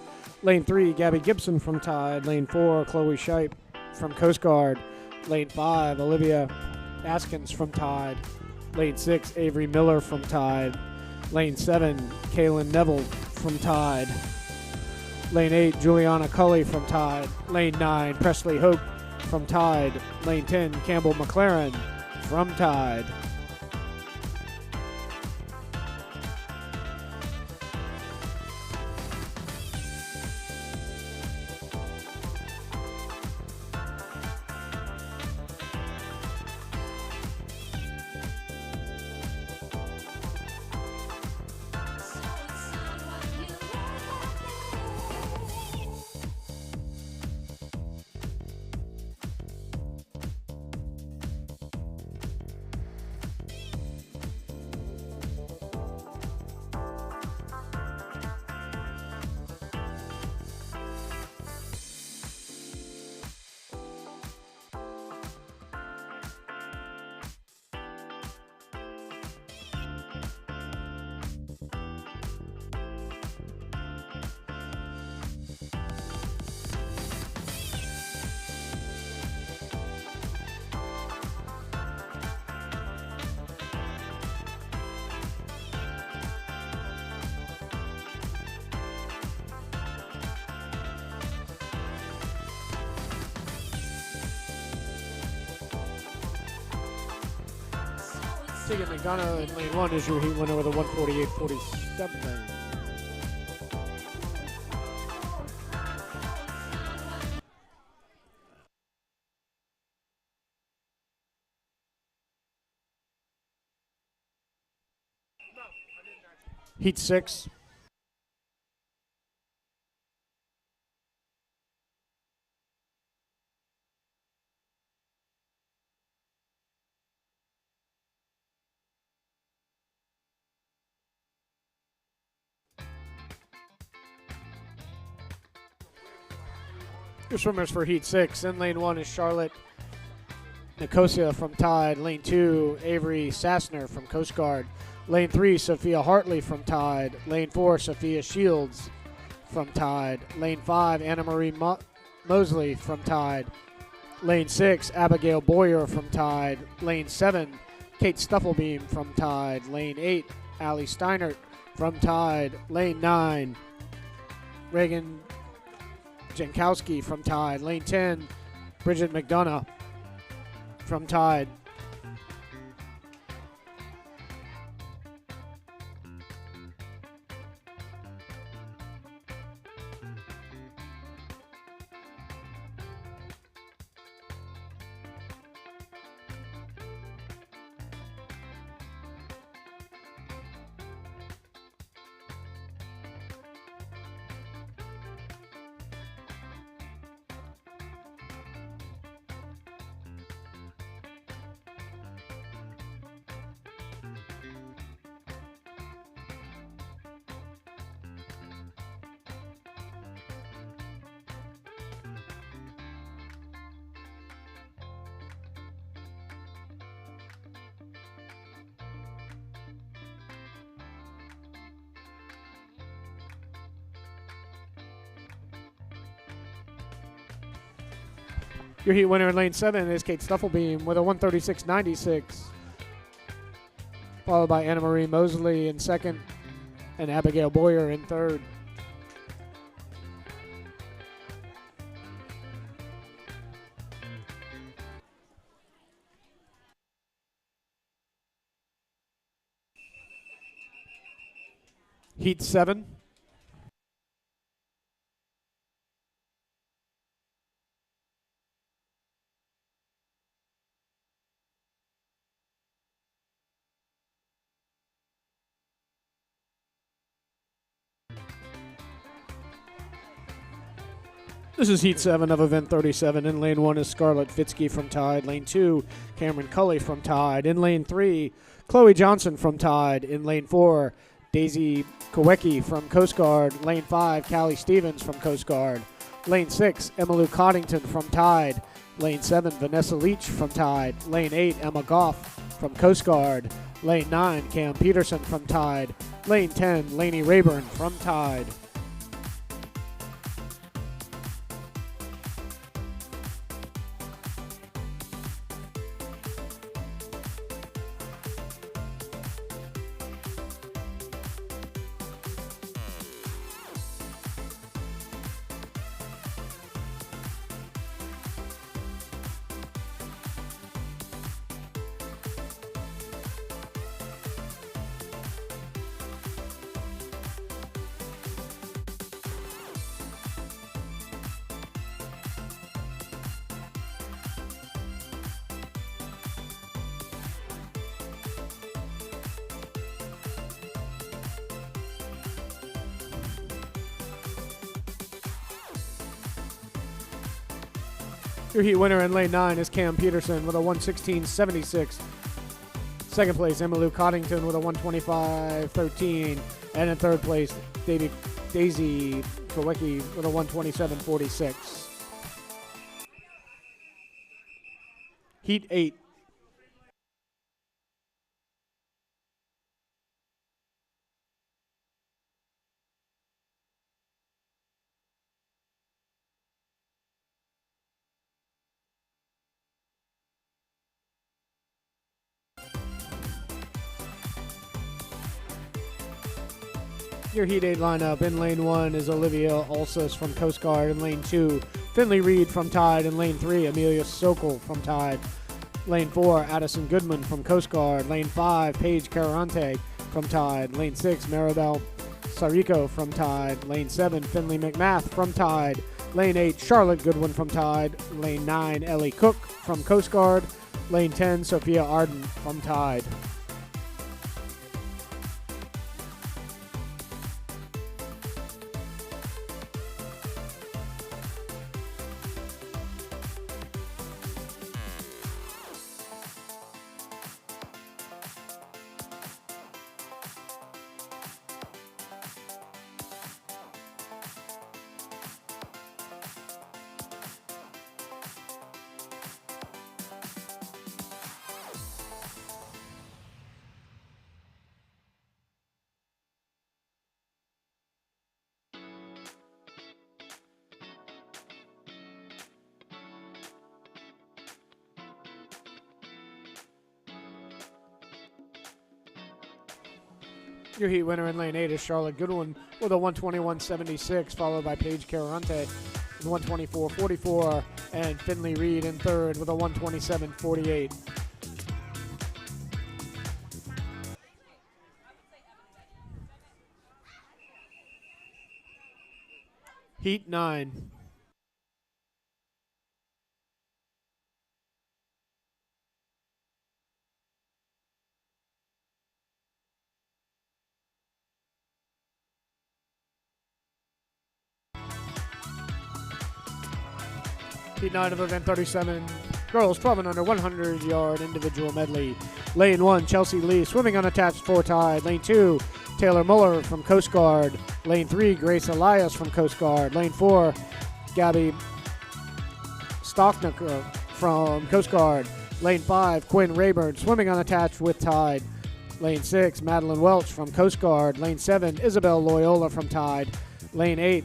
Lane 3, Gabby Gibson from Tide. Lane 4, Chloe Shipe from Coast Guard. Lane 5, Olivia Askins from Tide. Lane 6, Avery Miller from Tide. Lane 7, Kaylin Neville from Tide. Lane 8, Juliana Cully from Tide. Lane 9, Presley Hope from Tide. Lane 10, Campbell McLaren from Tide. Tegan McDonough in lane 1 is your heat winner with a 148.47. Heat 6. Your swimmers for Heat 6. In lane 1 is Charlotte Nicosia from Tide. Lane 2, Avery Sassner from Coast Guard. Lane 3, Sophia Hartley from Tide. Lane 4, Sophia Shields from Tide. Lane 5, Anna Marie Mosley from Tide. Lane 6, Abigail Boyer from Tide. Lane 7, Kate Stufflebeam from Tide. Lane 8, Allie Steinert from Tide. Lane 9, Reagan Jankowski from Tide. Lane 10, Bridget McDonough from Tide. Your heat winner in lane 7 is Kate Stufflebeam with a 136.96, followed by Anna Marie Mosley in second and Abigail Boyer in third. Heat 7. This is Heat 7 of Event 37. In Lane 1 is Scarlett Fitzke from Tide. Lane 2, Cameron Cully from Tide. In Lane 3, Chloe Johnson from Tide. In Lane 4, Daisy Kowecki from Coast Guard. Lane 5, Callie Stevens from Coast Guard. Lane 6, Emmylou Coddington from Tide. Lane 7, Vanessa Leach from Tide. Lane 8, Emma Goff from Coast Guard. Lane 9, Cam Peterson from Tide. Lane 10, Lainey Rayburn from Tide. Your heat winner in Lane 9 is Cam Peterson with a 116.76. Second place, Emmylou Coddington with a 125.13. And in third place, Daisy Kowecki with a 127.46. Heat 8. Your Heat 8 lineup in Lane 1 is Olivia Alsis from Coast Guard. In Lane 2, Finley Reed from Tide. In Lane 3, Amelia Sokol from Tide. Lane 4, Addison Goodman from Coast Guard. Lane 5, Paige Carante from Tide. Lane 6, Maribel Sarico from Tide. Lane 7, Finley McMath from Tide. Lane 8, Charlotte Goodwin from Tide. Lane 9, Ellie Cook from Coast Guard. Lane 10, Sophia Arden from Tide. Your heat winner in Lane 8 is Charlotte Goodwin with a 121.76, followed by Paige Carante with 124.44, and Finley Reed in third with a 127.48. Heat 9. Heat 9 of Event 37. Girls 12 and under 100-yard individual medley. Lane 1, Chelsea Lee, swimming unattached for Tide. Lane 2, Taylor Muller from Coast Guard. Lane 3, Grace Elias from Coast Guard. Lane 4, Gabby Stocknaker from Coast Guard. Lane 5, Quinn Rayburn, swimming unattached with Tide. Lane 6, Madeline Welch from Coast Guard. Lane 7, Isabel Loyola from Tide. Lane 8,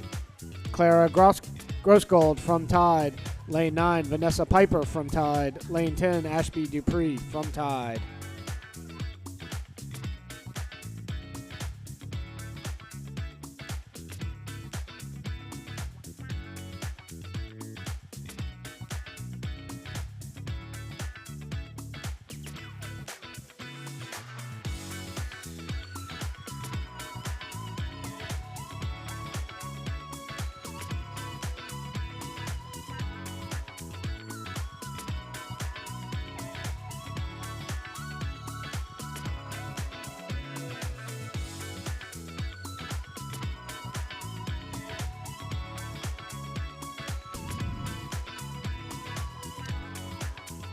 Clara Grossgold from Tide. Lane 9, Vanessa Piper from Tide. Lane 10, Ashby Dupree from Tide.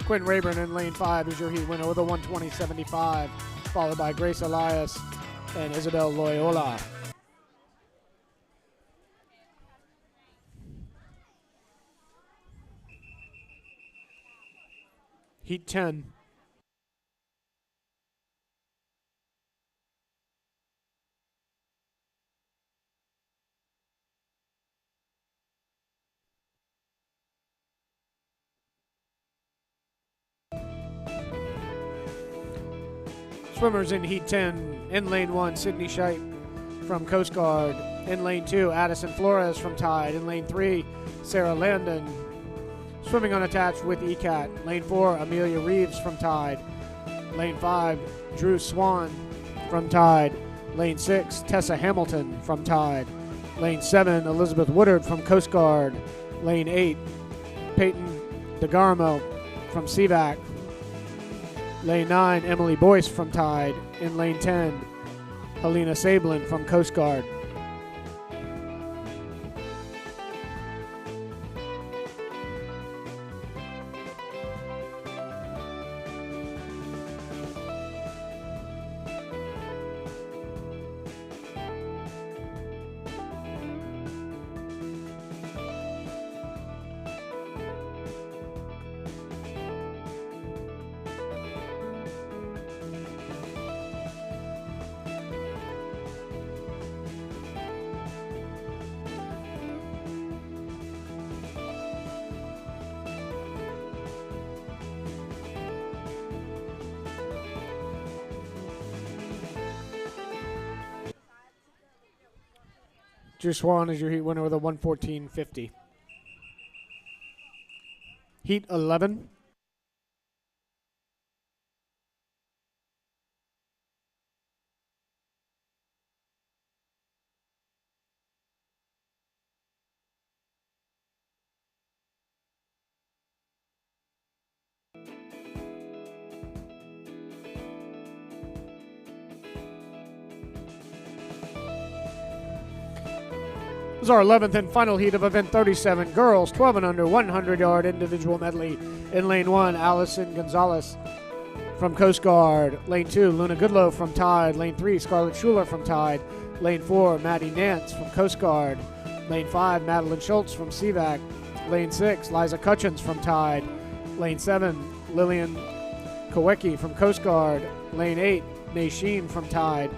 Quinn Rayburn in lane 5 is your heat winner with a 120.75, followed by Grace Elias and Isabel Loyola. Heat 10. Swimmers in Heat 10. In lane 1, Sydney Scheidt from Coast Guard. In lane 2, Addison Flores from Tide. In lane 3, Sarah Landon. Swimming unattached with ECAT. Lane 4, Amelia Reeves from Tide. Lane 5, Drew Swan from Tide. Lane 6, Tessa Hamilton from Tide. Lane 7, Elizabeth Woodard from Coast Guard. Lane 8, Peyton DeGarmo from CVAC. Lane 9, Emily Boyce from Tide. In lane 10, Helena Sablin from Coast Guard. Drew Swan is your heat winner with a 114.50. Heat 11. This is our 11th and final heat of event 37. Girls 12 and under 100-yard individual medley. In lane 1, Allison Gonzalez from Coast Guard. Lane 2, Luna Goodlow from Tide. Lane 3, Scarlett Schuler from Tide. Lane 4, Maddie Nance from Coast Guard. Lane 5, Madeline Schultz from CVAC. Lane 6, Liza Cutchins from Tide. Lane 7, Lillian Kowecki from Coast Guard. Lane 8, May Sheen from Tide.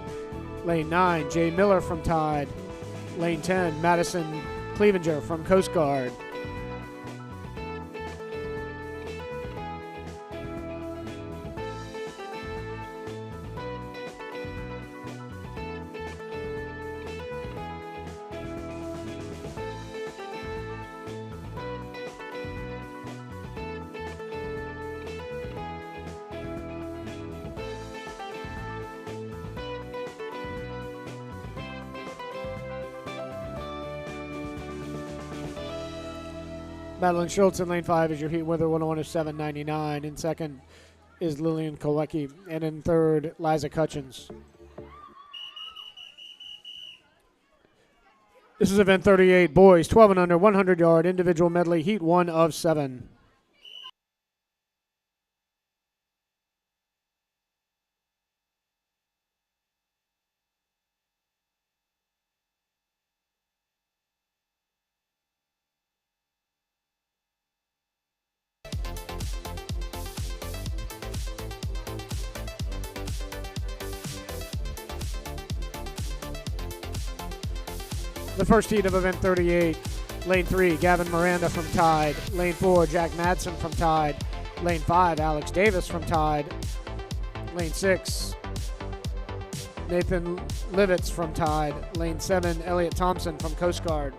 Lane 9, Jay Miller from Tide. Lane 10, Madison Clevenger from Coast Guard. Madeline Schultz in lane 5 is your heat winner, 101 of 7.99. In second is Lillian Kowecki, and in third, Liza Cutchins. This is event 38, boys 12 and under 100-yard individual medley, heat 1 of 7. The first heat of event 38, lane 3, Gavin Miranda from Tide. Lane 4, Jack Madsen from Tide. Lane 5, Alex Davis from Tide. Lane 6, Nathan Livitz from Tide. Lane 7, Elliot Thompson from Coast Guard.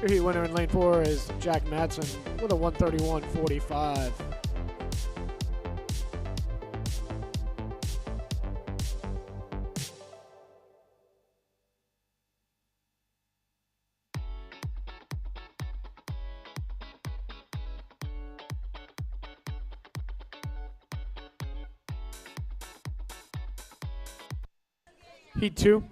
Your heat winner in lane 4 is Jack Madsen with a 131.45. Heat 2.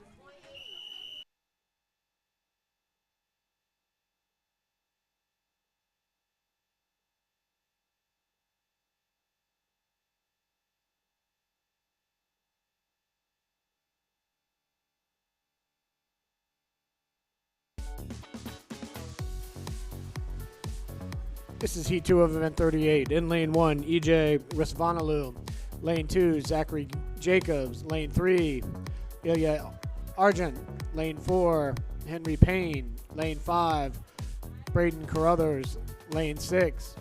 This is Heat 2 of Event 38. In Lane 1, EJ Risvanalu. Lane 2, Zachary Jacobs. Lane 3, Ilya Argent. Lane 4, Henry Payne. Lane 5, Braden Carruthers. Lane 6,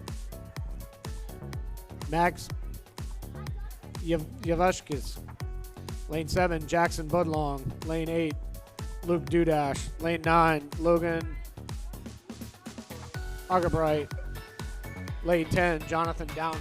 Max Yavashkis. Lane 7, Jackson Budlong. Lane 8, Luke Dudash. Lane 9, Logan Argabright. Lane 10, Jonathan Downen.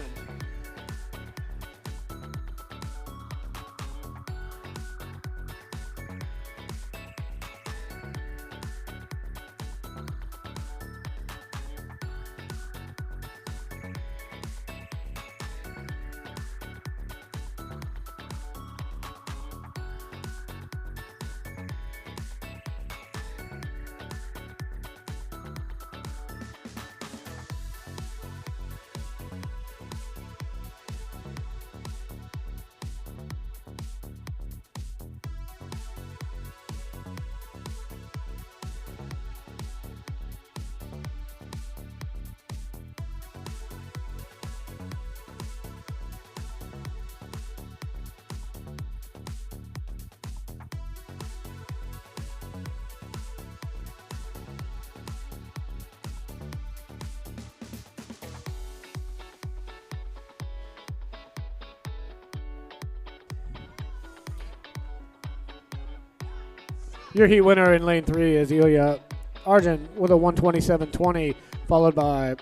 Your heat winner in lane 3 is Ilya Argent with a 127.20, followed by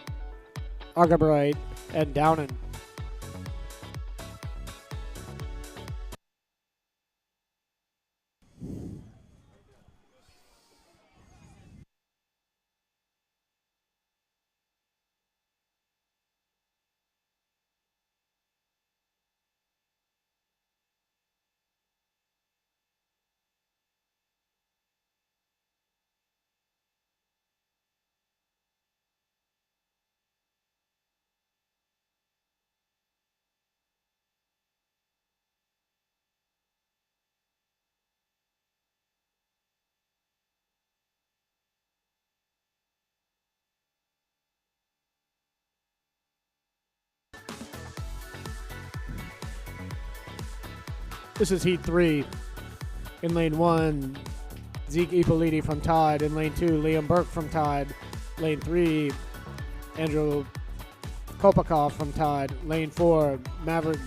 Argabright and Downen. This is Heat 3. In lane 1, Zeke Ippoliti from Tide. In lane 2, Liam Burke from Tide. Lane 3, Andrew Kopakov from Tide. Lane 4, Maverick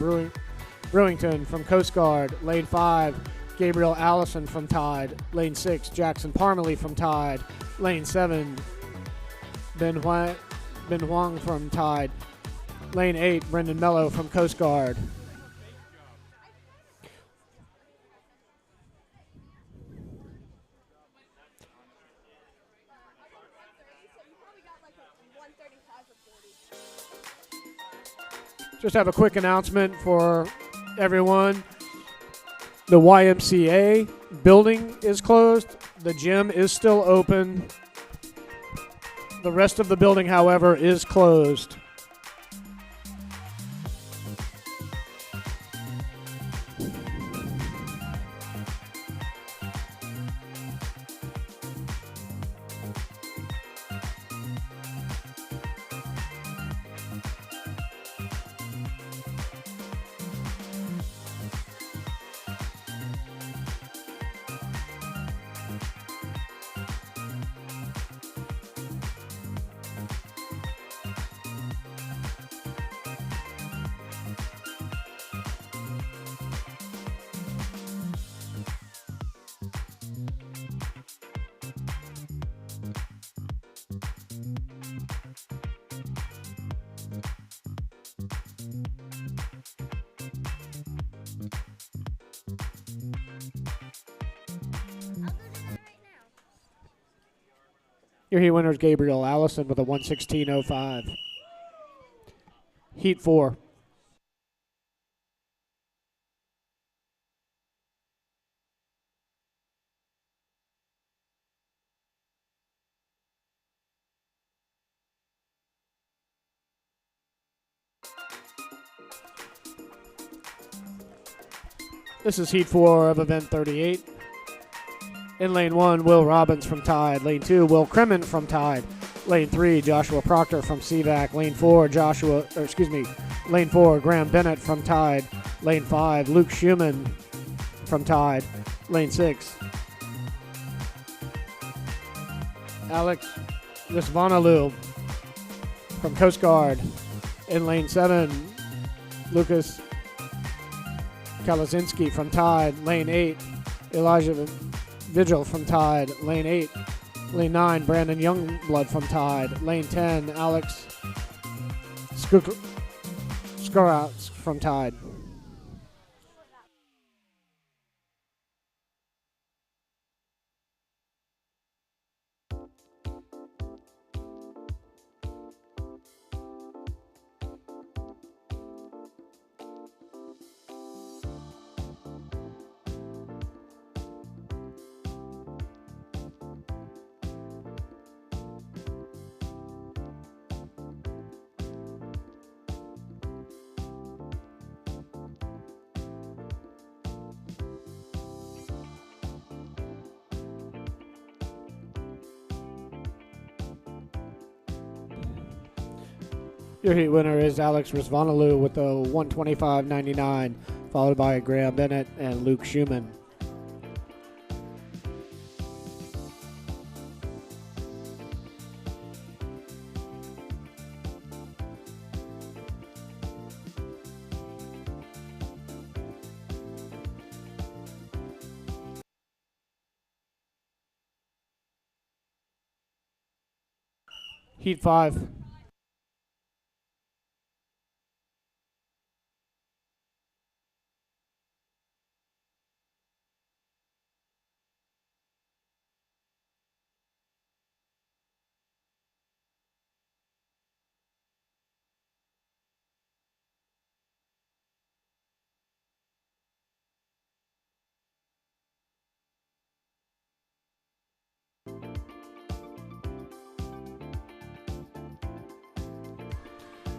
Brewington from Coast Guard. Lane 5, Gabriel Allison from Tide. Lane 6, Jackson Parmalee from Tide. Lane 7, Ben Huang from Tide. Lane 8, Brendan Mello from Coast Guard. Just have a quick announcement for everyone. The YMCA building is closed. The gym is still open. The rest of the building, however, is closed. Your heat winner is Gabriel Allison with a 1:16.05. Heat 4. This is Heat 4 of event 38. In lane 1, Will Robbins from Tide. Lane 2, Will Kremen from Tide. Lane 3, Joshua Proctor from CVAC. Lane 4, Lane 4, Graham Bennett from Tide. Lane 5, Luke Schumann from Tide. Lane 6, Alex Visvanalu from Coast Guard. In lane 7, Lucas Kalazinski from Tide. Lane 8, Elijah Vigil from Tide. Lane 8. Lane 9, Brandon Youngblood from Tide. Lane 10, Alex Skuratz from Tide. Your heat winner is Alex Visvanalu with a 1:25.99, followed by Graham Bennett and Luke Schumann. Heat 5.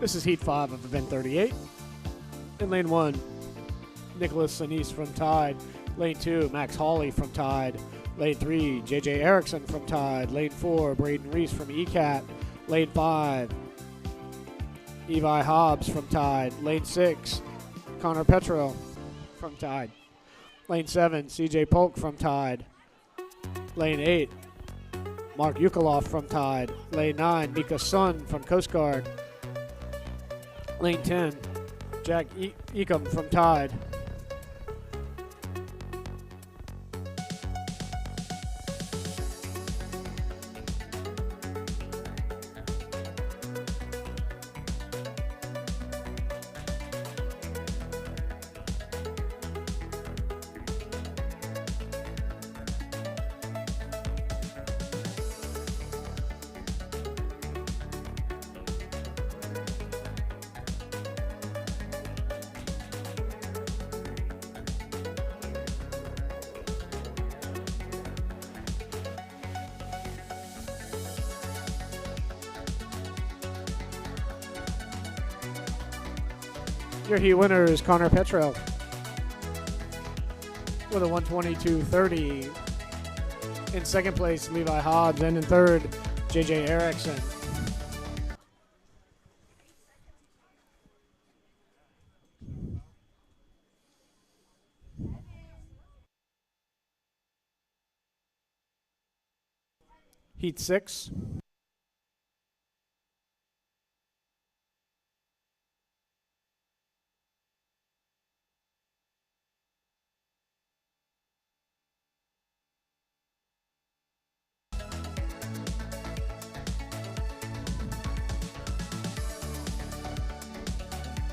This is Heat 5 of event 38. In lane 1, Nicholas Sinise from Tide. Lane 2, Max Hawley from Tide. Lane 3, JJ Erickson from Tide. Lane 4, Braden Reese from ECAT. Lane 5, Evi Hobbs from Tide. Lane 6, Connor Petrell from Tide. Lane 7, CJ Polk from Tide. Lane 8, Mark Yukaloff from Tide. Lane 9, Mika Sun from Coast Guard. Lane 10, Jack Ecom from Tide. Your heat winner is Connor Petrell with a 1:22.30. In second place, Levi Hobbs, and in third, JJ Erickson. Heat 6.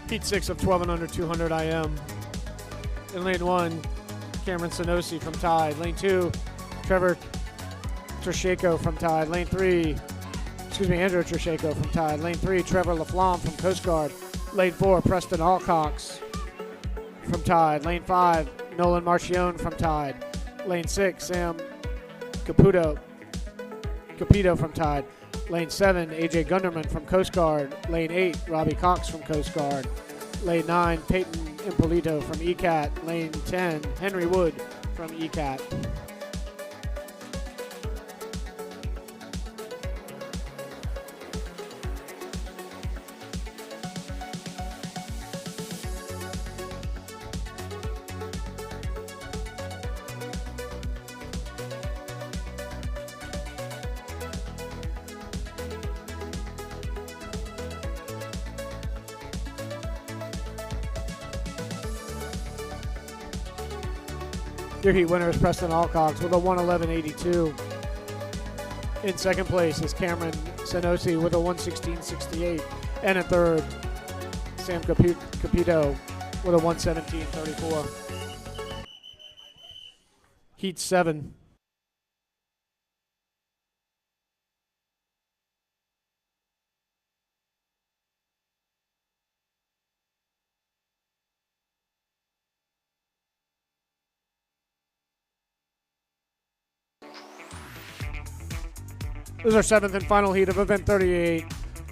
Heat 6 of 12 and under 200 IM. In lane 1, Cameron Sonosi from Tide. Lane 2, Trevor Treshako from Tide. Lane 3, Andrew Treshako from Tide. Lane 3, Trevor Laflamme from Coast Guard. Lane 4, Preston Alcox from Tide. Lane 5, Nolan Marchione from Tide. Lane 6, Sam Capito from Tide. Lane 7, AJ Gunderman from Coast Guard. Lane 8, Robbie Cox from Coast Guard. Lane 9, Peyton Impolito from ECAT. Lane 10, Henry Wood from ECAT. Your heat winner is Preston Alcox with a 111.82. In second place is Cameron Senosi with a 116.68. And in third, Sam Capito with a 117.34. Heat 7. This is our seventh and final heat of event 38.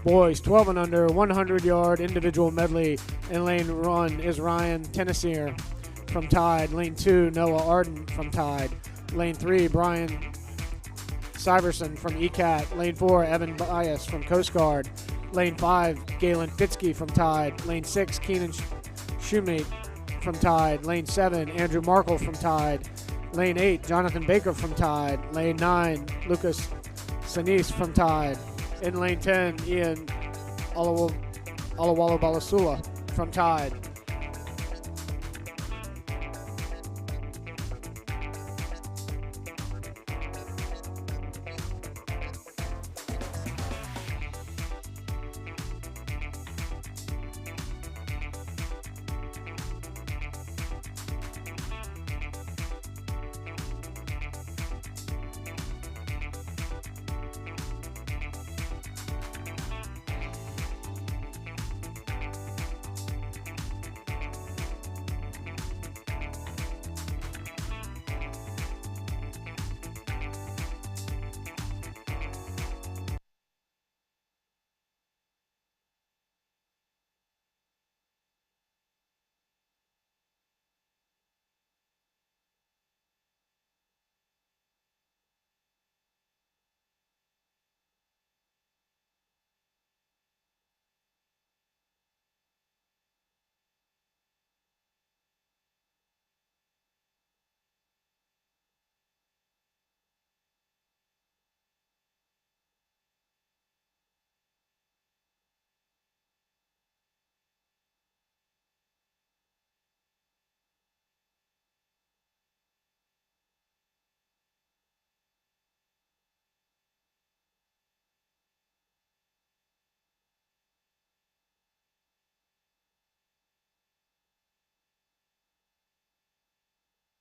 Boys 12 and under, 100-yard individual medley. In lane 1 is Ryan Tennessee from Tide. Lane 2, Noah Arden from Tide. Lane 3, Brian Syverson from ECAT. Lane 4, Evan Bias from Coast Guard. Lane 5, Galen Fitzke from Tide. Lane 6, Keenan Shoemate from Tide. Lane 7, Andrew Markle from Tide. Lane 8, Jonathan Baker from Tide. Lane 9, Lucas Sinise from Tide. In lane 10, Ian Alawala Balasula from Tide.